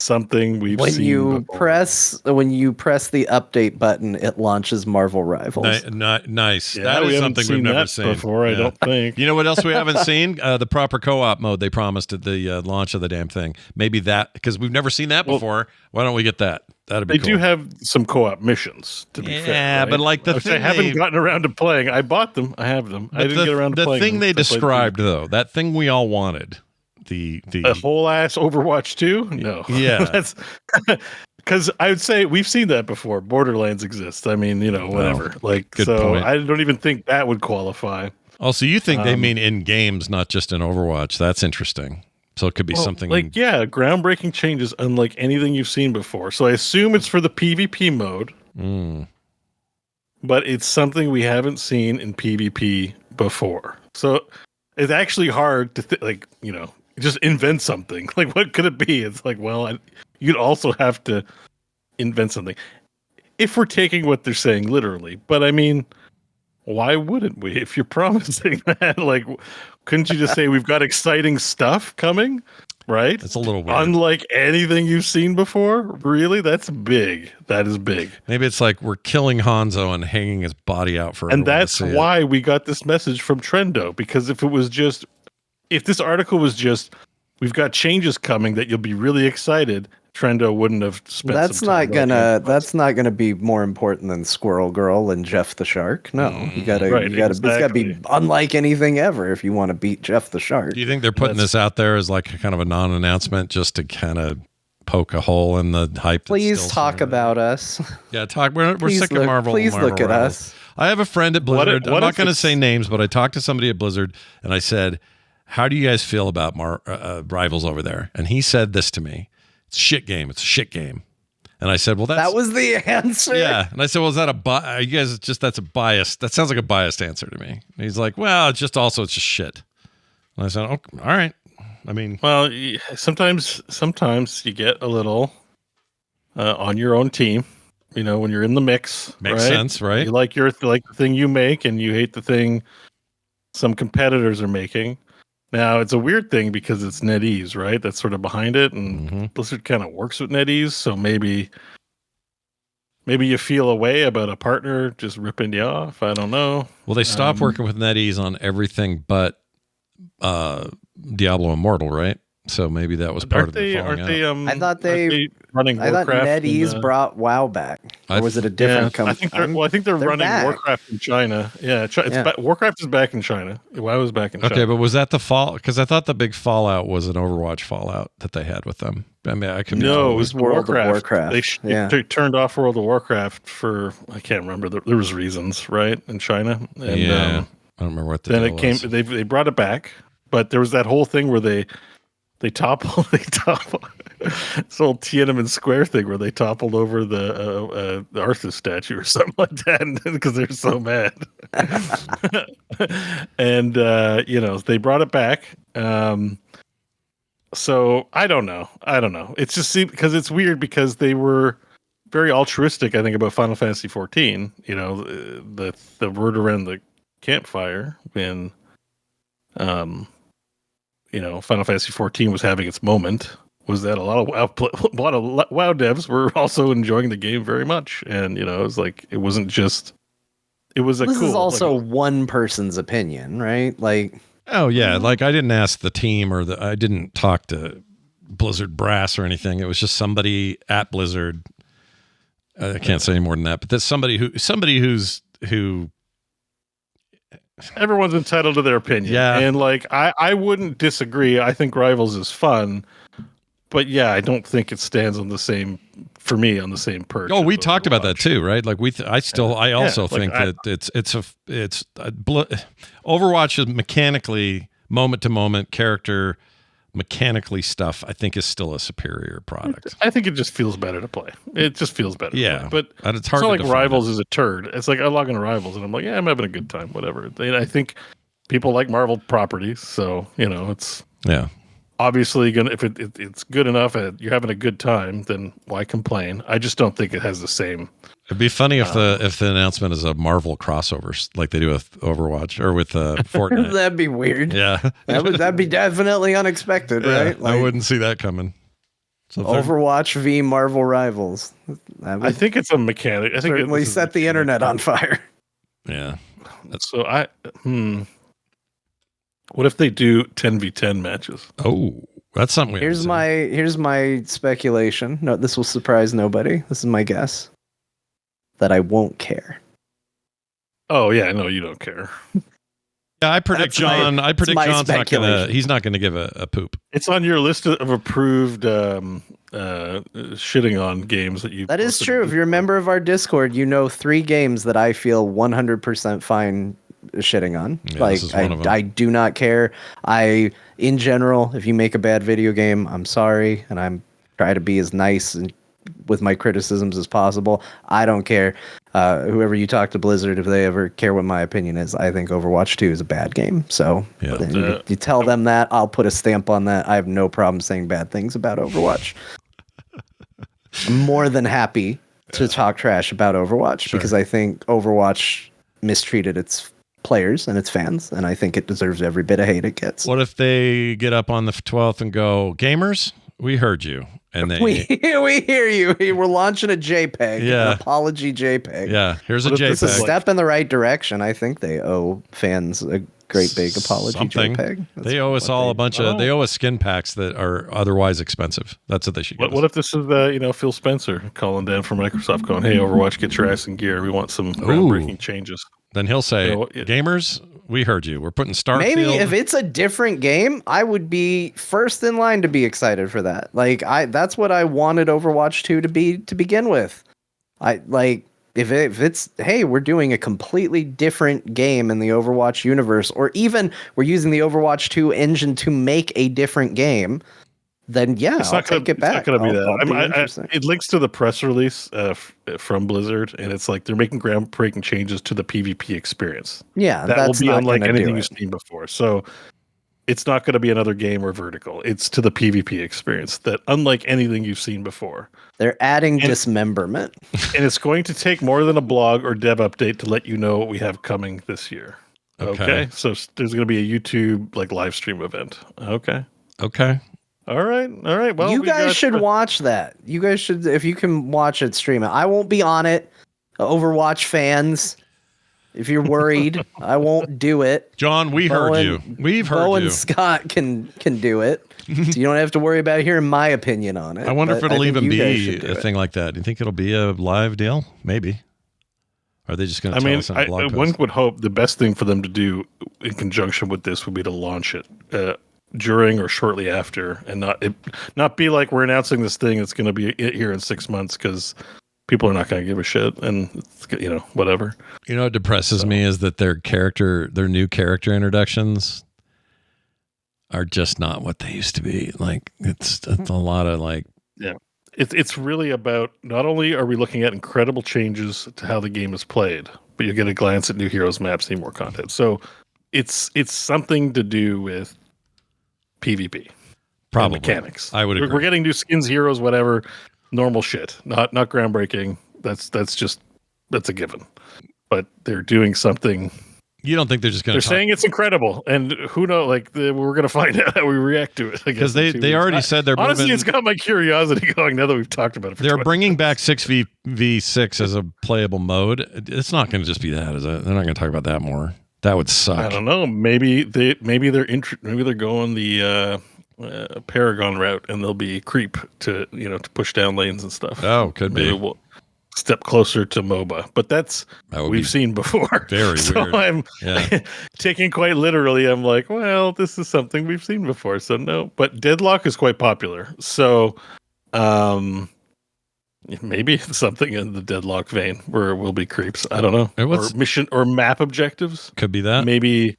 something we've When seen you before. press the update button, it launches Marvel Rivals. Nice. Yeah, That we is haven't something seen we've never that seen before. I don't think. You know what else we haven't seen? The proper co-op mode they promised at the launch of the damn thing. Maybe that, because we've never seen that before. Why don't we get that? That'd be They cool. do have some co-op missions, to be fair. Yeah, right? but like the Which thing I haven't they- gotten around to playing. I bought them. I have them. I But didn't get around to the playing thing them. they I played described, though, that thing we all wanted, the a whole ass Overwatch 2? No. Yeah. That's because I would say we've seen that before. Borderlands exists. I mean, you know, whatever. Like, good so point. I don't even think that would qualify. Also, you think they mean in games, not just in Overwatch. That's interesting. So it could be something like, yeah, groundbreaking changes unlike anything you've seen before. So I assume it's for the PvP mode, but it's something we haven't seen in PvP before. So it's actually hard to like, you know, just invent something. Like, what could it be? It's like, well, you'd also have to invent something if we're taking what they're saying literally. But I mean, why wouldn't we? If you're promising that, like, couldn't you just say we've got exciting stuff coming? Right? It's a little weird. Unlike anything you've seen before. Really? That's big. That is big. Maybe it's like we're killing Hanzo and hanging his body out for And everyone to that's see it. why we got this message from Trendo. Because if this article was just, we've got changes coming that you'll be really excited, Trendo wouldn't have spent That's some time not gonna be more important than Squirrel Girl and Jeff the Shark. No, you gotta it's gotta be unlike anything ever if you want to beat Jeff the Shark. Do you think they're putting this out there as like a kind of a non-announcement just to kind of poke a hole in the hype? Please talk about us. Yeah, talk. We're Please sick look- of Marvel. please Marvel look at Rivals. us. I have a friend at Blizzard. what I'm not if going to it's- say names, but I talked to somebody at Blizzard and I said, "How do you guys feel about Rivals over there?" And he said this to me: "It's a shit game. It's a shit game." And I said, "Well, That was the answer. yeah." And I said, "Well, is that you guys that's a bias? That sounds like a biased answer to me." And he's like, "Well, it's just shit." And I said, "Oh, all right." I mean, Well, sometimes you get a little on your own team. You know, when you're in the mix, Makes sense, right? You like the thing you make, and you hate the thing some competitors are making. Now, it's a weird thing because it's NetEase, right? That's sort of behind it, and Blizzard kind of works with NetEase, so maybe you feel a way about a partner just ripping you off. I don't know. well, they stopped working with NetEase on everything but Diablo Immortal, right? So maybe that was part of the falling out. I thought they running I thought Warcraft. NetEase brought WoW back. Or was it a different I company? think they're running back. Warcraft in China. Yeah, Yeah. Warcraft is back in China. WoW is back in China. Okay, but was that the fall? Because I thought the big fallout was an Overwatch fallout that they had with them. I mean, I could be No, totally- it was World of Warcraft. Warcraft, yeah. They turned off World of Warcraft for, I can't remember. There was reasons, right, in China. And, yeah. I don't remember what the then deal it came. was. They brought it back, but there was that whole thing where they topple. this whole Tiananmen Square thing where they toppled over the Arthur statue or something like that because they're so mad. And they brought it back. So I don't know. It's just because it's weird because they were very altruistic, I think, about Final Fantasy XIV. The word around the campfire when Final Fantasy XIV was having its moment was that a lot of WoW devs were also enjoying the game very much, and it was like it wasn't just this is also one person's opinion, right? Like, oh yeah, like I didn't ask the team I didn't talk to Blizzard brass or anything. It was just somebody at Blizzard. I can't say any more than that, but that's somebody who everyone's entitled to their opinion. Yeah. And like, I wouldn't disagree. I think Rivals is fun, but yeah, I don't think it stands on the same perch. Oh, we talked about that too, right? Like I also think like that Overwatch is mechanically moment to moment character mechanically stuff. I think is still a superior product. I think it just feels better to play. It just feels better. Yeah. But it's hard not to like define Rivals is a turd. It's like I log into Rivals and I'm like, yeah, I'm having a good time, whatever. I think people like Marvel properties, so it's obviously if it's good enough and you're having a good time, then why complain? I just don't think it has the same. It'd be funny if the announcement is a Marvel crossover like they do with Overwatch or with Fortnite. That'd be weird. Yeah, that'd be definitely unexpected, right? Like, I wouldn't see that coming. So Overwatch v Marvel Rivals. I think it's a mechanic. I think certainly set the internet on fire. Yeah. So what if they do 10v10 matches? Oh, that's something. Here's my speculation. No, this will surprise nobody. This is my guess. That I won't care. Oh yeah, no, you don't care. Yeah, I predict John's he's not gonna give a poop. It's on your list of approved shitting on games that you. That is true. If you're a member of our Discord, you know 3 games that I feel 100% fine shitting on. Yeah, like I do not care. In general, if you make a bad video game, I'm sorry, and I'm try to be as nice and with my criticisms as possible. I don't care. Whoever you talk to Blizzard, if they ever care what my opinion is, I think Overwatch 2 is a bad game. So you tell them that, I'll put a stamp on that. I have no problem saying bad things about Overwatch. I'm more than happy to talk trash about Overwatch because I think Overwatch mistreated its players and its fans, and I think it deserves every bit of hate it gets. What if they get up on the 12th and go, gamers, we heard you. And we hear you. We're launching a JPEG, an apology JPEG. Yeah, here's a JPEG. It's a step in the right direction. I think they owe fans a great big apology JPEG. They owe us all a bunch of. They owe us skin packs that are otherwise expensive. That's what they should get. What if this is Phil Spencer calling down from Microsoft, going, "Hey, Overwatch, get your ass in gear. We want some groundbreaking changes." Then he'll say, "Gamers, we heard you. We're putting Starfield." Maybe if it's a different game, I would be first in line to be excited for that. Like that's what I wanted Overwatch 2 to be to begin with. If it's hey, we're doing a completely different game in the Overwatch universe, or even we're using the Overwatch 2 engine to make a different game, then I'll take it back. It's not going to be that. It links to the press release from Blizzard, and it's like they're making groundbreaking changes to the PvP experience. Yeah, that will be unlike anything you've seen before. So it's not going to be another game or vertical. It's to the PvP experience that unlike anything you've seen before. They're adding dismemberment. And it's going to take more than a blog or dev update to let you know what we have coming this year. Okay. So there's going to be a YouTube live stream event. Okay. All right. Well, you guys should watch that. You guys should, if you can watch it, stream it. I won't be on it. Overwatch fans, if you're worried, I won't do it. John, we heard you. We've heard Beau you. and Scott can do it. So you don't have to worry about hearing my opinion on it. I wonder if it'll even be a thing like that. Do you think it'll be a live deal? Maybe. Are they just going to tell us on a blog post? One would hope the best thing for them to do in conjunction with this would be to launch it during or shortly after, and not be like we're announcing this thing that's going to be here in 6 months because people are not going to give a shit, and whatever. What depresses me is that their new character introductions are just not what they used to be. Like it's a lot of like, Yeah. It's really about, not only are we looking at incredible changes to how the game is played, but you get a glance at new heroes, maps, see more content. So it's something to do with PvP. probably Mechanics. I would agree. We're getting new skins, heroes, whatever, normal shit. Not groundbreaking. That's a given. But they're doing something. You don't think they're just going They're to saying it's incredible, and who knows? Like we're going to find out how we react to it. because they already said they're honestly, moving, it's got my curiosity going now that we've talked about it. For they're 20 bringing back minutes. 6v6 as a playable mode. It's not going to just be that, is it? They're not going to talk about that more. That would suck. I don't know. Maybe they're going the Paragon route, and they'll be creep to push down lanes and stuff. Oh, could Maybe be. we'll step closer to MOBA, but That would we've be seen before. very so weird. I'm Yeah. taking quite literally. I'm like, well, this is something we've seen before, so no. But Deadlock is quite popular, so maybe it's something in the Deadlock vein where we'll be creeps. I don't know. Or mission or map objectives. Could be that. Maybe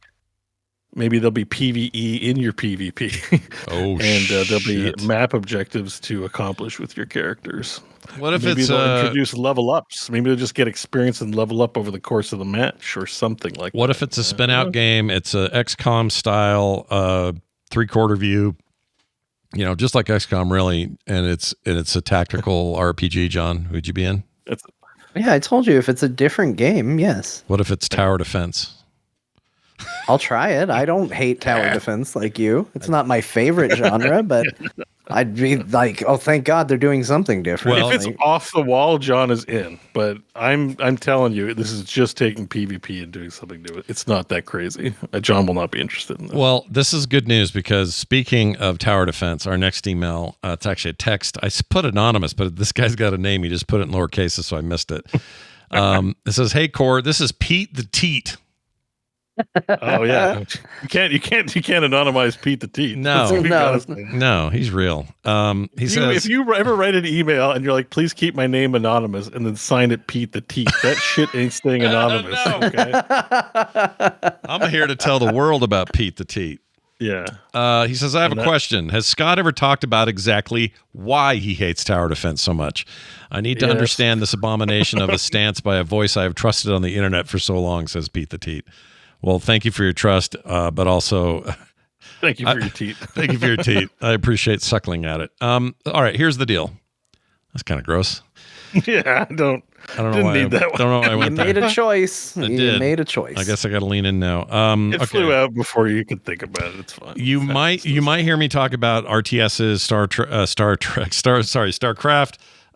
there'll be PvE in your PvP. Oh, and there'll shit. be map objectives to accomplish with your characters. What if Maybe it's they'll introduce level ups. Maybe they'll just get experience and level up over the course of the match or something like what that. if it's a spin out game? It's a XCOM style 3/4 view, just like XCOM really, and it's a tactical RPG. John, would you be in? Yeah, I told you if it's a different game, yes. What if it's tower defense? I'll try it. I don't hate tower defense like you. It's not my favorite genre, but I'd be like, oh, thank God they're doing something different. Well, if it's off the wall, John is in. But I'm telling you, this is just taking PvP and doing something new. It's not that crazy. John will not be interested in that. Well, this is good news because speaking of tower defense, our next email, it's actually a text. I put anonymous, but this guy's got a name. He just put it in lower cases, so I missed it. It says, "Hey, Core, this is Pete the Teat." Oh yeah, you can't anonymize Pete the Teat. No, he's real. He says, if you ever write an email and you're like, please keep my name anonymous, and then sign it Pete the Teat, that shit ain't staying anonymous. No. Okay. I'm here to tell the world about Pete the Teat. Yeah. He says, I have a question. Has Scott ever talked about exactly why he hates tower defense so much? I need to understand this abomination of a stance by a voice I have trusted on the internet for so long, says Pete the Teat. Well, thank you for your trust, but also thank you for your teeth. Thank you for your teeth. I appreciate suckling at it. All right, here's the deal. That's kind of gross. Yeah, I don't know why. Don't know why I went there. You made a choice. You made a choice. I guess I got to lean in now. It flew out before you could think about it. It's fine. You might hear me talk about RTSs,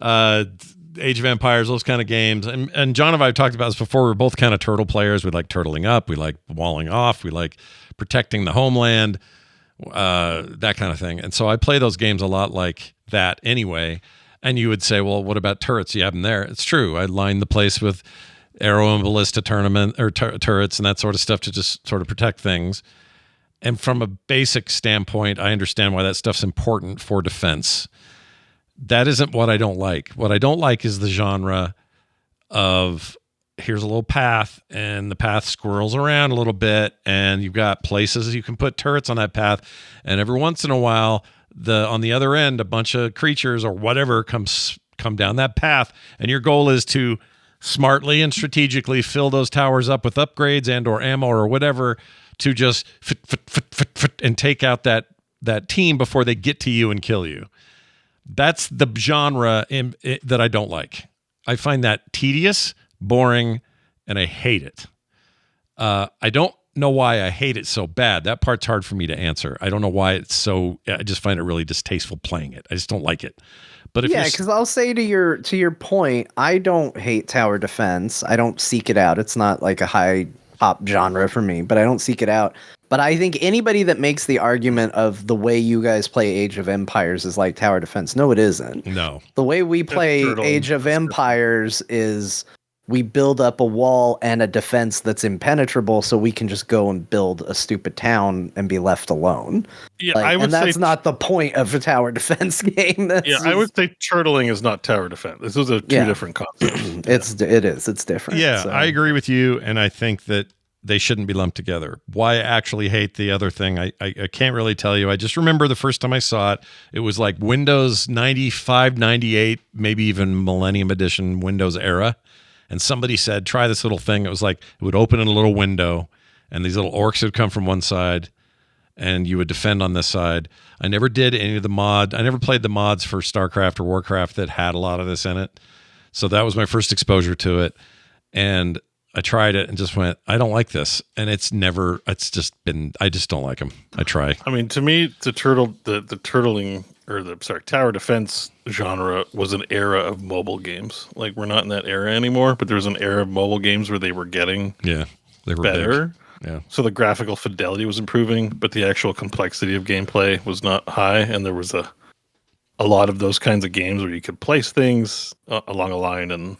StarCraft, Age of Empires, those kind of games. And John and I have talked about this before. We're both kind of turtle players. We like turtling up. We like walling off. We like protecting the homeland, that kind of thing. And so I play those games a lot like that anyway. And you would say, well, what about turrets? You have them there. It's true. I line the place with arrow and ballista turrets and that sort of stuff to just sort of protect things. And from a basic standpoint, I understand why that stuff's important for defense. That isn't what I don't like. What I don't like is the genre of here's a little path and the path squirrels around a little bit and you've got places you can put turrets on that path. And every once in a while, on the other end, a bunch of creatures or whatever come down that path. And your goal is to smartly and strategically fill those towers up with upgrades and or ammo or whatever to just and take out that team before they get to you and kill you. That's the genre that I don't like. I find that tedious, boring, and I hate it. I don't know why I hate it so bad. That part's hard for me to answer. I don't know why it's so. I just find it really distasteful playing it. I just don't like it. But because I'll say to your point, I don't hate tower defense. I don't seek it out. It's not like a high pop genre for me, but I don't seek it out. But I think anybody that makes the argument of the way you guys play Age of Empires is like tower defense. No, it isn't. No. The way we play Age of Empires is we build up a wall and a defense that's impenetrable so we can just go and build a stupid town and be left alone. Yeah, I would that's not the point of a tower defense game. I would say turtling is not tower defense. Those are two different concepts. It's different. Yeah, so. I agree with you. And I think that they shouldn't be lumped together. Why I actually hate the other thing, I can't really tell you. I just remember the first time I saw it, it was like Windows 95, 98, maybe even Millennium Edition Windows era. And somebody said, try this little thing. It was like, it would open in a little window and these little orcs would come from one side and you would defend on this side. I never did any of the mod. I never played the mods for StarCraft or Warcraft that had a lot of this in it. So that was my first exposure to it. And I tried it and just went, I don't like this. And I just don't like them. I try. I mean, to me, the turtling or tower defense genre was an era of mobile games. Like, we're not in that era anymore, but there was an era of mobile games where they were getting they were better. Big. Yeah. So the graphical fidelity was improving, but the actual complexity of gameplay was not high. And there was a lot of those kinds of games where you could place things along a line and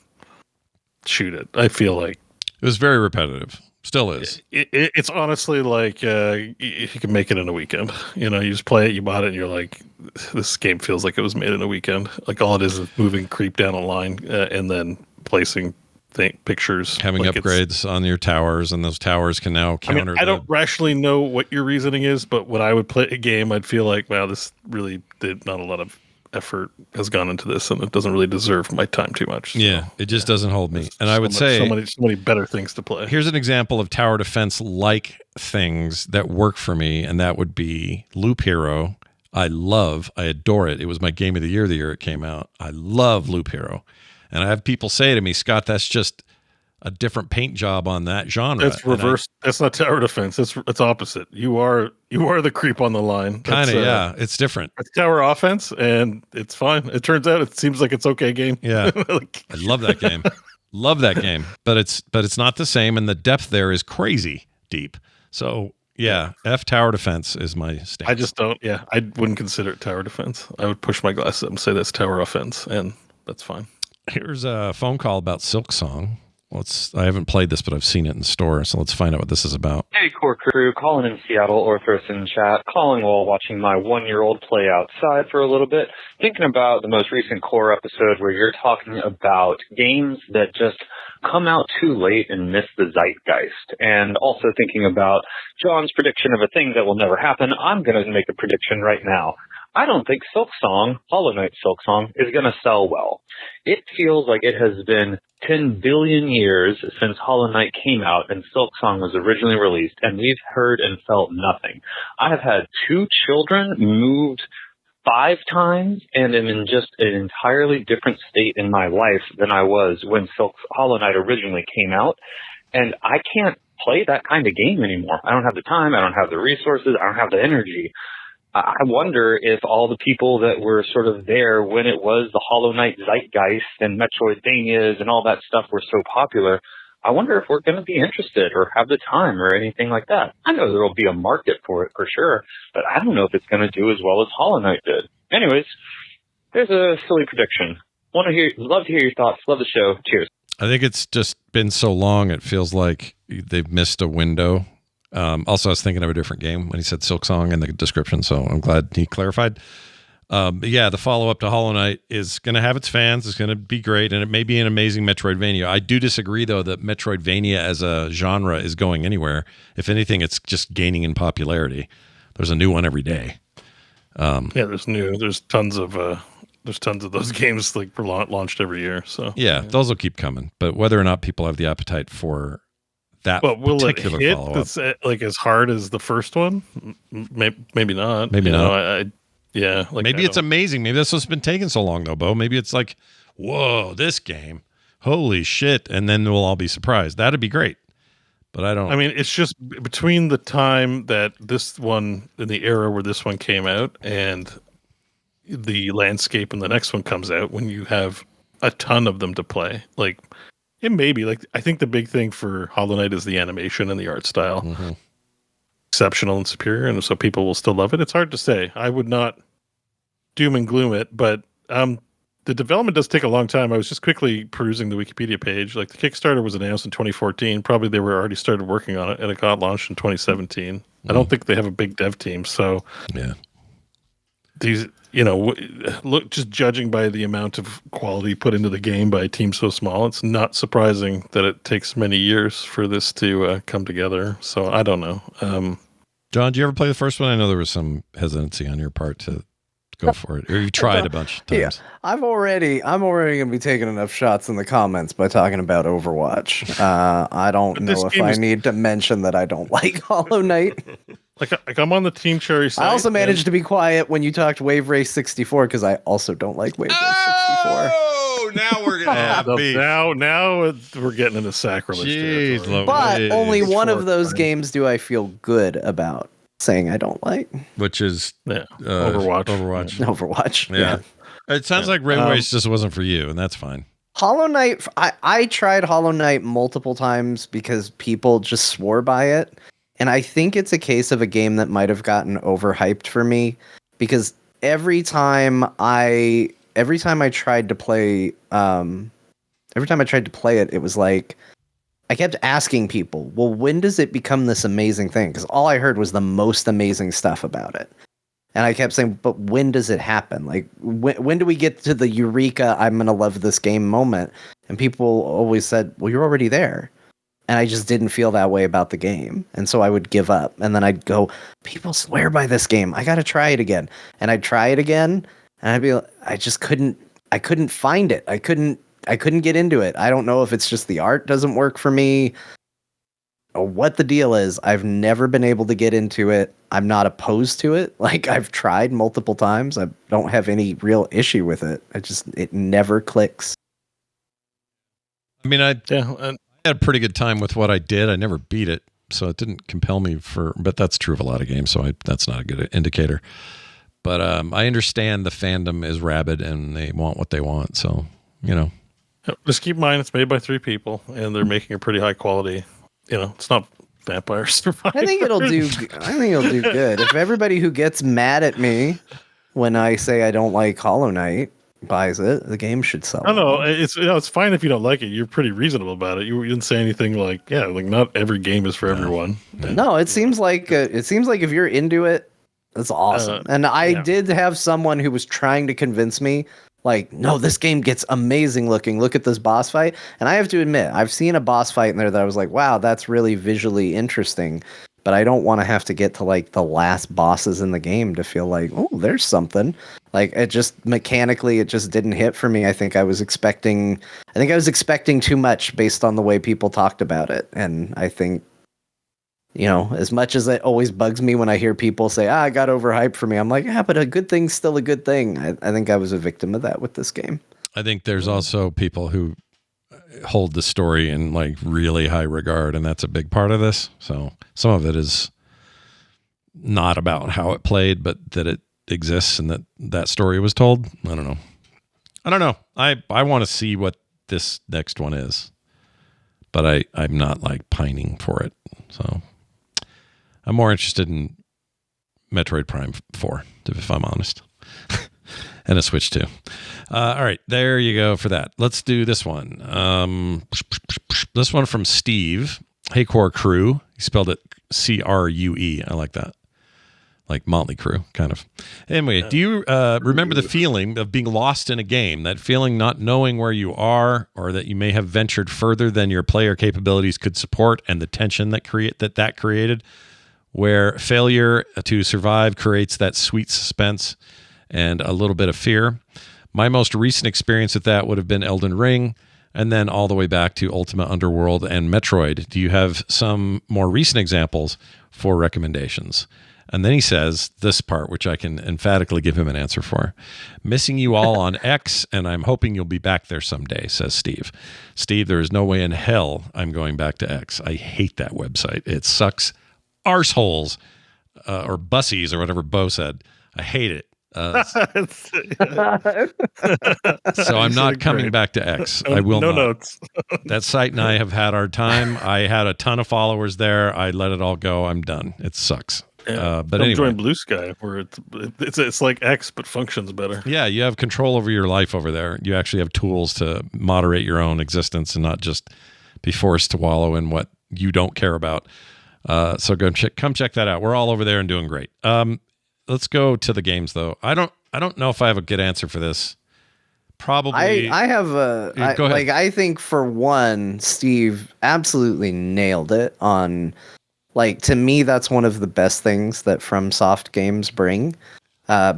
shoot it. I feel like it was very repetitive. Still is. It's honestly like you can make it in a weekend. You know, you just play it, you bought it, and you're like, this game feels like it was made in a weekend. Like, all it is moving creep down a line and then placing pictures. Having like upgrades on your towers, and those towers can now counter. I don't rationally know what your reasoning is, but when I would play a game, I'd feel like, wow, this really did not a lot of effort has gone into this, and it doesn't really deserve my time too much. So, yeah, it just doesn't hold me. And I would say so many better things to play. Here's an example of tower defense like things that work for me, and that would be Loop Hero. I adore it. It was my game of the year it came out. I love Loop Hero. And I have people say to me, Scott, that's just a different paint job on that genre. That's reverse. That's not tower defense. It's opposite. You are the creep on the line. Kind of, yeah. It's different. It's tower offense, and it's fine. It turns out it seems like it's okay game. Yeah, I love that game. Love that game. But it's not the same, and the depth there is crazy deep. So yeah, F tower defense is my stance. I just don't. Yeah, I wouldn't consider it tower defense. I would push my glasses up and say that's tower offense, and that's fine. Here's a phone call about Silksong. I haven't played this, but I've seen it in the store, so let's find out what this is about. Hey, Core Crew, calling in Seattle, Orthros in chat, calling while watching my 1-year-old play outside for a little bit, thinking about the most recent Core episode where you're talking about games that just come out too late and miss the zeitgeist, and also thinking about John's prediction of a thing that will never happen. I'm going to make a prediction right now. I don't think Silksong, Hollow Knight Silksong, is going to sell well. It feels like it has been 10 billion years since Hollow Knight came out and Silksong was originally released, and we've heard and felt nothing. I have had 2 children, moved 5 times, and am in just an entirely different state in my life than I was when Hollow Knight originally came out, and I can't play that kind of game anymore. I don't have the time, I don't have the resources, I don't have the energy. I wonder if all the people that were sort of there when it was the Hollow Knight zeitgeist and Metroidvanias and all that stuff were so popular, I wonder if we're going to be interested or have the time or anything like that. I know there will be a market for it for sure, but I don't know if it's going to do as well as Hollow Knight did. Anyways, there's a silly prediction. Love to hear your thoughts. Love the show. Cheers. I think it's just been so long, it feels like they've missed a window. Also, I was thinking of a different game when he said Silksong in the description, so I'm glad he clarified. But yeah, the follow-up to Hollow Knight is going to have its fans. It's going to be great, and it may be an amazing Metroidvania. I do disagree, though, that Metroidvania as a genre is going anywhere. If anything, it's just gaining in popularity. There's a new one every day. There's tons of those games like launched every year. So yeah, those will keep coming. But whether or not people have the appetite for that particular follow-up, that's like as hard as the first one, maybe not. Maybe not. Maybe it's amazing. Maybe that's what's been taking so long, though, Beau. Maybe it's like, whoa, this game, holy shit, and then we'll all be surprised. That'd be great. But I don't. I mean, it's just between the time that this one, in the era where this one came out, and the landscape and the next one comes out, when you have a ton of them to play, like. It may be like, I think the big thing for Hollow Knight is the animation and the art style. Mm-hmm. Exceptional and superior, and so people will still love it. It's hard to say. I would not doom and gloom it, but the development does take a long time. I was just quickly perusing the Wikipedia page. Like, the Kickstarter was announced in 2014. Probably they were already started working on it, and it got launched in 2017. I don't think they have a big dev team, so yeah. these, look, just judging by the amount of quality put into the game by a team so small, it's not surprising that it takes many years for this to come together. So I don't know. John, did you ever play the first one? I know there was some hesitancy on your part to go for it, or you tried a bunch of times. Yeah, I'm already gonna be taking enough shots in the comments by talking about Overwatch. I don't know if I need to mention that I don't like Hollow Knight. Like I'm on the Team Cherry side. I also managed to be quiet when you talked Wave Race 64 because I also don't like Wave Race 64. Oh, now we're gonna have beef. Now we're getting into sacrilege. Jeez, but only one of those games do I feel good about saying I don't like, which is Overwatch. Overwatch. Yeah. It sounds like Wave Race just wasn't for you, and that's fine. Hollow Knight. I tried Hollow Knight multiple times because people just swore by it. And I think it's a case of a game that might have gotten overhyped for me because every time I tried to play it, it was like I kept asking people, well, when does it become this amazing thing? Because all I heard was the most amazing stuff about it. And I kept saying, but when does it happen? Like, when do we get to the eureka, I'm going to love this game moment? And people always said, well, you're already there. And I just didn't feel that way about the game. And so I would give up. And then I'd go, people swear by this game. I got to try it again. And I'd try it again. And I just couldn't find it. I couldn't get into it. I don't know if it's just the art doesn't work for me or what the deal is. I've never been able to get into it. I'm not opposed to it. Like, I've tried multiple times. I don't have any real issue with it. It never clicks. I mean, I had a pretty good time with what I did. I never beat it, so it didn't compel me but that's true of a lot of games, so that's not a good indicator. But I understand the fandom is rabid and they want what they want, so, Just keep in mind it's made by 3 people and they're making a pretty high quality, it's not Vampire Survivor. I think it'll do good. If everybody who gets mad at me when I say I don't like Hollow Knight buys it, the game should sell. No, it's fine if you don't like it. You're pretty reasonable about it. You didn't say anything like not every game is for everyone. No, it seems like if you're into it, it's awesome. And I did have someone who was trying to convince me, like, no, this game gets amazing looking. Look at this boss fight. And I have to admit, I've seen a boss fight in there that I was like, wow, that's really visually interesting. But I don't want to have to get to like the last bosses in the game to feel like, oh, there's something. Like, it just mechanically, it just didn't hit for me. I think I was expecting too much based on the way people talked about it. And I think, as much as it always bugs me when I hear people say, I got overhyped for me, I'm like, yeah, but a good thing's still a good thing. I think I was a victim of that with this game. I think there's also people who hold the story in like really high regard, and that's a big part of this. So some of it is not about how it played, but that it exists and that story was told. I don't know. I want to see what this next one is, but I'm not like pining for it. So I'm more interested in Metroid Prime 4, if I'm honest. And a Switch 2. All right, there you go for that. Let's do this one. This one from Steve. Hey, Core Crew. He spelled it CRUE. I like that. Like Motley Crue, kind of. Anyway, do you remember the feeling of being lost in a game? That feeling not knowing where you are, or that you may have ventured further than your player capabilities could support, and the tension that created, where failure to survive creates that sweet suspense and a little bit of fear. My most recent experience with that would have been Elden Ring, and then all the way back to Ultima Underworld and Metroid. Do you have some more recent examples for recommendations? And then he says this part, which I can emphatically give him an answer for. Missing you all on X, and I'm hoping you'll be back there someday, says Steve. Steve, there is no way in hell I'm going back to X. I hate that website. It sucks arseholes, or bussies, or whatever Beau said. I hate it. So I'm not coming back to X. I will not. No notes. That site and I have had our time. I had a ton of followers there. I let it all go. I'm done. It sucks. But anyway, join Blue Sky, where it's like X but functions better. Yeah, you have control over your life over there. You actually have tools to moderate your own existence and not just be forced to wallow in what you don't care about. So come check that out. We're all over there and doing great. let's go to the games though. I don't know if I have a good answer for this. Probably. I have Go ahead. like I think for one, Steve absolutely nailed it on. Like, to me, that's one of the best things that FromSoft games bring,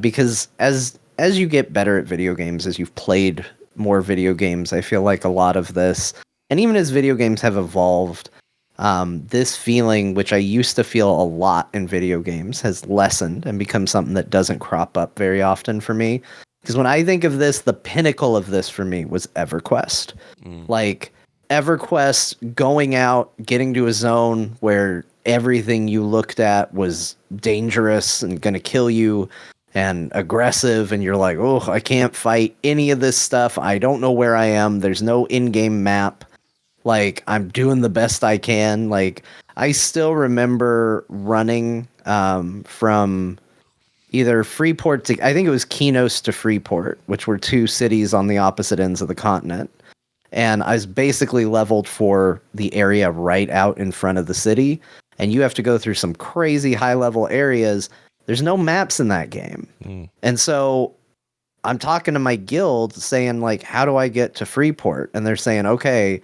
because as you get better at video games, as you've played more video games, I feel like a lot of this, and even as video games have evolved, this feeling, which I used to feel a lot in video games, has lessened and become something that doesn't crop up very often for me. Because when I think of this, the pinnacle of this for me was EverQuest. Like, EverQuest, going out, getting to a zone where everything you looked at was dangerous and going to kill you and aggressive, and you're like, oh, I can't fight any of this stuff. I don't know where I am. There's no in-game map. Like, I'm doing the best I can. Like, I still remember running from either Freeport to, I think it was Kinos to Freeport, which were two cities on the opposite ends of the continent. And I was basically leveled for the area right out in front of the city. And you have to go through some crazy high-level areas. There's no maps in that game. And so I'm talking to my guild saying, like, how do I get to Freeport? And they're saying, okay,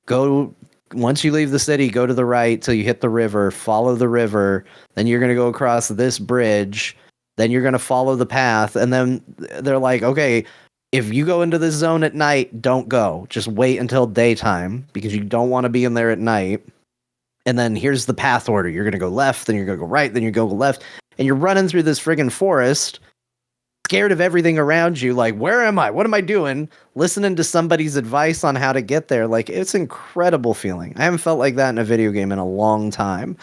go, once you leave the city, go to the right till you hit the river, follow the river, then you're going to go across this bridge, then you're going to follow the path. And then they're like, okay, if you go into this zone at night, don't go. Just wait until daytime because you don't want to be in there at night. And then here's the path order. You're going to go left, then you're going to go right, then you go left. And you're running through this friggin' forest, scared of everything around you. Like, where am I? What am I doing? Listening to somebody's advice on how to get there. Like, it's an incredible feeling. I haven't felt like that in a video game in a long time.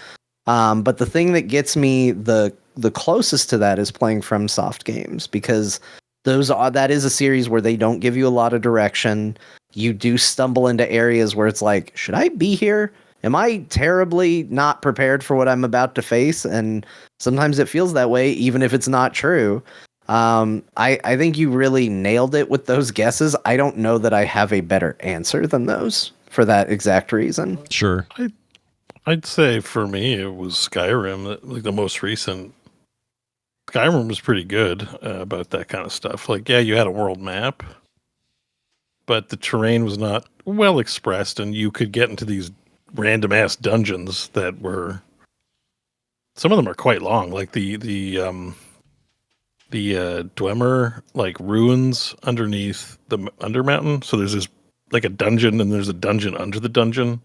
But the thing that gets me the closest to that is playing FromSoft games, because that is a series where they don't give you a lot of direction. You do stumble into areas where it's like, should I be here? Am I terribly not prepared for what I'm about to face? And sometimes it feels that way, even if it's not true. I think you really nailed it with those guesses. I don't know that I have a better answer than those for that exact reason. Sure. I'd say for me, it was Skyrim, like the most recent. Skyrim was pretty good about that kind of stuff. Like, yeah, you had a world map, but the terrain was not well expressed, and you could get into these random ass dungeons that were, some of them are quite long, like the Dwemer, like, ruins underneath the Undermountain. So there's this, like, a dungeon, and there's a dungeon under the dungeon,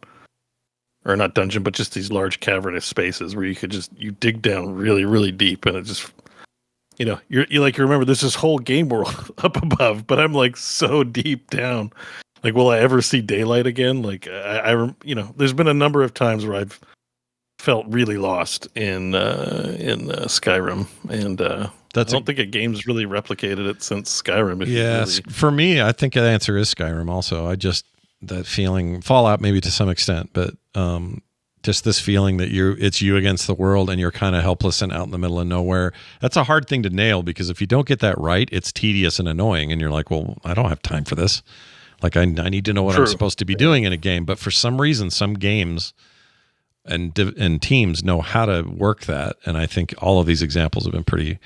or not dungeon, but just these large cavernous spaces where you dig down really, really deep, and it just, you remember there's this whole game world up above, but I'm like so deep down. Like, will I ever see daylight again? Like, there's been a number of times where I've felt really lost in Skyrim, and I don't think a game's really replicated it since Skyrim. Yes, for me, I think the answer is Skyrim. Also, that feeling, Fallout maybe to some extent, but just this feeling that it's you against the world, and you're kind of helpless and out in the middle of nowhere. That's a hard thing to nail, because if you don't get that right, it's tedious and annoying, and you're like, well, I don't have time for this. Like, I need to know what I'm supposed to be doing in a game. But for some reason, some games and teams know how to work that. And I think all of these examples have been pretty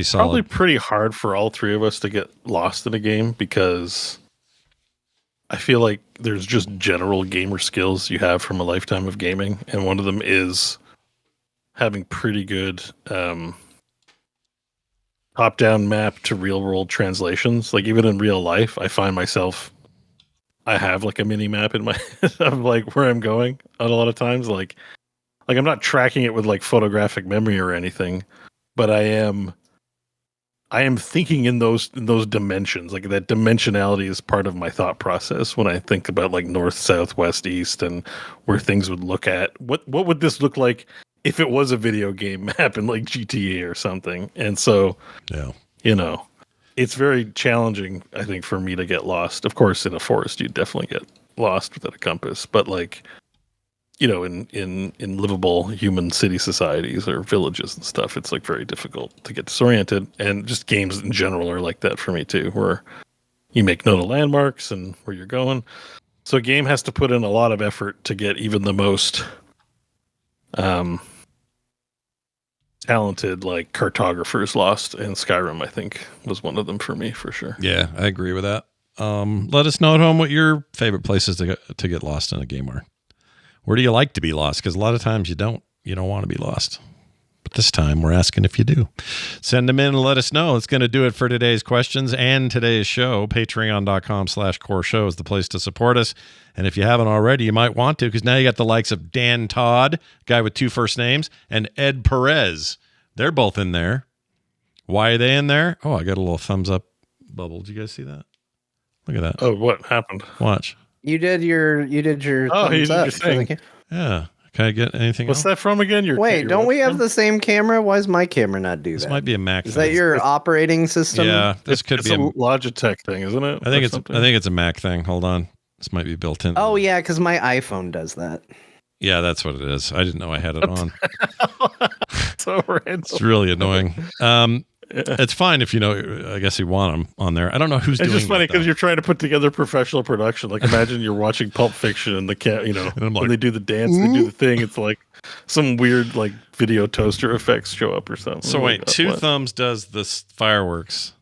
solid. Probably pretty hard for all three of us to get lost in a game, because I feel like there's just general gamer skills you have from a lifetime of gaming. And one of them is having pretty good top-down map to real-world translations. Like, even in real life, I find myself, I have like a mini map in my of like where I'm going a lot of times. Like I'm not tracking it with like photographic memory or anything, but I am thinking in those dimensions. Like, that dimensionality is part of my thought process when I think about like north, south, west, east, and where things would look at. What would this look like if it was a video game map in like GTA or something? And so, yeah, it's very challenging, I think, for me to get lost. Of course, in a forest, you'd definitely get lost without a compass. But like, in livable human city societies or villages and stuff, it's like very difficult to get disoriented. And just games in general are like that for me too, where you make note of landmarks and where you're going. So a game has to put in a lot of effort to get even the most talented like cartographers lost, and Skyrim I think was one of them for me for sure. Yeah, I agree with that. Let us know at home what your favorite places to get lost in a game are. Where do you like to be lost? Because a lot of times you don't want to be lost. But this time we're asking if you do. Send them in and let us know. It's going to do it for today's questions and today's show. Patreon.com/core show is the place to support us. And if you haven't already, you might want to, because now you got the likes of Dan Todd, guy with 2 first names, and Ed Perez. They're both in there. Why are they in there? Oh, I got a little thumbs up bubble. Did you guys see that? Look at that. Oh, what happened? Watch. You did your Oh, you thumbs did up. your thing. Yeah. Can I get anything What's else? that from again? Wait, don't we have the same camera? Why does my camera not do This that? might be a Mac Is thing. that your operating system? Yeah, this could It's be a Logitech thing, isn't it? I think Or it's a Mac thing. Hold on. This might be built in. Oh yeah, because my iPhone does that. Yeah, that's what it is. I didn't know I had it on. so random. It's really annoying. It's fine if I guess you want them on there. I don't know who's It's doing just funny that, though. because you're trying to put together professional production. Like imagine you're watching Pulp Fiction and And I'm like, when they do the dance, they do the thing. It's like some weird like video toaster effects show up or something. So wait, Like, 2 what? thumbs does this fireworks.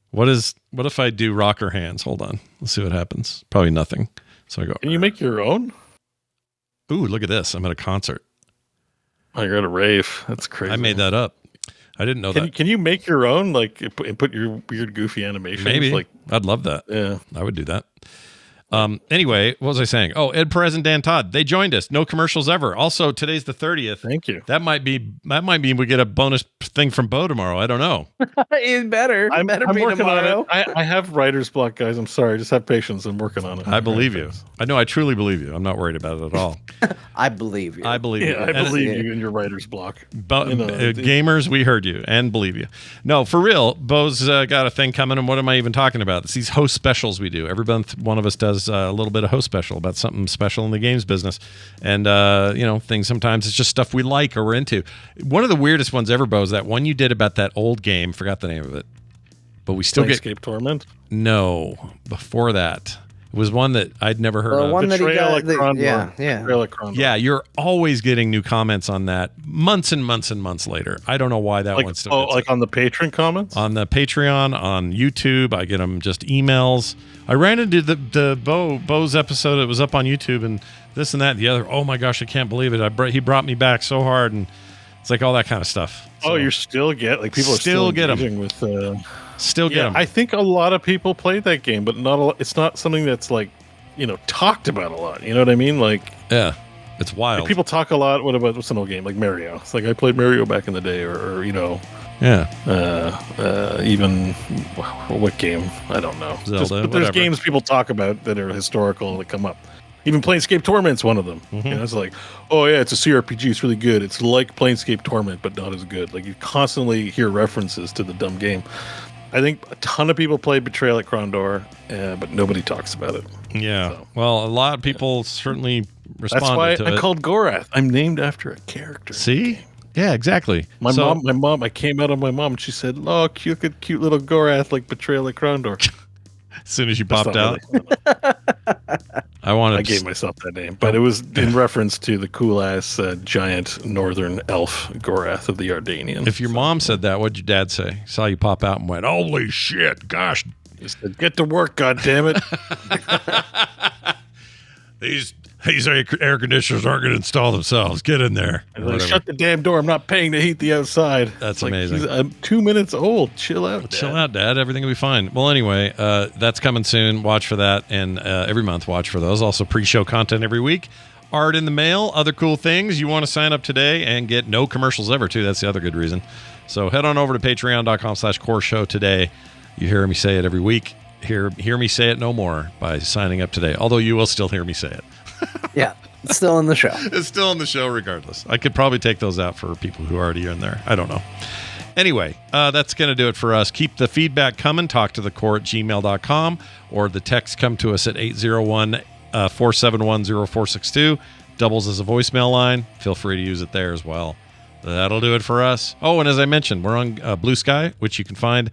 What if I do rocker hands? Hold on. Let's see what happens. Probably nothing. So I go, Can you make your own? ooh, look at this. I'm at a concert. Oh, you're at a rave. That's crazy. I made that up. I didn't know that. Can you make your own? Like and put your weird, goofy animations? Maybe. Like, I'd love that. yeah. I would do that. Anyway, what was I saying? Oh, Ed Perez and Dan Todd. They joined us. No commercials ever. Also, today's the 30th. Thank you. That might mean we get a bonus thing from Beau tomorrow. I don't know. It better. I'm better be working tomorrow. on it. I have writer's block, guys. I'm sorry. Just have patience. I'm working on it. I believe you. I know. I truly believe you. I'm not worried about it at all. I believe you. I believe you. Yeah, I believe you in your writer's block. Gamers, we heard you and believe you. No, for real. Beau's got a thing coming, and what am I even talking about? It's these host specials we do. Every month, one of us does a little bit of host special about something special in the games business, and things. Sometimes it's just stuff we like or we're into. One of the weirdest ones ever, Beau, is that one you did about that old game. Forgot the name of it, but we still Planescape Torment. No, before that. It was one that I'd never heard The of. one that he got. Betrayal Yeah. at Krondor. Yeah, you're always getting new comments on that months and months and months later. I don't know why that one still gets like on the patron comments? on the Patreon, on YouTube. I get them just emails. I ran into the Beau's episode. It was up on YouTube and this and that and the other. Oh my gosh, I can't believe it. He brought me back so hard, and it's like all that kind of stuff. Oh, you're still people are still get 'em. engaging with. Still get them. I think a lot of people played that game, but it's not something that's like talked about a lot. You know what I mean? Like, Yeah, it's wild. like people talk a lot. What's an old game like Mario? It's like I played Mario back in the day, or yeah, even what game? I don't know. Zelda, but there's whatever. games people talk about that are historical that come up. Even Planescape Torment's one of them. Mm-hmm. It's like, oh yeah, it's a CRPG. It's really good. It's like Planescape Torment, but not as good. Like you constantly hear references to the dumb game. I think a ton of people played Betrayal at Krondor, but nobody talks about it. yeah. So, Well, a lot of people certainly responded that's why to I it. called Gorath. I'm named after a character. See? Yeah, exactly. My mom. I came out on my mom, and she said, "Oh, cute little Gorath, like Betrayal at Krondor." As soon as you That's popped not out, really- I I gave myself that name, but it was in reference to the cool ass giant northern elf Gorath of the Ardanians. If your mom said that, what'd your dad say? Saw you pop out and went, "Holy shit! Gosh, He said, "Get to work, goddammit." these air conditioners aren't going to install themselves. Get in there." I was like, shut the damn door. I'm not paying to heat the outside. That's It's like, amazing. I'm 2 minutes old. Chill out. Dad. Chill out, Dad. Everything will be fine. Well, anyway, that's coming soon. Watch for that. And every month, watch for those. Also, pre-show content every week. Art in the mail. Other cool things. You want to sign up today and get no commercials ever, too. That's the other good reason. So head on over to patreon.com/core show today. You hear me say it every week. Hear me say it no more by signing up today. Although you will still hear me say it. Yeah. It's still in the show. It's still in the show regardless. I could probably take those out for people who are already in there. I don't know. Anyway, that's going to do it for us. Keep the feedback coming. Talk to the core at gmail.com or the text come to us at 801-471-0462. Doubles as a voicemail line. Feel free to use it there as well. That'll do it for us. Oh, and as I mentioned, we're on Blue Sky, which you can find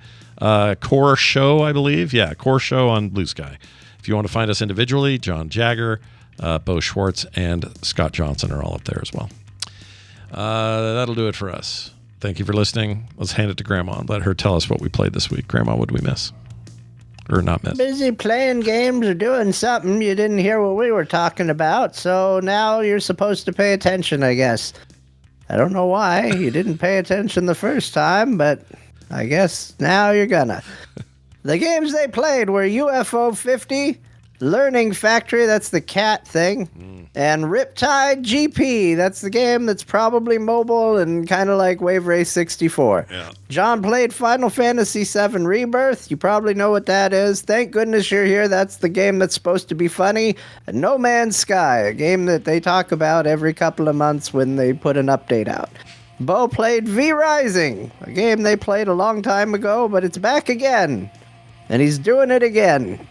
Core Show, I believe. Yeah, Core Show on Blue Sky. If you want to find us individually, John Jagger, Beau Schwartz, and Scott Johnson are all up there as well. That'll do it for us. Thank you for listening. Let's hand it to Grandma and let her tell us what we played this week. Grandma, what did we miss? Or not miss? Busy playing games or doing something. You didn't hear what we were talking about, so now you're supposed to pay attention, I guess. I don't know why you didn't pay attention the first time, but I guess now you're gonna. The games they played were UFO 50, Learning Factory, that's the cat thing, and Riptide GP, that's the game that's probably mobile and kind of like Wave Race 64. Yeah. John played Final Fantasy VII Rebirth. You probably know what that is. Thank goodness you're here. That's the game that's supposed to be funny. And No Man's Sky, a game that they talk about every couple of months when they put an update out. Beau played V-Rising, a game they played a long time ago, but it's back again. And he's doing it again.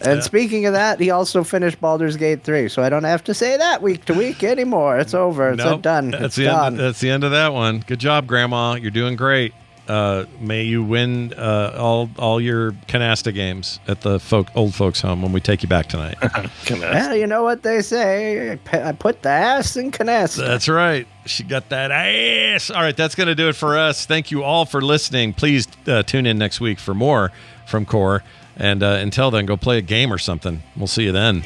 And speaking of that, he also finished Baldur's Gate 3, so I don't have to say that week to week anymore. It's over. It's done. That's it's done. That's the end of that one. Good job, Grandma. You're doing great. May you win all your canasta games at the old folks' home when we take you back tonight. Well, you know what they say. I put the ass in canasta. That's right. She got that ass. All right, that's going to do it for us. Thank you all for listening. Please tune in next week for more from Core. And until then, go play a game or something. We'll see you then.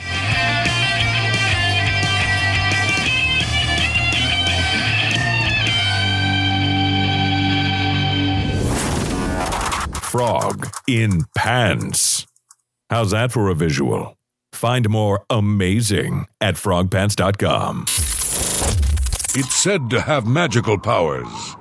Frog in pants. How's that for a visual? Find more amazing at frogpants.com. It's said to have magical powers.